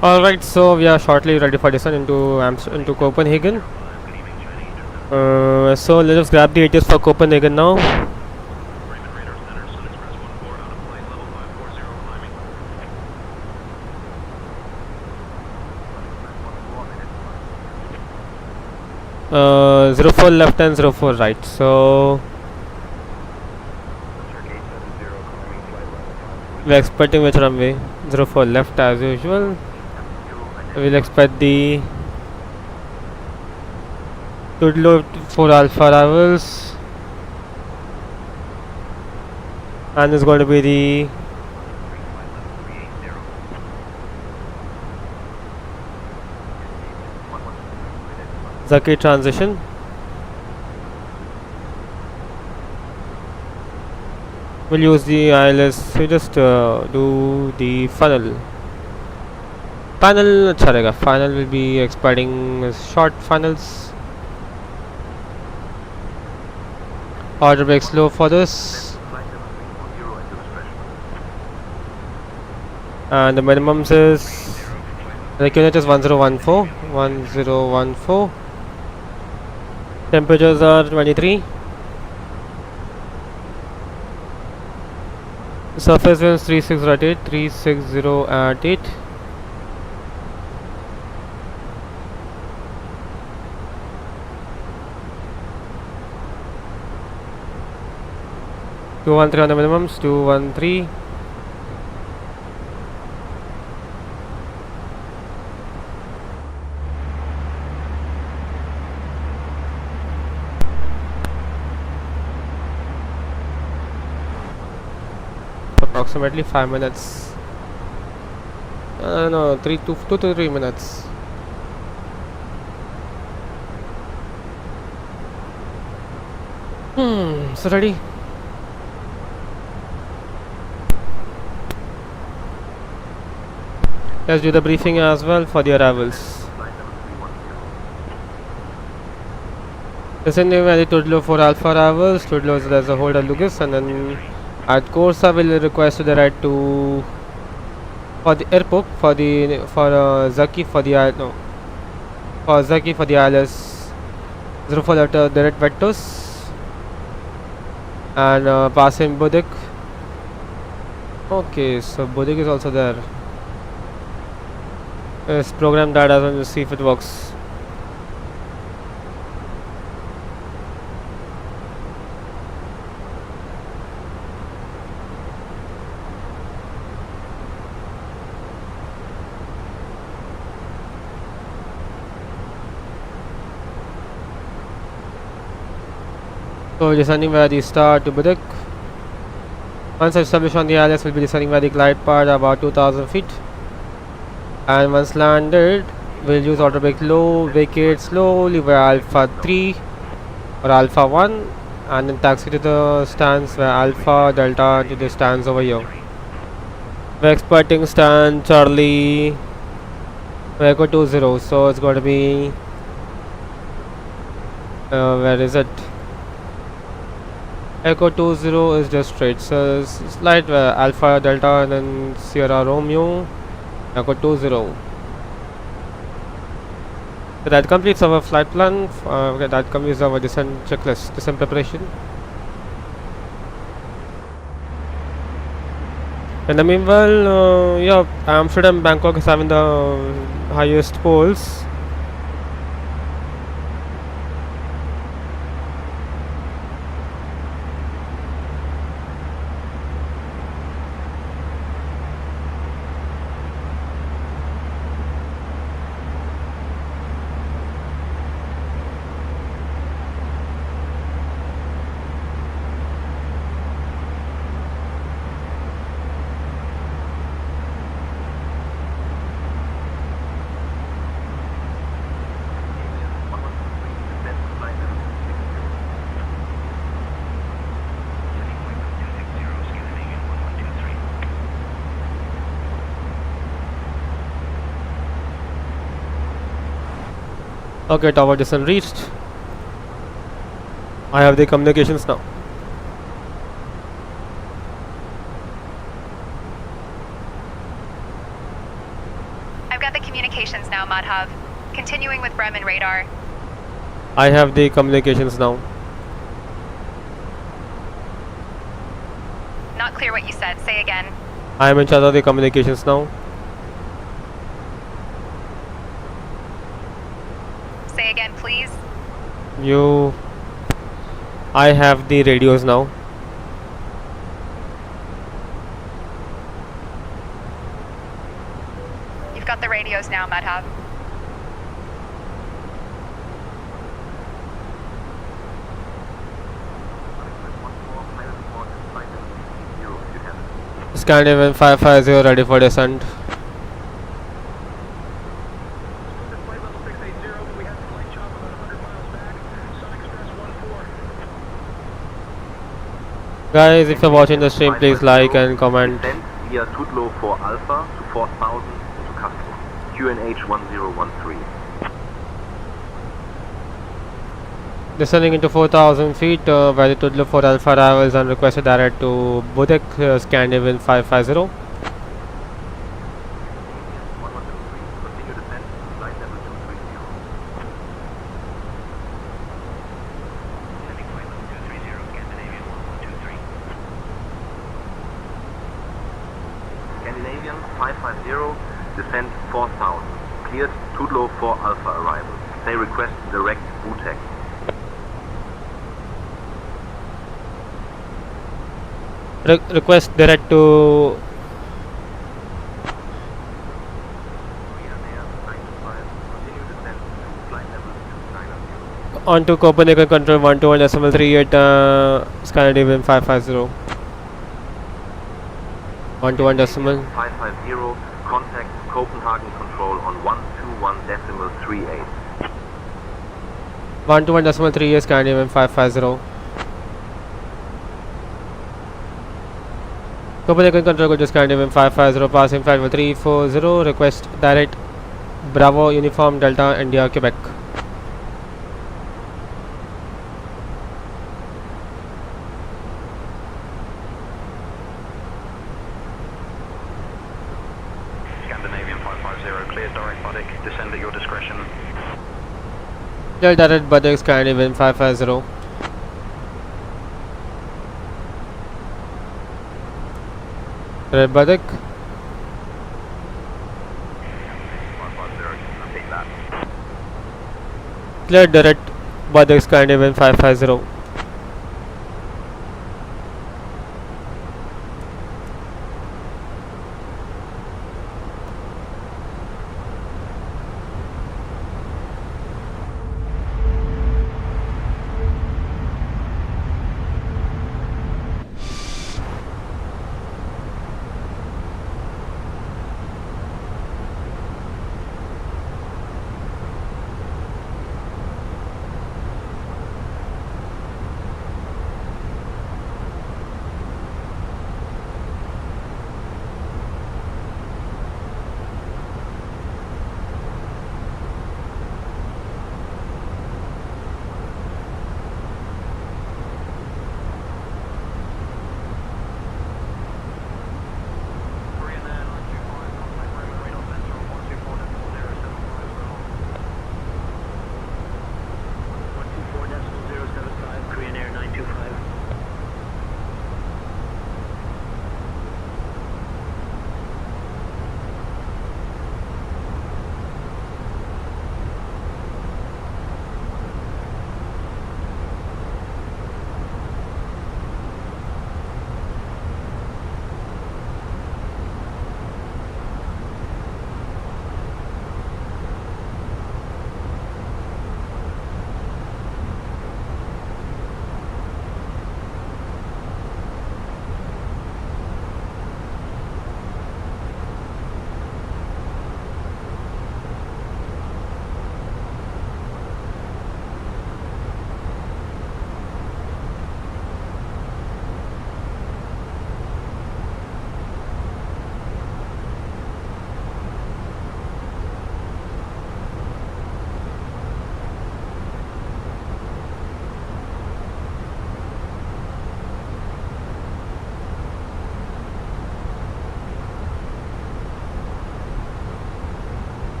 Alright, so we are shortly ready for descent into Copenhagen. So let us grab the ATS for Copenhagen now. Uh, 04 left and 04 right. So we are expecting which runway? 04 left as usual. We'll expect the Tudlo for Alpha arrivals, and it's going to be the Zaki transition. We'll use the ILS to just do the funnel. Panel अच्छा रहेगा. Final will be expecting short funnels. Order break slow for this. And the minimums is the unit is 1014. Temperatures are 23. Surface winds 360 at 8. Two 1-3 on the minimums. 2-1-3. Approximately 5 minutes. No, 2 to 3 minutes. So ready? Let's do the briefing as well for the arrivals. Descending valley Tudlo for Alpha arrivals. Tudlo is as a holder Lugis, and then at Corsa will request to the right to for the airport for Zaki for the Zaki for the ILS 04 letter direct vectors, and passing Budik. Okay, so Budik is also there. Let's program that as well to see if it works. So descending via the star to Budik. Once established on the ILS, will be descending via the glide path about 2000 feet. And once landed, we'll use auto brake low, vacate slowly via Alpha 3 or Alpha 1, and then taxi to the stands via Alpha Delta to the stands over here. We're expecting stand Charlie Echo 20, so it's going to be where is it? Echo 20 is just straight, so slight Alpha Delta and then Sierra Romeo Echo 20. So that completes our flight plan. That completes our descent checklist, descent preparation. In the meanwhile, yeah, Amsterdam, Bangkok is having the highest polls. Okay, tower descent reached. I have the communications now. I've got the communications now, Madhav. Continuing with Bremen radar. I have the communications now. Not clear what you said. Say again. I am in charge of the communications now. Say again, please. I have the radios now. You've got the radios now, Madhav. Scandinavian 550 ready for descent. Guys, if you're watching the stream, please like and comment. Descent via Tudlow for Alpha to 4000 into Castro. QNH 1013. Descending into 4,000 feet, where the Tudlow for Alpha arrivals and requested direct to Budek, Scandinavian 550. Continue descent to flight level 230. Scandinavian 550, descent 4000. Cleared Tudlow for Alpha arrival. Say request direct Budek. Request direct to onto Copenhagen control 121.38 Scandinavian 550. 121.38. 550, contact Copenhagen control on 121.38. 121.38 Scandinavian 550. Copenhagen control to Scandinavian 550, passing flight 340, request direct Bravo Uniform Delta India Quebec. Scandinavian 550, cleared direct Budek, descend at your discretion. Clear direct Budek, Scandinavian 550. Red Budek. Clear direct Budek, Scandinavian 550.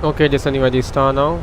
Okay, descending by the star now.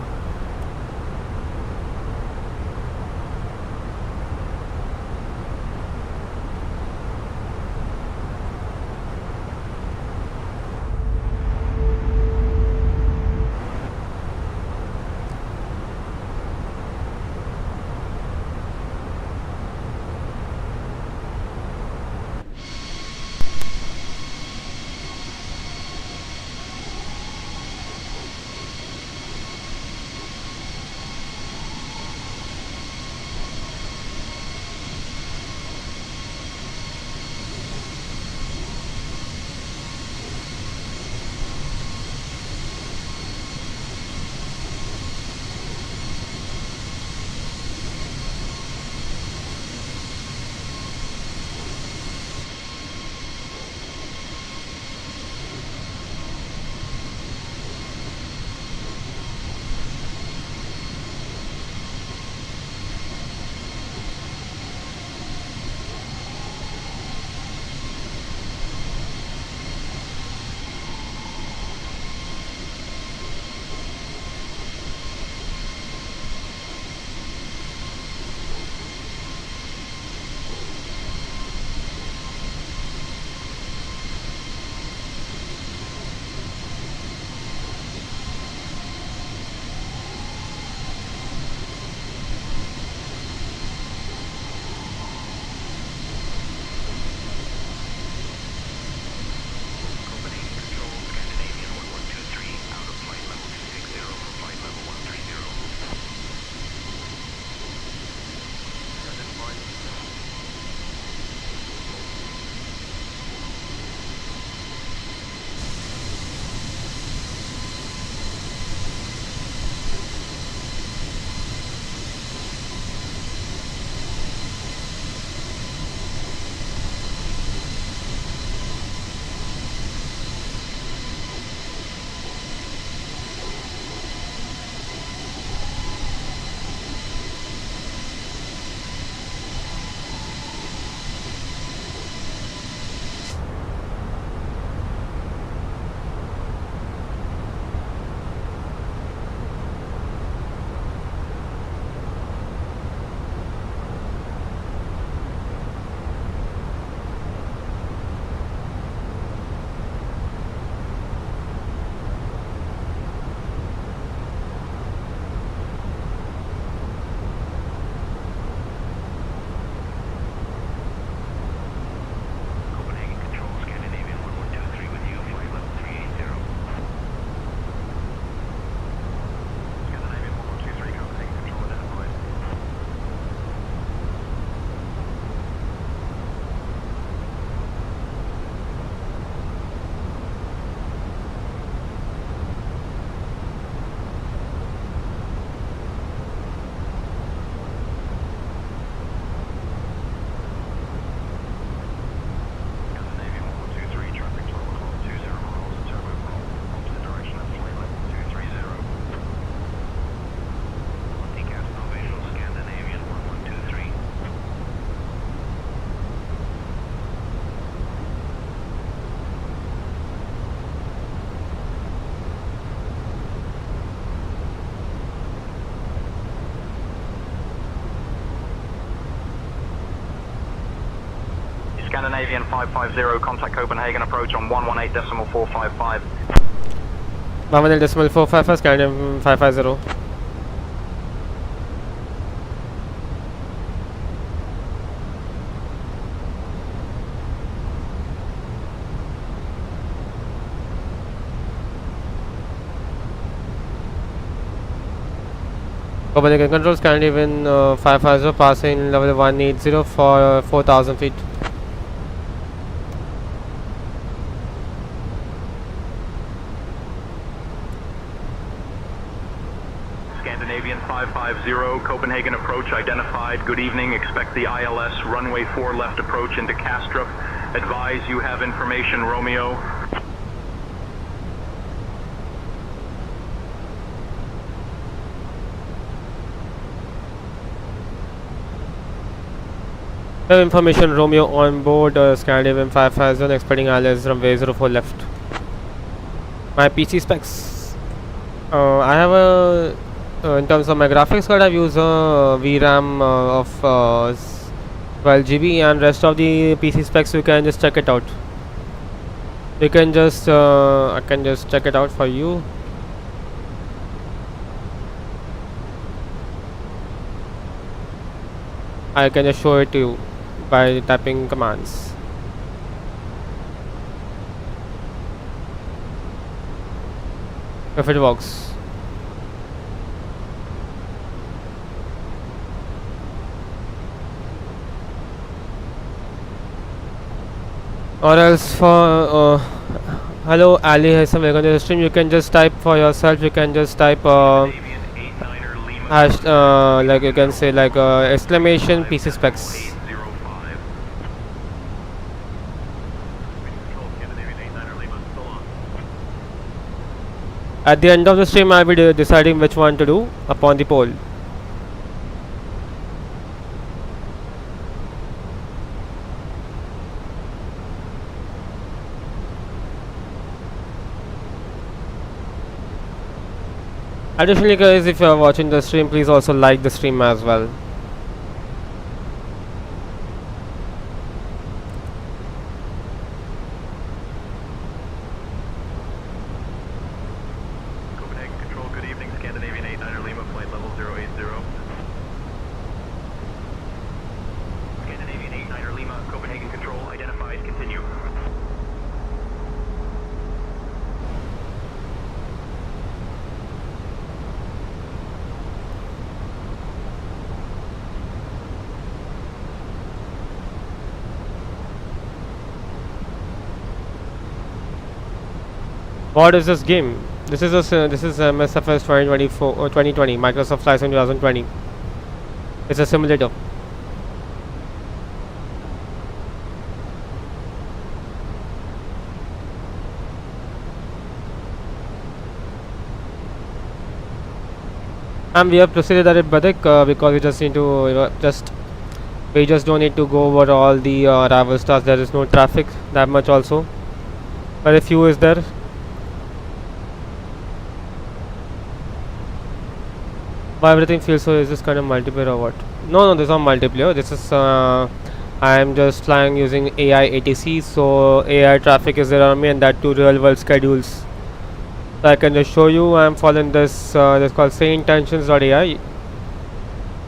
Scandinavian 550, contact Copenhagen, approach on 118.455. 118.455, Scandinavian 550. Copenhagen control, Scandinavian 550, passing level 180 for 4,000 feet. Scandinavian 550, Copenhagen approach identified. Good evening, expect the ILS runway 4 left approach into Kastrup. Advise you have information, Romeo. Information, Romeo on board Scandinavian 550, expecting ILS runway 04 left. My PC specs. I have a in terms of my graphics card, I've used a VRAM of 12 GB, and rest of the PC specs you can just check it out. You can just I can just check it out for you. I can just show it to you by typing commands. If it works. Or else for hello Ali has some welcome to the stream. You can just type for yourself. You can just type hash like you can say like exclamation PC specs. At the end of the stream, I'll be deciding which one to do upon the poll. Additionally guys, if you are watching the stream, please also like the stream as well. Copenhagen Control, good evening. Scandinavian 89er Lima, flight level 080. Scandinavian 89er Lima, Copenhagen Control, identified, continue. What is this game? This is MSFS 2024 or 2020 Microsoft Flight Sim 2020. It's a simulator. And we have proceeded at it, Badik, because we just need to we just don't need to go over all the arrival stars. There is no traffic that much also. Very few is there. Why everything feels so? Is this kind of multiplayer or what? No, this is not multiplayer. This is I am just flying using AI ATC, so AI traffic is around me, and that too real world schedules. So I can just show you. I am following this. This is called SayIntentions.AI.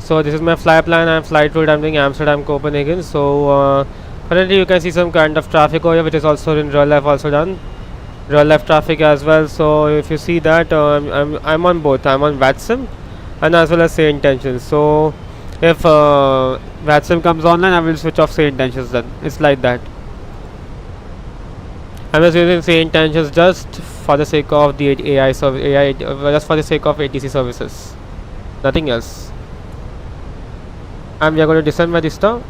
So this is my fly plan and flight route. I'm doing Amsterdam, Copenhagen. So currently you can see some kind of traffic over here, which is also in real life also done. Real life traffic as well. So if you see that, I'm on both. I'm on VATSIM and as well as SayIntentions. So if VATSIM comes online, I will switch off SayIntentions then. It's like that. I'm just using SayIntentions just for the sake of the AI service, just for the sake of ATC services, nothing else. And we are going to descend by this star,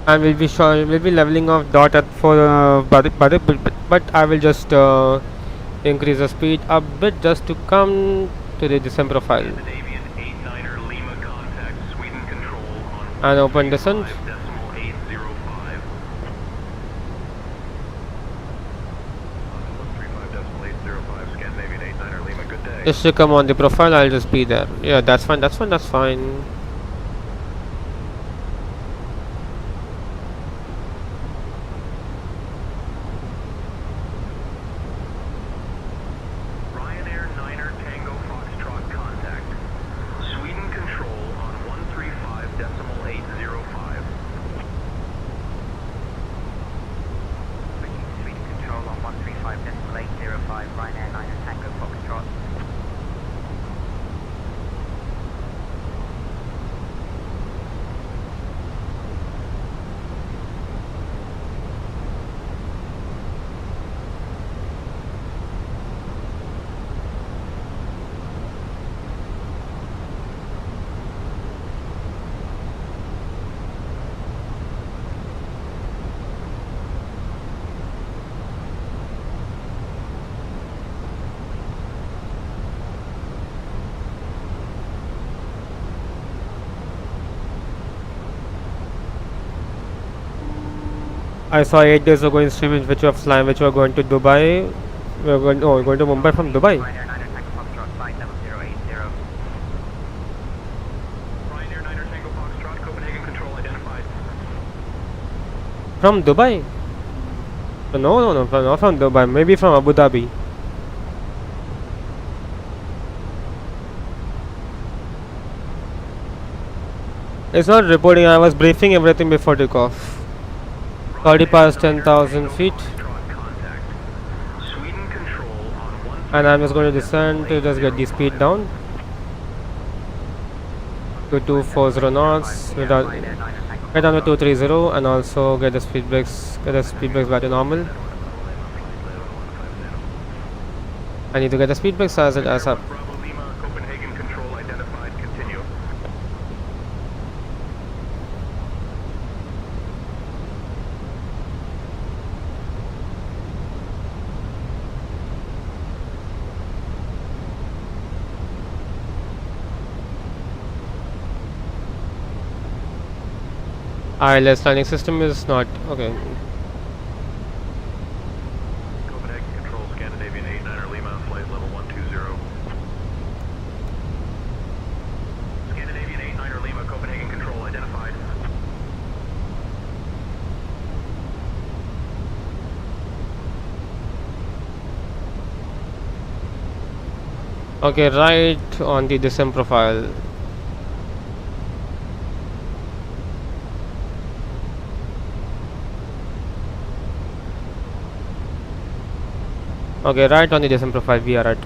and we'll be leveling off dot at for but I will just increase the speed a bit just to come to the descent profile and open descent. Just to come on the profile, I'll just be there. Yeah, that's fine. That's fine. I saw 8 days ago in stream in which you are flying, which you are going to Dubai. We are going, oh, going to Mumbai from Dubai. Ryanair 9er Tango Foxtrot, Copenhagen Control identified. From Dubai? No, not from Dubai. Maybe from Abu Dhabi. It's not reporting. I was briefing everything before takeoff. 30 past 10,000 feet. And I'm just going to descend to just get the speed down to 240 knots. Get down to 230 and also get the speed brakes back to normal. I need to get the speed brakes as up. ILS landing system is not okay. Copenhagen Control, Scandinavian 89er Lima, flight level 120. Scandinavian 89er Lima, Copenhagen Control identified. Okay, right on the descent profile. Okay, right on the descent profile we are at.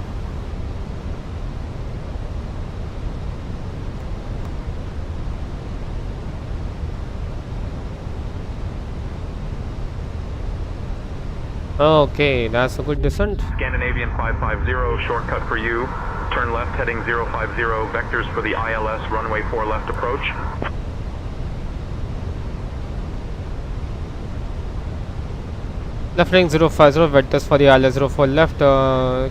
Okay, that's a good descent. Scandinavian 550, shortcut for you. Turn left heading 050, vectors for the ILS runway 4 left approach. Left heading 050, vectors for the ILS 04 left,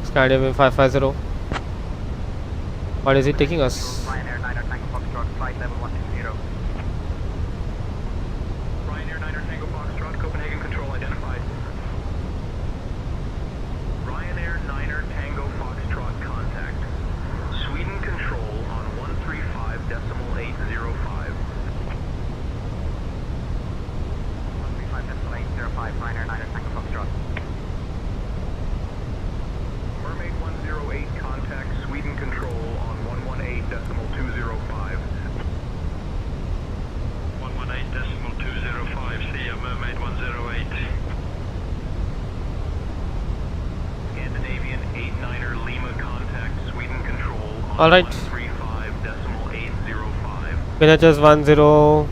Scandinavian 550. What is it taking us? Ryanair 9er Tango Foxtrot, flight level 120. Ryanair 9er Tango Foxtrot, Copenhagen Control identified. Ryanair 9er Tango Foxtrot contact. Sweden Control on 135.805. 135.805, Ryanair 9er Tango Foxtrot. Mermaid 108 contact, Sweden Control on 118.205. 118.205, see ya, Mermaid 108. Scandinavian 89er Lima contact, Sweden Control on Alright. 135.805. Pinachas 1014.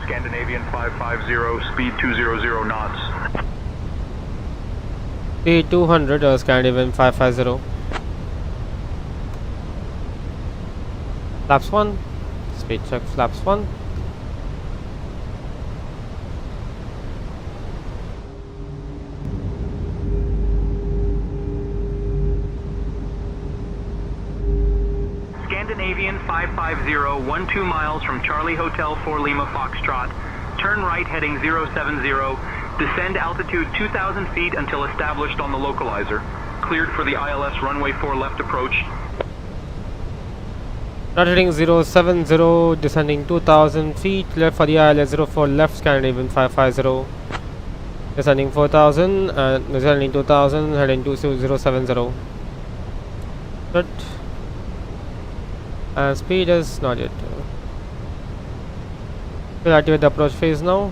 Scandinavian 550, speed 200 knots. Speed 200, Scandinavian 550. Flaps 1. Speed check flaps 1. Scandinavian 550, 12 miles from Charlie Hotel 4 Lima Foxtrot. Turn right heading 070. Descend altitude 2,000 feet until established on the localizer. Cleared for the ILS runway 4 left approach. Right heading 070, descending 2,000 feet, left for the ILS 04 left, Scandinavian 550. Descending 4,000 and descending 2,000, heading to 070. Good. And speed is not yet. We'll activate the approach phase now.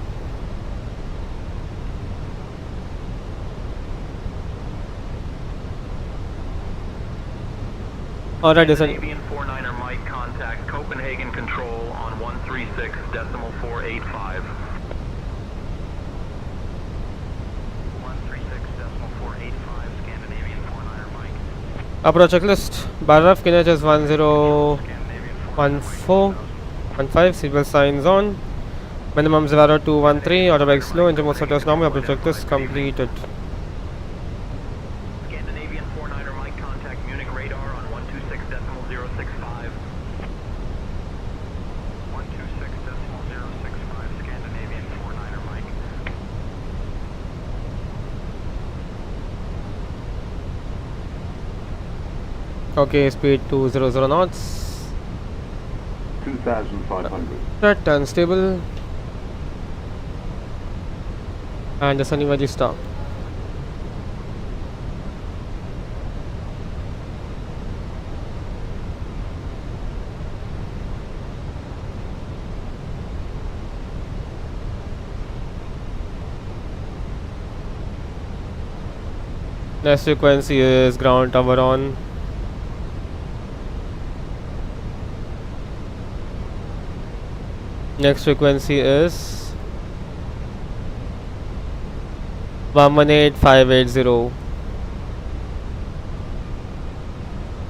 Alright, descend. Scandinavian 49er Mike contact Copenhagen Control on 136.485. 136.485, Scandinavian 49er Mike. Approach checklist. Barraf Kinechas 1014. 15, seatbelt signs on. Minimum 0213, autobike slow, engine mode status normal, objectives completed. Scandinavian 49er Mike, contact Munich radar on 126.065. 126.065, Scandinavian 49er Mike. Okay, speed 200 knots. 2,500. Set and stable. And the sunny valley stop. Next frequency is ground tower on. Next frequency is 118580.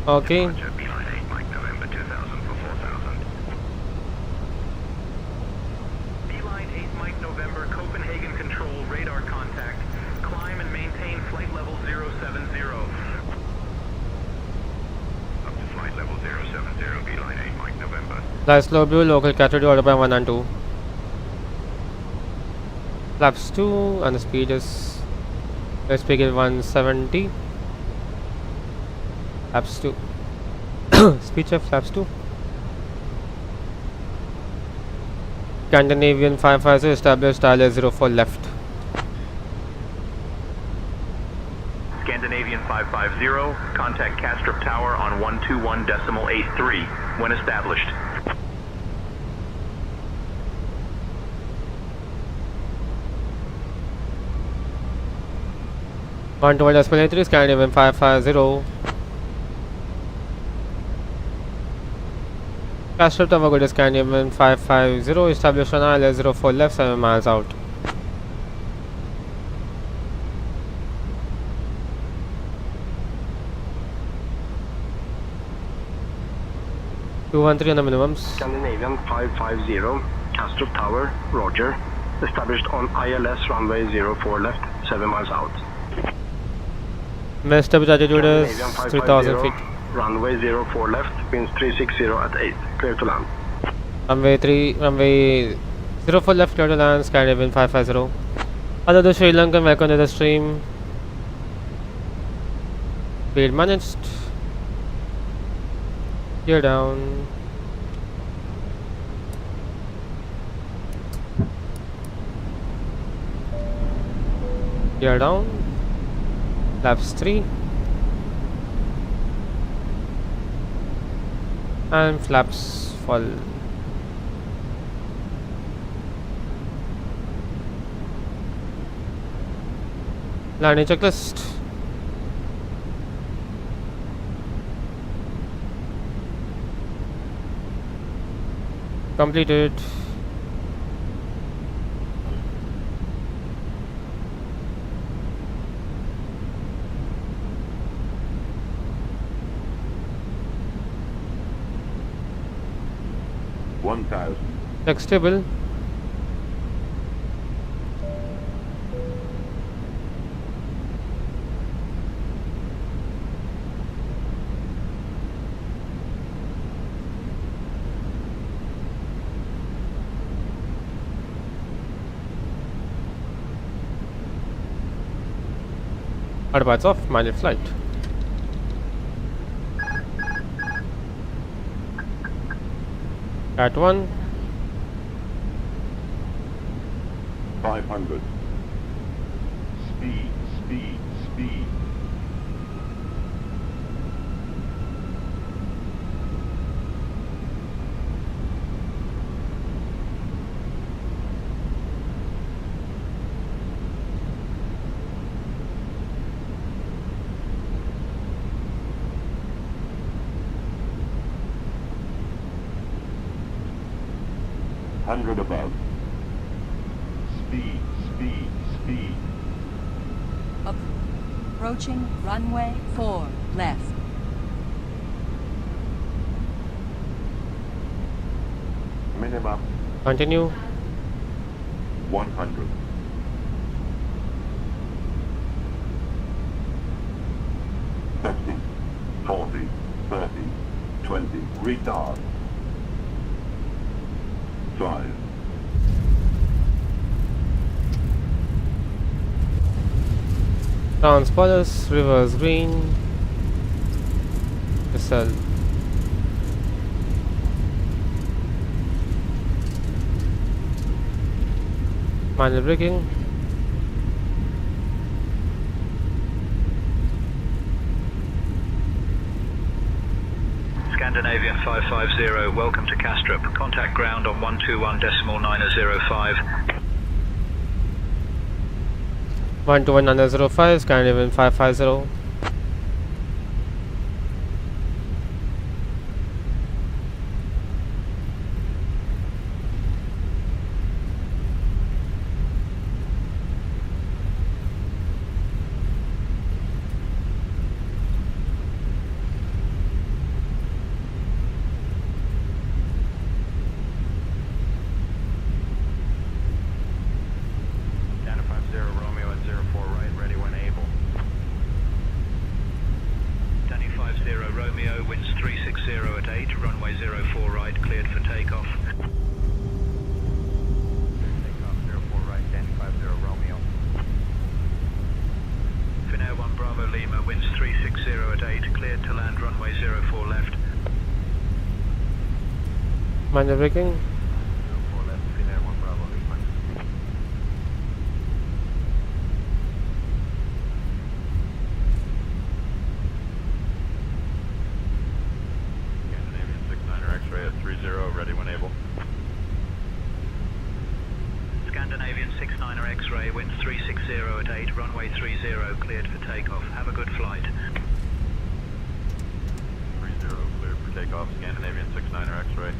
Okay. Beeline 8 Mike November, Copenhagen control, radar contact. Climb and maintain flight level 070. Up to flight level 070, Beeline 8 Mike November. Fly slow blue, local category order by 1 and 2. Flaps 2 and the speed is, let's pick it 170. Flaps 2. Speed check, flaps 2. Scandinavian 550 established dial 04 left. Scandinavian 550, contact Castrop Tower on 121.83 when established. On to .83, Scandinavian 550. Castrop Tower good, Scandinavian 550, established on IL 04 left, 7 miles out. .213 on the minimums. Scandinavian 550, Castrop Tower, roger. Established on ILS runway 04 left, 7 miles out. Best altitude is Scandinavian 3000 feet. Runway 04 left, winds 360 at 8, clear to land. Runway 04 left, clear to land, Scandinavian 550. Another Sri Lankan welcome to the stream. Speed managed. Gear down. Gear down. Laps 3. And flaps fall. Landing checklist. Completed. Check stable. Advance off, manage flight. At 1. 500. Speed, speed, speed. Hundred above. Speed, speed, speed. Approaching runway 4 left. Minimum. Continue. 100. Fifty, 40, 30, 20. Retard. 5. Transponders, reverse green. Cell. Minor braking. Scandinavian 550, welcome to Kastrup. Contact ground on 121.905. 121.905, Scandinavian 550. Minor braking. Scandinavian 69er X-ray at 30, ready when able. Scandinavian 69er X-ray, winds 360 at 8, runway 30, cleared for takeoff. Have a good flight. 30, cleared for takeoff. Scandinavian 69er X-ray.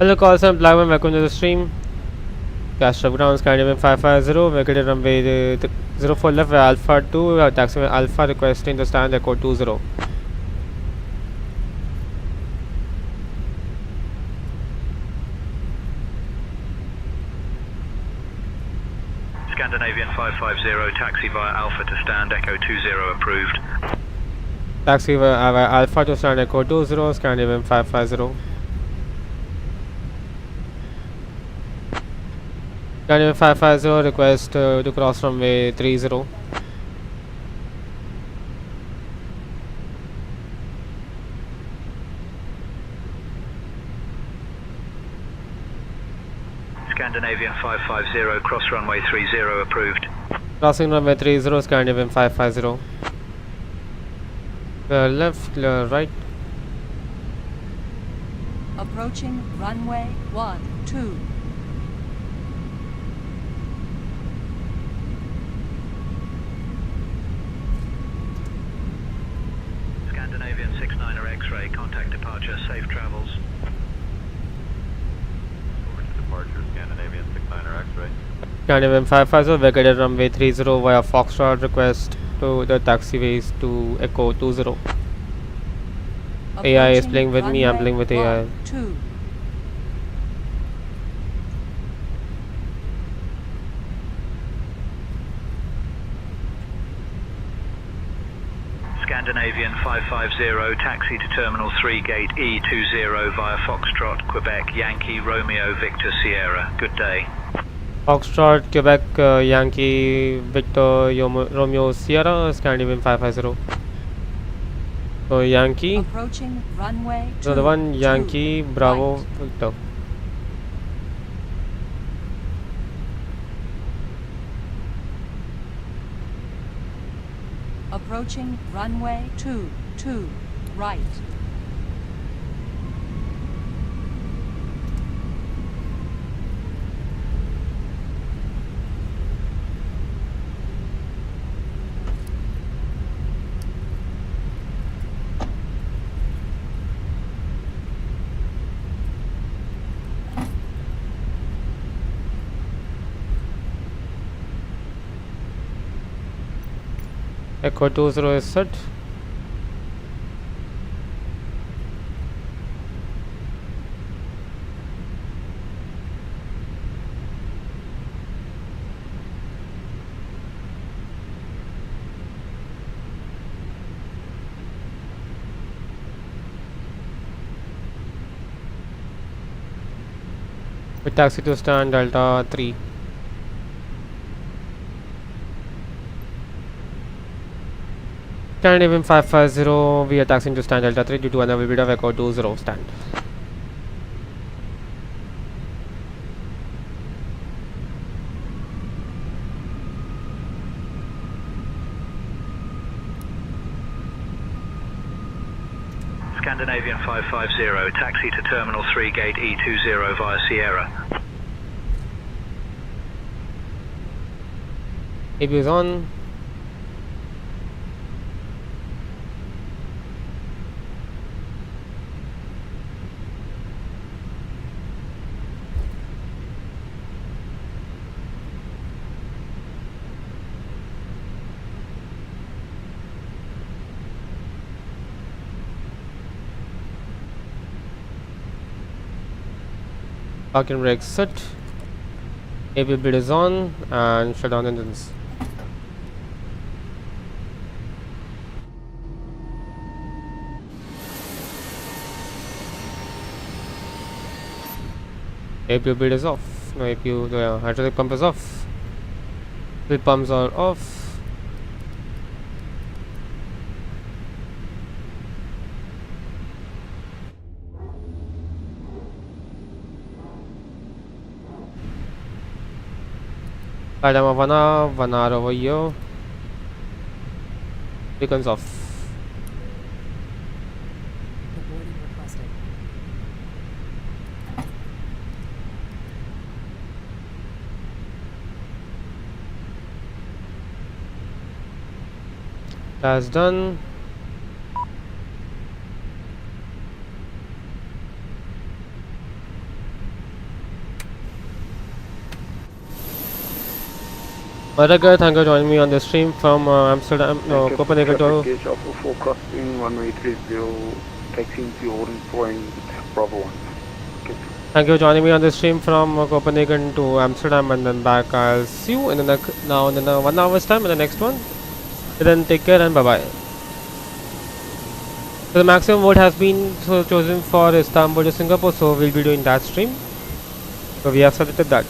Hello, calls and FlybyWire, welcome to the stream. Kastrup ground, Scandinavian 550, vacated runway 04 left via Alpha 2, taxi Alpha requesting to stand echo 20. Scandinavian 550, taxi via Alpha to stand, echo 20 approved. Taxi via Alpha to stand echo 20, Scandinavian 550. Scandinavian 550, request to cross runway 30. Scandinavian 550, cross runway 30 approved. Crossing runway 30, Scandinavian 550. Clear left, clear right. Approaching runway 12. Scandinavian 69er X-ray, contact departure, safe travels. Over to departure, Scandinavian 69er X-ray. Scandinavian 550, vacated runway 30 via Foxtrot, request to the taxiways to echo 20. AI is playing with me, I'm playing with AI. 2. Scandinavian 550, taxi to Terminal 3, Gate E20 via Foxtrot, Quebec, Yankee, Romeo, Victor, Sierra. Good day. Foxtrot, Quebec, Yankee, Victor, Romeo, Sierra, Scandinavian 550. So Yankee. Approaching runway 2. So the one Yankee, Bravo, right. Victor. Approaching runway 2, right. Echo 20 is set. We taxi to stand Delta 3. Scandinavian 550, we are taxiing to stand Delta 3 due to another bit of Echo 20 stand. Scandinavian 550, taxi to Terminal 3, Gate E20 via Sierra. AB is on. Parking brake set. AB bid is on and shut down engines. APU bid is off. No APU, the hydraulic pump is off. The pumps are off. FlyTampa 1 hour over here. Beacons off. Boarding requested. That's done. Maraga, thank you for joining me on the stream from Amsterdam, no, Copenhagen to Gauge Alpha forecasting runway 30, taxiing to holding point Bravo 1. Okay. Thank you for joining me on the stream from Copenhagen to Amsterdam and then back. I'll see you in the now in 1 hour's time in the next one. Then take care and bye bye. So the maximum vote has been chosen for Istanbul to Singapore, so we'll be doing that stream. So we have selected that.